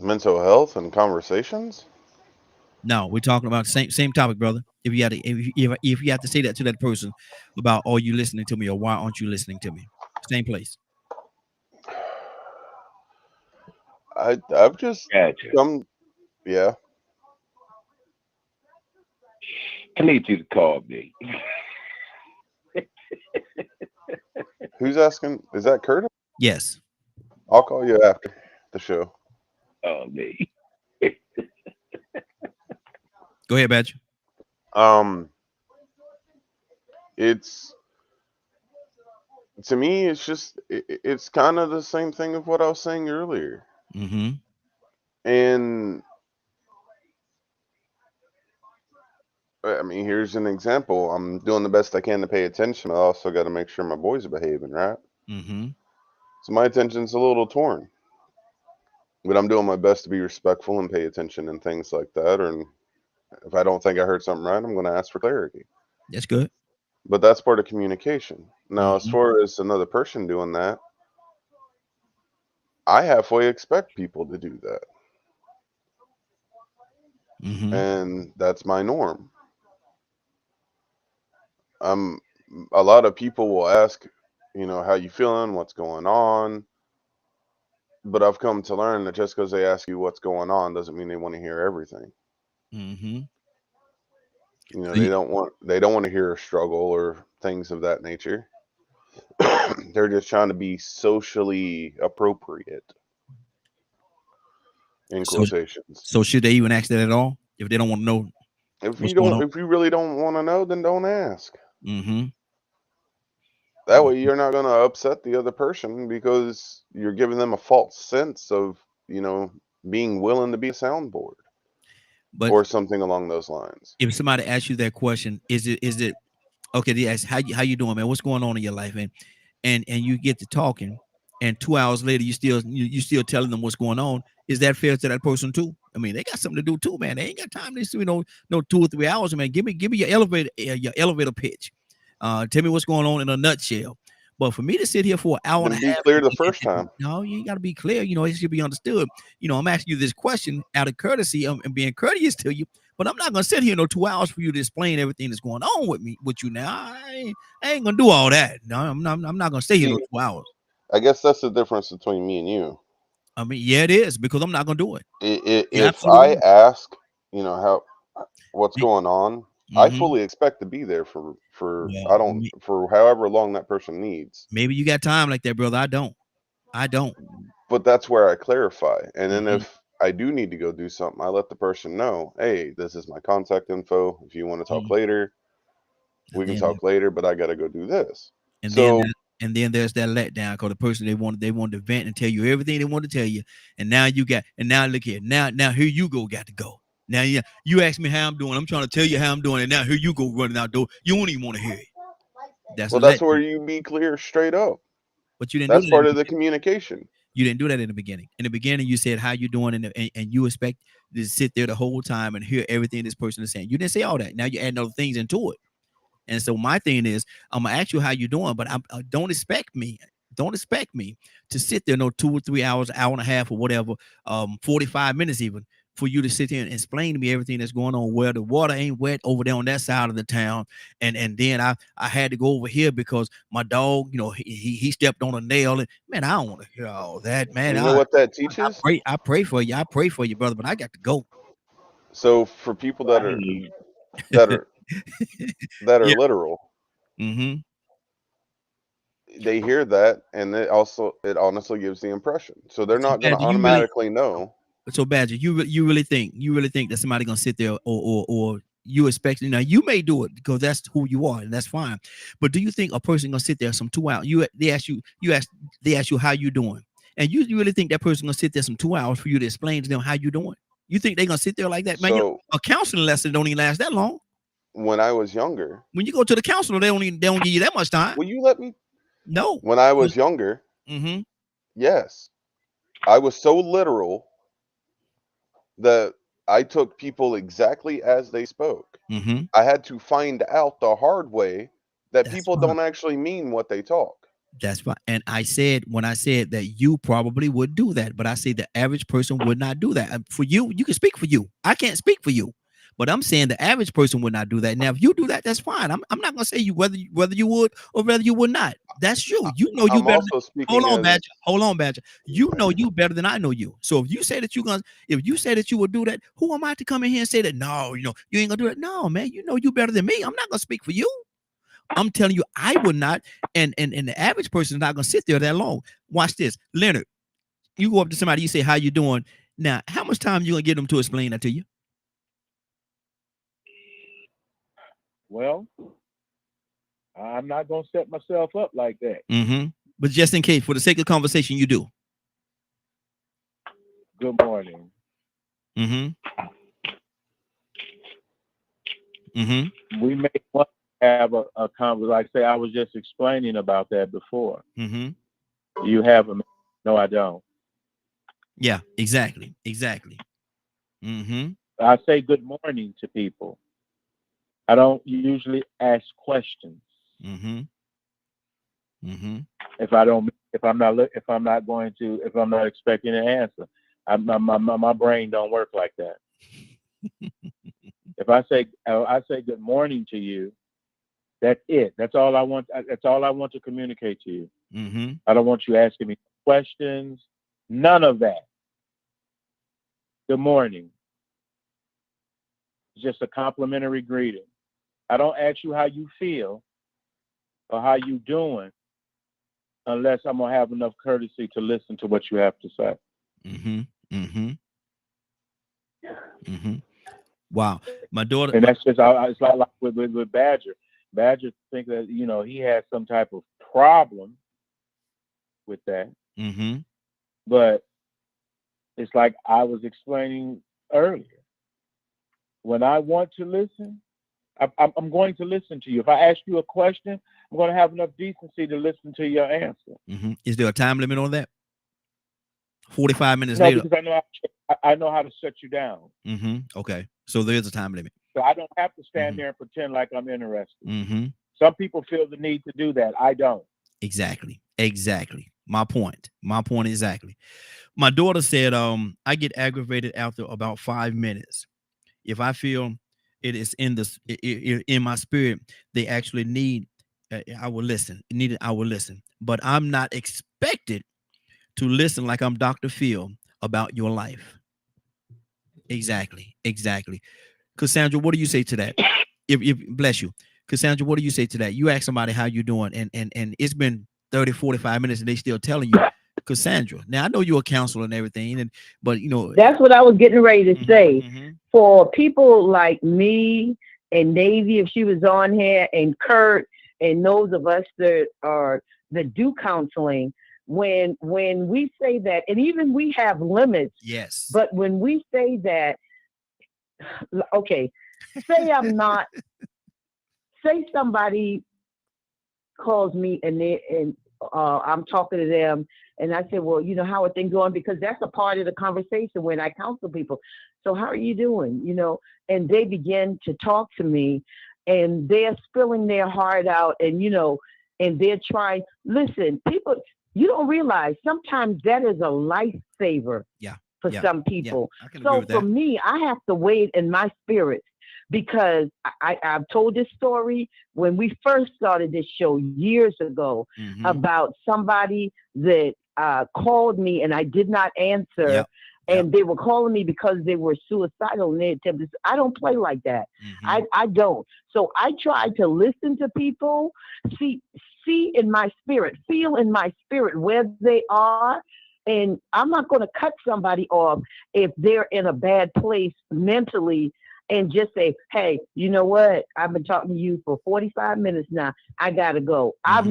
Mental health and conversations. No, we're talking about the same topic, brother. If you had to, if you have to say that to that person about, are you listening to me, or why aren't you listening to me? Same place. I've just come. Yeah. I need you to call me. Who's asking? Is that Curtis? Yes. I'll call you after the show. Oh, me. Go ahead, Badger. It's, to me, it's just it's kind of the same thing of what I was saying earlier. Mm-hmm. And I mean, here's an example. I'm doing the best I can to pay attention. I also got to make sure my boys are behaving, right? Mm-hmm. So my attention's a little torn. But I'm doing my best to be respectful and pay attention and things like that. And if I don't think I heard something right, I'm going to ask for clarity. That's good. But that's part of communication. Now, as far as another person doing that, I halfway expect people to do that. Mm-hmm. And that's my norm. A lot of people will ask, how you feeling, what's going on. But I've come to learn that just because they ask you what's going on doesn't mean they want to hear everything. Mm-hmm. They don't want to hear a struggle or things of that nature. They're just trying to be socially appropriate. In quotations. So should they even ask that at all if they don't want to know? If you really don't want to know, then don't ask. Mm-hmm. That way you're not going to upset the other person because you're giving them a false sense of, being willing to be a soundboard. But or something along those lines. If somebody asks you that question, is it okay? They ask how you doing, man? What's going on in your life, man? And you get to talking, and 2 hours later you still telling them what's going on. Is that fair to that person too? I mean, they got something to do too, man. They ain't got time to no 2 or 3 hours, man. Give me your elevator pitch. Tell me what's going on in a nutshell. But for me to sit here for an hour and a half, be clear the first time. No, you got to be clear. It should be understood. I'm asking you this question out of courtesy and being courteous to you. But I'm not gonna sit here 2 hours for you to explain everything that's going on with you. Now I ain't gonna do all that. No, I'm not gonna stay here 2 hours. I guess that's the difference between me and you. I mean, yeah, it is, because I'm not gonna do it. If I ask, what's going on, I fully expect to be there for however long that person needs. Maybe you got time like that, brother. I don't. But that's where I clarify. And then if I do need to go do something, I let the person know, hey, this is my contact info. If you want to talk later, we can talk later, but I got to go do this. And then there's that letdown, because the person they wanted to vent and tell you everything they wanted to tell you. And now look here. Now here you got to go. Now, you ask me how I'm doing. I'm trying to tell you how I'm doing, and now here you go running out door. You don't even want to hear it. That's where you be clear straight up. But you didn't. That's part of the communication. You didn't do that in the beginning. In the beginning, you said how you doing, and you expect to sit there the whole time and hear everything this person is saying. You didn't say all that. Now you're adding other things into it. And so my thing is, I'm gonna ask you how you doing, but don't expect me to sit there 2 or 3 hours, hour and a half, or whatever, 45 minutes even, for you to sit here and explain to me everything that's going on, where the water ain't wet over there on that side of the town. And then I had to go over here because my dog, he stepped on a nail. And man, I don't want to hear all that, man. You know what that teaches? I pray for you. I pray for you, brother, but I got to go. So for people that are literal, they hear that, and it honestly gives the impression. So they're not going to automatically know. So Badger, you really think that somebody gonna sit there or you expect, you may do it because that's who you are, and that's fine. But do you think a person gonna sit there some 2 hours? They ask you how you doing, and you really think that person gonna sit there some 2 hours for you to explain to them how you doing? You think they gonna sit there like that, man? So, a counseling lesson don't even last that long. When I was younger, when you go to the counselor, they don't give you that much time. Will you let me? No. When I was younger, yes, I was so literal that I took people exactly as they spoke. I had to find out the hard way that people don't actually mean what they talk. That's fine. And I said, when I said that you probably would do that, but I say the average person would not do that. For you, you can speak for you. I can't speak for you, but I'm saying the average person would not do that. Now, if you do that, that's fine. I'm not gonna say you whether you would or whether you would not. That's you. You know you better. Hold on, Badger. Hold on, Badger. You know you better than I know you. So if you say that if you say that you would do that, who am I to come in here and say that? No, you ain't gonna do it. No, man. You know you better than me. I'm not gonna speak for you. I'm telling you, I would not, and the average person is not gonna sit there that long. Watch this, Leonard. You go up to somebody, you say, "How you doing?" Now, how much time you gonna get them to explain that to you? Well, I'm not gonna set myself up like that. But just in case, for the sake of conversation, you do. Good morning. We may want to have a conversation. Like say, I was just explaining about that before. You have a no, I don't. Yeah, exactly. I say good morning to people. I don't usually ask questions. If I'm not expecting an answer, my brain don't work like that. If I say good morning to you, that's it. That's all I want. That's all I want to communicate to you. I don't want you asking me questions. None of that. Good morning. It's just a complimentary greeting. I don't ask you how you feel or how you doing unless I'm gonna have enough courtesy to listen to what you have to say. Wow, my daughter. And that's just it's like with Badger. Badger think that he has some type of problem with that. But it's like I was explaining earlier. When I want to listen, I'm going to listen to you. If I ask you a question, I'm going to have enough decency to listen to your answer. Is there a time limit on that? 45 minutes no, later? Because I know how to shut you down. Okay. So there's a time limit. So I don't have to stand there and pretend like I'm interested. Some people feel the need to do that. I don't. Exactly. My point exactly. My daughter said, I get aggravated after about 5 minutes. If I feel it is in my spirit, they actually need, I will listen. I will listen. But I'm not expected to listen like I'm Dr. Phil about your life. Exactly. Cassandra, what do you say to that? If bless you. Cassandra, what do you say to that? You ask somebody how you doing, and it's been 30, 45 minutes and they still telling you, Cassandra. Now I know you're a counselor and everything, but that's what I was getting ready to say. For people like me and Navy, if she was on here, and Kurt, and those of us that do counseling, when we say that, and even we have limits. Yes. But when we say that, okay, say say somebody calls me and I'm talking to them, and I say, well, how are things going? Because that's a part of the conversation when I counsel people. So how are you doing? And they begin to talk to me, and they're spilling their heart out, and and they're trying. Listen, people, you don't realize sometimes that is a lifesaver. For some people. So for me, I have to wait in my spirit, because I've told this story when we first started this show years ago about somebody that called me and I did not answer. And they were calling me because they were suicidal and they attempted. I don't play like that. I don't. So I try to listen to people, see in my spirit, feel in my spirit where they are. And I'm not going to cut somebody off if they're in a bad place mentally and just say, hey, you know what? I've been talking to you for 45 minutes now. I got to go. I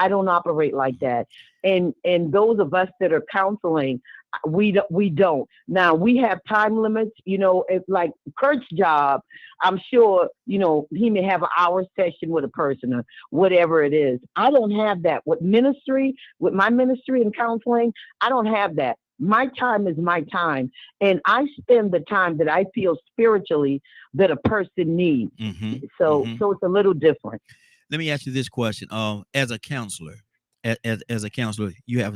don't operate like that. And those of us that are counseling, we don't. Now, we have time limits, if like Kurt's job, I'm sure, he may have an hour session with a person or whatever it is. I don't have that. With my ministry and counseling, I don't have that. My time is my time, and I spend the time that I feel spiritually that a person needs. So it's a little different. Let me ask you this question. As a counselor, as a counselor, you have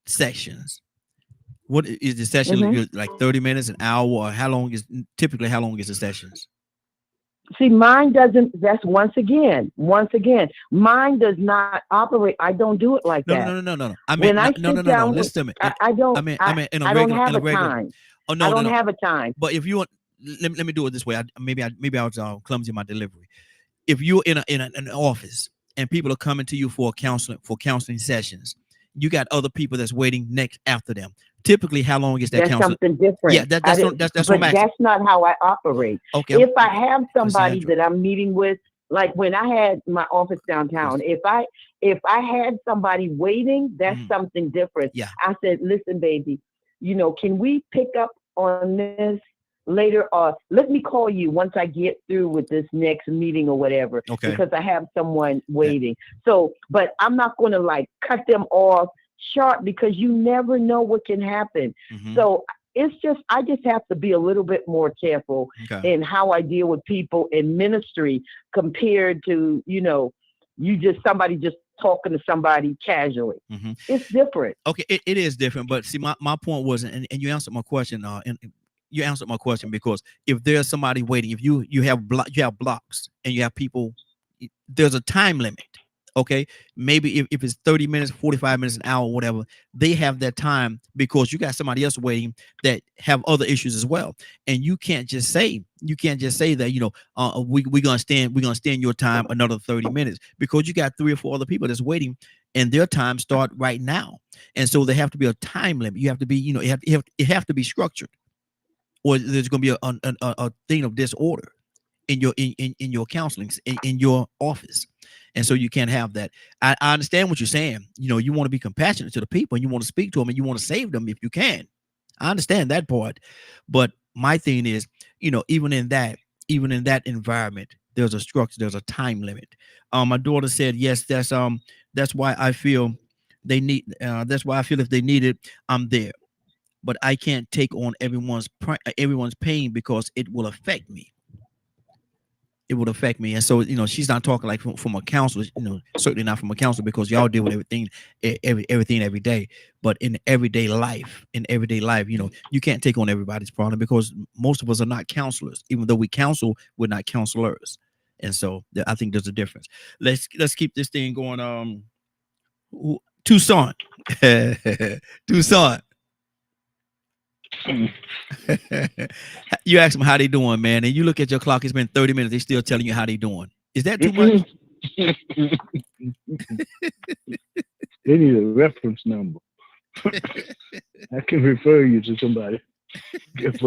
sessions. What is the session? Like 30 minutes, an hour, or how long is the sessions? See, mine doesn't. That's once again, mine does not operate. I don't do it like that. No. I mean, no. Listen to me. I don't. I don't have a time. Oh no, I don't have a time. But if you want, let me do it this way. Maybe I was clumsy in my delivery. If you're in an office and people are coming to you for counseling sessions, you got other people that's waiting next after them. Typically, how long is that counseling? That's something different. Yeah, that's what I'm asking. That's not how I operate. Okay. If I have somebody that I'm meeting with, like when I had my office downtown, if I had somebody waiting, that's something different. Yeah. I said, listen, baby, can we pick up on this later, or let me call you once I get through with this next meeting or whatever, because I have someone waiting. So, but I'm not going to like cut them off short, because you never know what can happen. So I just have to be a little bit more careful in how I deal with people in ministry compared to, somebody just talking to somebody casually. It's different. Okay, it is different. But see, my point was, and you answered my question, you answered my question, because if there's somebody waiting, if you have blocks and you have people, there's a time limit. Okay, maybe if it's 30 minutes, 45 minutes, an hour, whatever, they have that time because you got somebody else waiting that have other issues as well. And you can't just say that, we're gonna stand your time another 30 minutes, because you got 3 or 4 other people that's waiting and their time start right now. And so there have to be a time limit. You have to be, it have to be structured, or there's gonna be a thing of disorder in your counseling, in your office. And so you can't have that. I understand what you're saying. You want to be compassionate to the people, and you want to speak to them, and you want to save them if you can. I understand that part. But my thing is, even in that environment, there's a structure, there's a time limit. My daughter said, yes, that's why I feel they need, that's why I feel if they need it, I'm there. But I can't take on everyone's pain because it will affect me. It would affect me. And so, she's not talking like from a counselor, certainly not from a counselor, because y'all deal with everything every day. But in everyday life, you can't take on everybody's problem, because most of us are not counselors. Even though we counsel, we're not counselors. And so I think there's a difference. Let's keep this thing going. Tucson. Tucson. You ask them how they doing, man, and you look at your clock, it's been 30 minutes, they still telling you how they doing. Is that too much? They need a reference number. I can refer you to somebody. But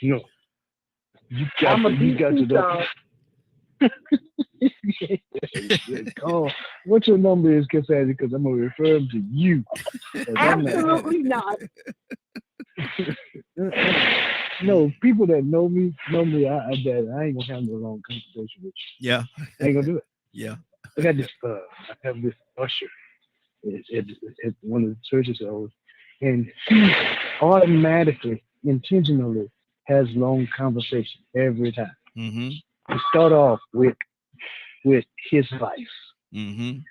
no, you got to know. Oh, what your number is, Cassandra? Because I'm gonna refer them to you. Absolutely not. No, people that know me. I ain't gonna have no long conversation with you. Yeah, I ain't gonna do it. Yeah, I got this. I have this usher at one of the churches I was, and he automatically, intentionally has long conversation every time. To start off with his life. And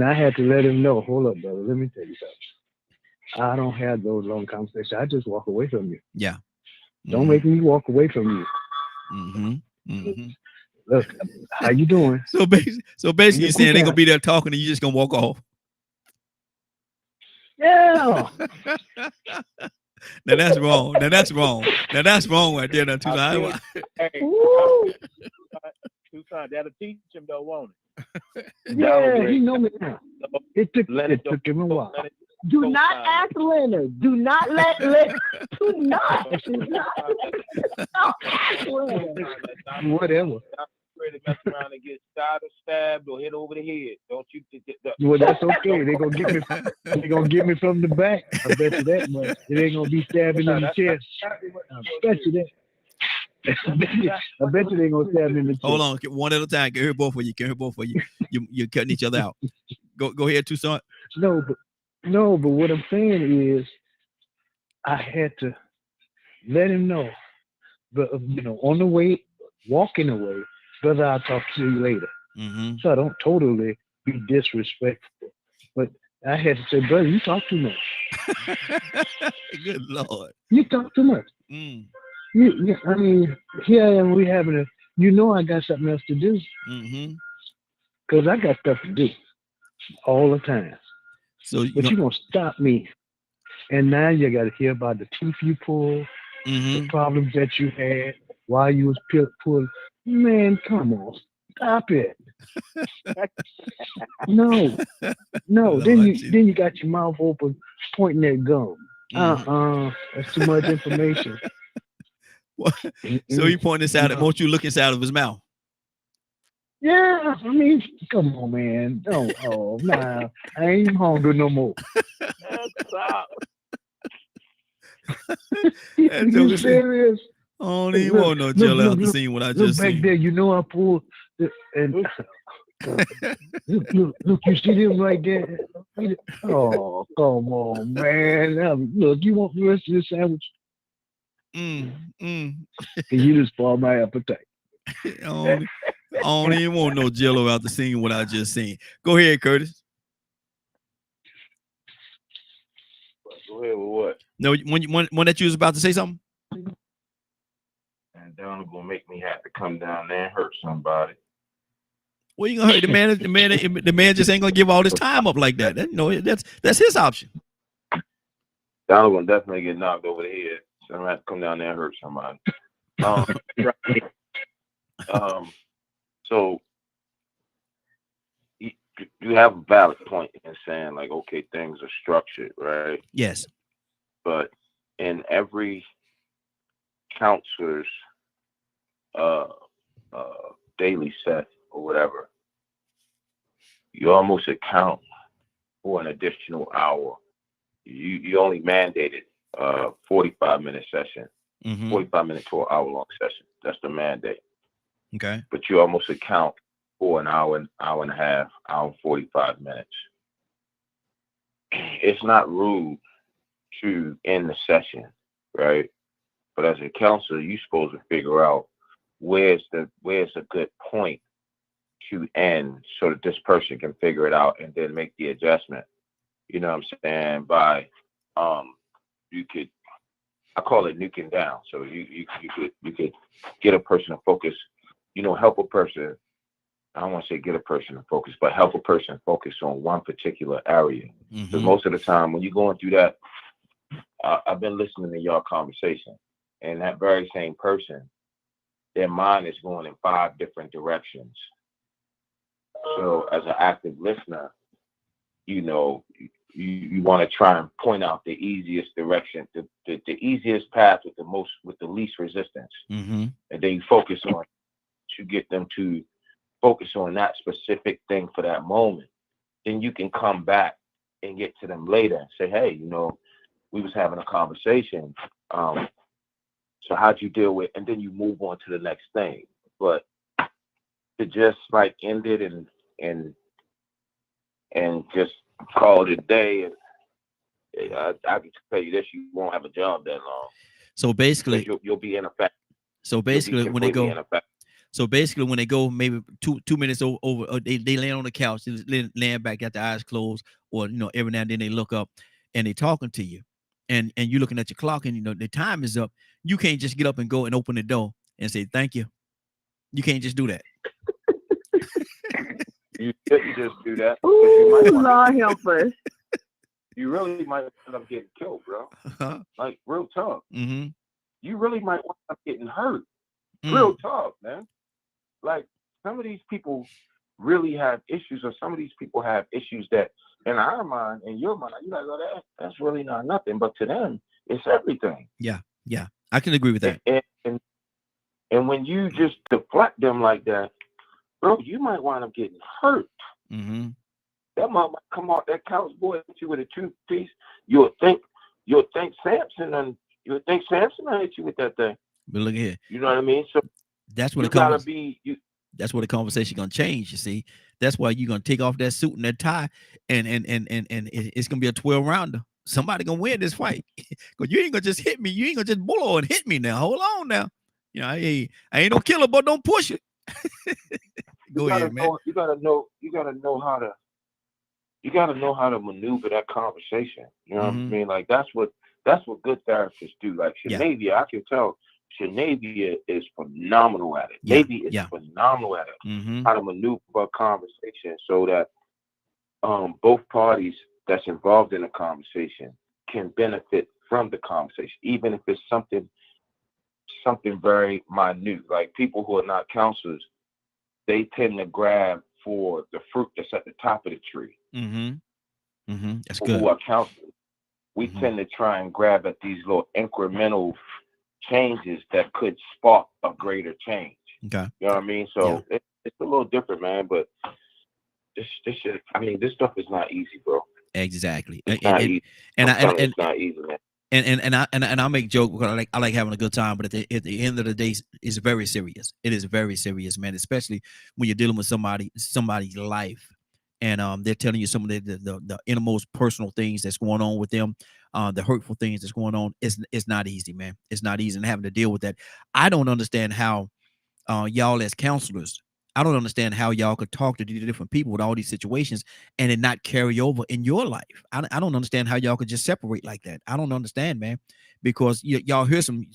I had to let him know, hold up, brother, let me tell you something. I don't have those long conversations. I just walk away from you. Yeah. Don't make me walk away from you. Look, how you doing? So basically you're saying they're gonna be there talking and you're just gonna walk off. Yeah. Now that's wrong. Now that's wrong right there. Tucson, that'll teach him, though, won't it? Yeah, he know me now. It took him a while. Do not ask Leonard. Do not let do not ask Leonard. Whatever. To mess around and get shot or stabbed or hit over the head. Don't you? Well, that's okay. They're gonna get me from the back. I bet you that much. It ain't gonna be stabbing in the chest. I bet you that. I bet you they ain't gonna stab me in the chest. Hold on, one at a time. Can hear both of you. You're cutting each other out. Go ahead, Tucson. No, No, but what I'm saying is, I had to let him know, but on the way, walking away, brother, I'll talk to you later. Mm-hmm. So I don't totally be disrespectful, but I had to say, brother, you talk too much. Good Lord. You talk too much. I mean, here I am, we having I got something else to do. Mm-hmm. Because I got stuff to do all the time. So, but you're going to stop me. And now you got to hear about the teeth you pulled, the problems that you had, why you was pulled. Man, come on. Stop it. No. Lord, Then you got your mouth open, pointing at gum. That's too much information. So he pointed this out. Won't you look inside of his mouth? Yeah, I mean, come on, man. Don't. Oh, nah, I ain't hungry no more. Stop. You serious? I don't even want no jello after seeing what I just back seen. there, I pulled and look, you see him right there? Oh, come on, man. Look, you want the rest of this sandwich? You just spoiled my appetite. I don't even want no jello after seeing what I just seen. Go ahead, Curtis. Go ahead with what? No, when that you was about to say something? And Donald gonna make me have to come down there and hurt somebody. Well, you gonna hurt the man? The man just ain't gonna give all this time up like that. That's his option. Donald gonna definitely get knocked over the head. So I'm gonna have to come down there and hurt somebody. So you have a valid point in saying, like, okay, things are structured, right? Yes. But in every counselor's daily set or whatever, you almost account for an additional hour. You only mandated 45-minute session, 45-minute to an hour-long session. That's the mandate. Okay. But you almost account for an hour and a half, hour and 45 minutes. It's not rude to end the session, right? But as a counselor, you're supposed to figure out where's a good point to end so that this person can figure it out and then make the adjustment. You know what I'm saying? By you could, I call it nuking down. So you could get a person to focus, help a person. I don't want to say get a person to focus, but help a person focus on one particular area. Because most of the time when you're going through that, I've been listening to y'all conversation, and that very same person, their mind is going in 5 different directions. So as an active listener, you want to try and point out the easiest direction, the easiest path with the least resistance. And then you focus on to get them to focus on that specific thing for that moment. Then you can come back and get to them later and say, hey, we was having a conversation. So how'd you deal with, and then you move on to the next thing. But to just like end it and just call it a day, I can tell you this, you won't have a job that long. So basically, you'll be in effect. So basically, when they go, maybe two minutes over, they land on the couch, laying back, got their eyes closed, or every now and then they look up and they talking to you, and you're looking at your clock, and the time is up. You can't just get up and go and open the door and say thank you. You can't just do that. You shouldn't just do that. Ooh, Lord help us. You really might end up getting killed, bro. Like, real talk. You really might wind up getting hurt. Real talk, man. Like, some of these people really have issues, or some of these people have issues that in our mind, in your mind, you're like, oh, that's really not nothing. But to them, it's everything. Yeah. I can agree with that. And when you just deflect them like that, bro, you might wind up getting hurt. That might come out that couch boy hit you with a toothpiece. You'll think Samson hit you with that thing. But look here. You know what I mean? So that's what that's where the That's why you're gonna take off that suit and that tie, and it's gonna be a 12 rounder. Somebody gonna win this fight. Because you ain't gonna just hit me. You ain't gonna just bull and hit me now. Hold on now. You know, I ain't no killer, but don't push it. Go ahead, man. You gotta know how to maneuver that conversation. You know what I mean? Like that's what good therapists do. Like Shanavia, I can tell Shanavia is phenomenal at it. Maybe is phenomenal at it. How to maneuver a conversation so that both parties that's involved in the conversation can benefit from the conversation, even if it's something very minute. Like people who are not counselors, they tend to grab for the fruit that's at the top of the tree. That's People good. who are counselors, we tend to try and grab at these little incremental changes that could spark a greater change. Okay. You know what I mean? So it's a little different, man. But this shit, I mean, this stuff is not easy, bro. Exactly. It's not easy. It's not easy, man. And I make jokes because I like having a good time, but at the end of the day, it's very serious. It is very serious, man. Especially when you're dealing with somebody's life, and they're telling you some of the innermost personal things that's going on with them, the hurtful things that's going on. It's not easy, man. It's not easy, and having to deal with that. I don't understand how y'all as counselors. I don't understand how y'all could talk to these different people with all these situations and it not carry over in your life. I don't understand how y'all could just separate like that. I don't understand, man, because y'all hear some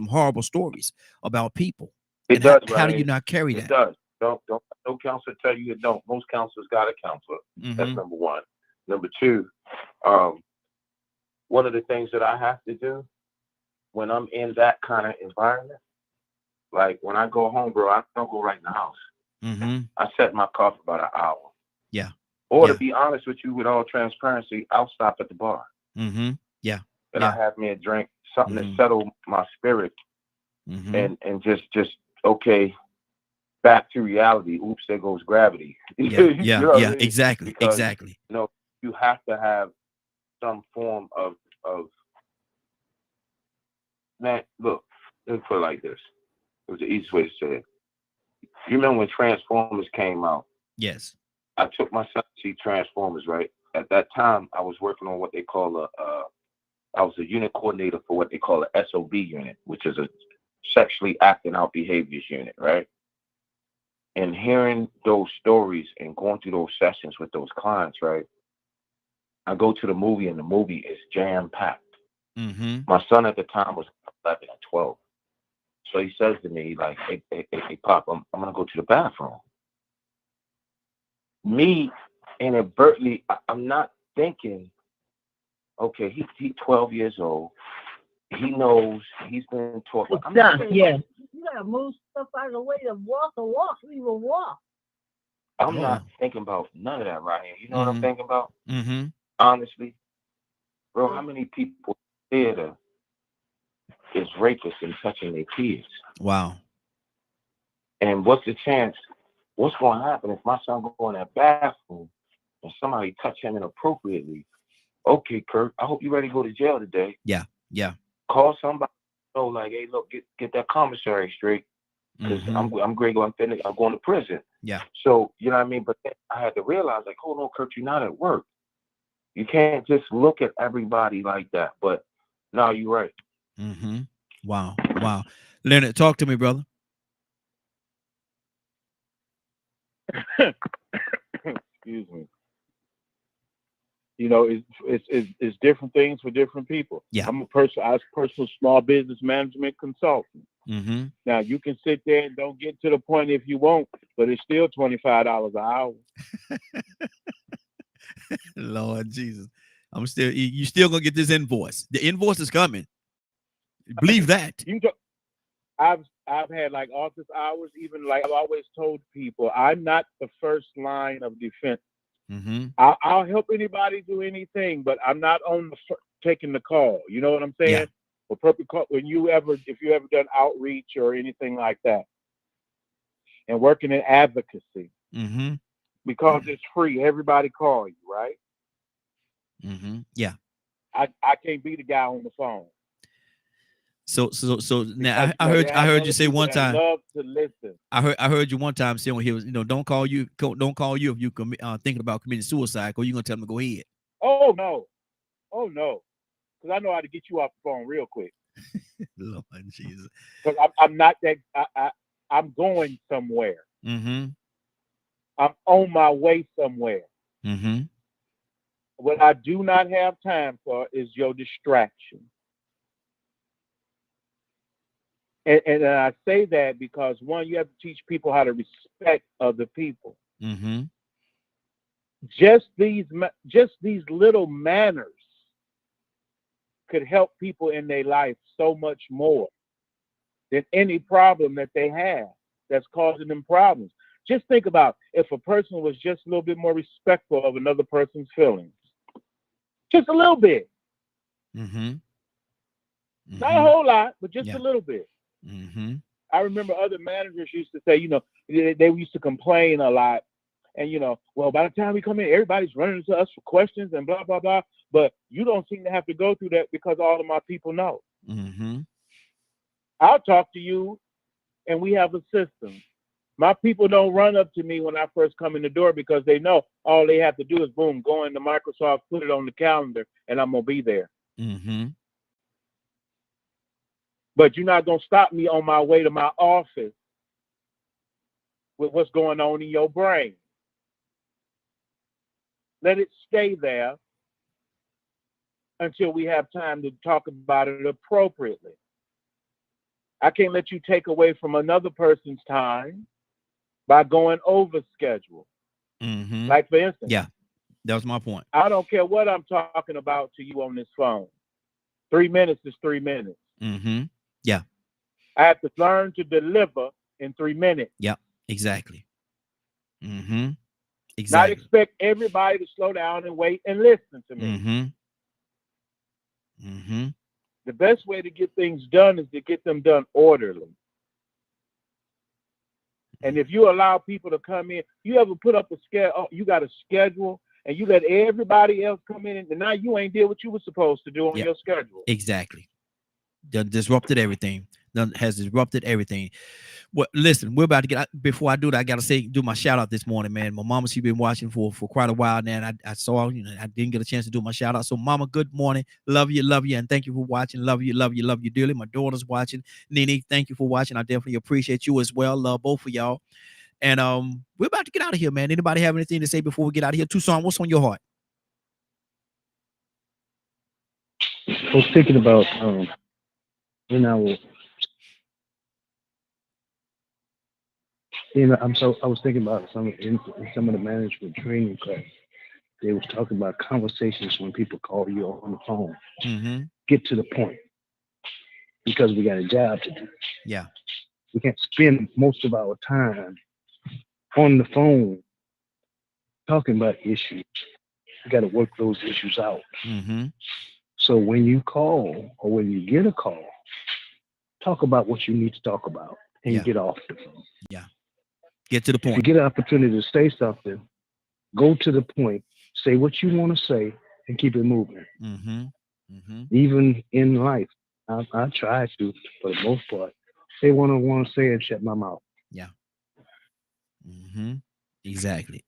horrible stories about people. It does. How do you not carry that? It does. Don't no counselor tell you it don't. Most counselors got a counselor. That's number one. Number two, one of the things that I have to do when I'm in that kind of environment, like when I go home, bro, I don't go right in the house. I set my car for about an hour. Yeah. Or to be honest with you, with all transparency, I'll stop at the bar. Yeah. And I have me a drink, something to settle my spirit, and just okay, back to reality. Oops, there goes gravity. Yeah. You know what I mean? Exactly. Because, exactly. You know, you have to have some form of man. Look, let me put it like this. It was the easiest way to say it. You remember when Transformers came out? Yes. I took my son to see Transformers, right? At that time, I was working on what they call I was a unit coordinator for what they call a SOB unit, which is a sexually acting out behaviors unit, right? And hearing those stories and going through those sessions with those clients, right? I go to the movie and the movie is jam-packed. My son at the time was 11 and 12. So he says to me, like, hey, Pop, I'm going to go to the bathroom. Me, inadvertently, I'm not thinking, okay, he's 12 years old. He knows he's been taught. You gotta move stuff out of the way to walk, leave a walk. I'm not thinking about none of that right here. You know what I'm thinking about? Honestly, bro, how many people in theater is rapists and touching their kids? Wow. And what's the chance? What's going to happen if my son go in that bathroom and somebody touch him inappropriately? Okay, Kurt, I hope you're ready to go to jail today. Yeah. Call somebody. So like, hey, look, get that commissary straight, because I'm going to prison. Yeah. So you know what I mean. But then I had to realize, like, hold on, Kurt, you're not at work. You can't just look at everybody like that. But no, you're right. Wow. Leonard, talk to me, brother. Excuse me. You know, it's different things for different people. Yeah. I'm a personal small business management consultant. Now you can sit there and don't get to the point if you won't, but it's still $25 an hour. Lord Jesus, you still gonna get this invoice. The invoice is coming. Believe that. I've had like office hours. Even like I've always told people, I'm not the first line of defense. I'll help anybody do anything, but I'm not on taking the call. You know what I'm saying? Yeah. For perfect call, if you ever done outreach or anything like that, and working in advocacy, because it's free, everybody call you, right? Yeah. I can't be the guy on the phone. So now I heard you say one time. Love to listen. I heard you one time saying he was, don't call you if you thinking about committing suicide, or you gonna tell him to go ahead. Oh no, because I know how to get you off the phone real quick. Lord Jesus. Because I'm not that. I'm going somewhere. Mm-hmm. I'm on my way somewhere. Mm-hmm. What I do not have time for is your distraction. And I say that because, one, you have to teach people how to respect other people. Mm-hmm. Just these little manners could help people in their life so much more than any problem that they have that's causing them problems. Just think about if a person was just a little bit more respectful of another person's feelings. Just a little bit. Mm-hmm. Not a whole lot, but just Yeah. a little bit. Mm-hmm. I remember other managers used to say, they used to complain a lot. And, well, by the time we come in, everybody's running to us for questions and blah, blah, blah. But you don't seem to have to go through that because all of my people know. Mm-hmm. I'll talk to you, and we have a system. My people don't run up to me when I first come in the door because they know all they have to do is, boom, go into Microsoft, put it on the calendar, and I'm going to be there. Mm-hmm. But you're not going to stop me on my way to my office with what's going on in your brain. Let it stay there until we have time to talk about it appropriately. I can't let you take away from another person's time by going over schedule. Mm-hmm. Like, for instance. Yeah, that was my point. I don't care what I'm talking about to you on this phone. 3 minutes is 3 minutes. Mm-hmm. Yeah. I have to learn to deliver in 3 minutes. Yeah, exactly. Mm-hmm. Not Exactly. expect everybody to slow down and wait and listen to me. Mm-hmm. Mm-hmm. The best way to get things done is to get them done orderly. And if you allow people to come in, you ever put up a schedule, you got a schedule, and you let everybody else come in, and now you ain't did what you were supposed to do on your schedule. Exactly. Done disrupted everything. Has disrupted everything. Well, listen, we're about to get. Before I do that, I gotta do my shout out this morning, man. My mama, she's been watching for quite a while now, and I saw, I didn't get a chance to do my shout out. So, mama, good morning, love you, and thank you for watching. Love you dearly. My daughter's watching. Nene, thank you for watching. I definitely appreciate you as well. Love both of y'all. And we're about to get out of here, man. Anybody have anything to say before we get out of here? Tucson, what's on your heart? I was thinking about when I was. I was thinking about some of the management training class. They was talking about conversations when people call you on the phone. Mm-hmm. Get to the point, because we got a job to do. Yeah. We can't spend most of our time on the phone talking about issues. We got to work those issues out. Mm-hmm. So when you call or when you get a call, talk about what you need to talk about and get off the phone. Yeah. Get to the point. If you get an opportunity to say something, go to the point, say what you want to say, and keep it moving. Mm-hmm. Mm-hmm. Even in life, I try to, for the most part, say what I want to say and shut my mouth. Yeah. Mm-hmm. Exactly.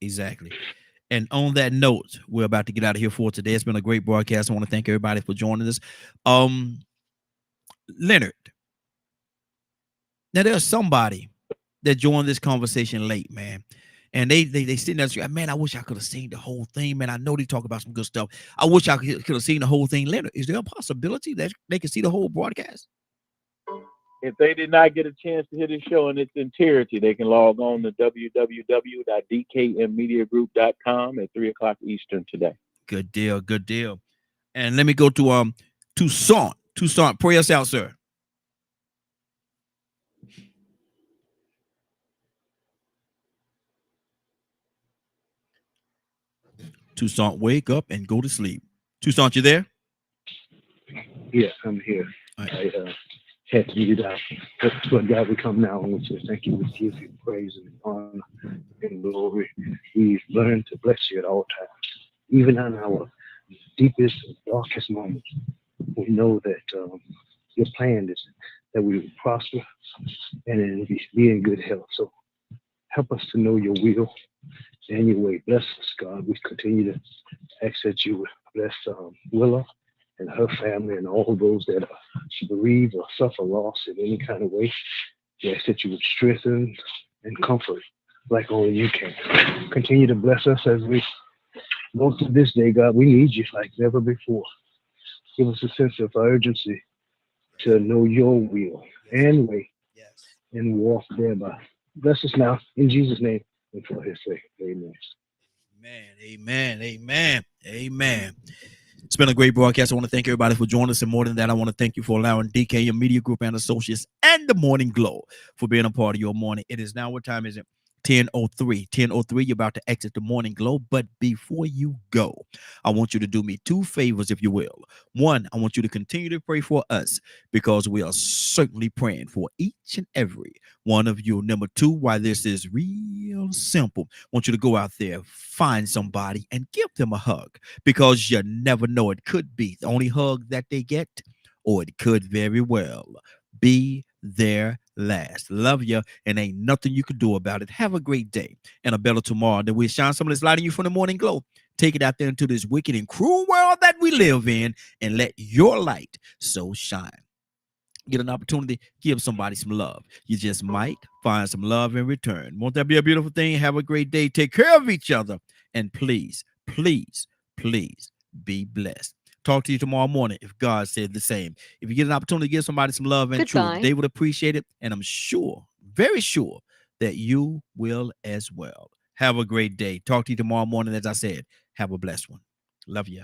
And on that note, we're about to get out of here for today. It's been a great broadcast. I want to thank everybody for joining us. Leonard, now there's somebody that joined this conversation late, man. And they sitting there, man, I wish I could have seen the whole thing, man. I know they talk about some good stuff. I wish I could have seen the whole thing. Leonard, is there a possibility that they can see the whole broadcast? If they did not get a chance to hear the show in its entirety, they can log on to www.dkmmediagroup.com at 3:00 Eastern today. Good deal. And let me go to Toussaint. Toussaint, pray us out, sir. Toussaint, wake up and go to sleep. Toussaint, you there? Yes, I'm here. Right. I had to read it out. But God, we come now and we say thank you. We give you praise and honor and glory. We've learned to bless you at all times, even in our deepest and darkest moments. We know that your plan is that we would prosper and be in good health. So help us to know your will and your way. Bless us, God. We continue to ask that you would bless Willa and her family and all those that are bereaved or suffer loss in any kind of way. We ask that you would strengthen and comfort like only you can. Continue to bless us as we go through this day, God. We need you like never before. Give us a sense of urgency to know your will and way and walk thereby. Bless us now in Jesus' name and for his sake. Amen. Amen. Amen. Amen. It's been a great broadcast. I want to thank everybody for joining us. And more than that, I want to thank you for allowing DK, your media group and associates, and the Morning Glow for being a part of your morning. It is now, what time is it? 10:03. 10:03. You're about to exit the Morning Glow. But before you go, I want you to do me two favors, if you will. One, I want you to continue to pray for us because we are certainly praying for each and every one of you. Number two, why this is real simple, I want you to go out there, find somebody, and give them a hug because you never know. It could be the only hug that they get, or it could very well be their last. Love you, and ain't nothing you can do about it. Have a great day and a better tomorrow. Then we shine some of this light in you from the Morning Glow. Take it out there into this wicked and cruel world that we live in and let your light so shine. Get an opportunity, give somebody some love. You just might find some love in return. Won't that be a beautiful thing? Have a great day. Take care of each other. And please, please, please be blessed. Talk to you tomorrow morning if God said the same. If you get an opportunity to give somebody some love and truth, they would appreciate it. And I'm sure, very sure, that you will as well. Have a great day. Talk to you tomorrow morning. As I said, have a blessed one. Love you.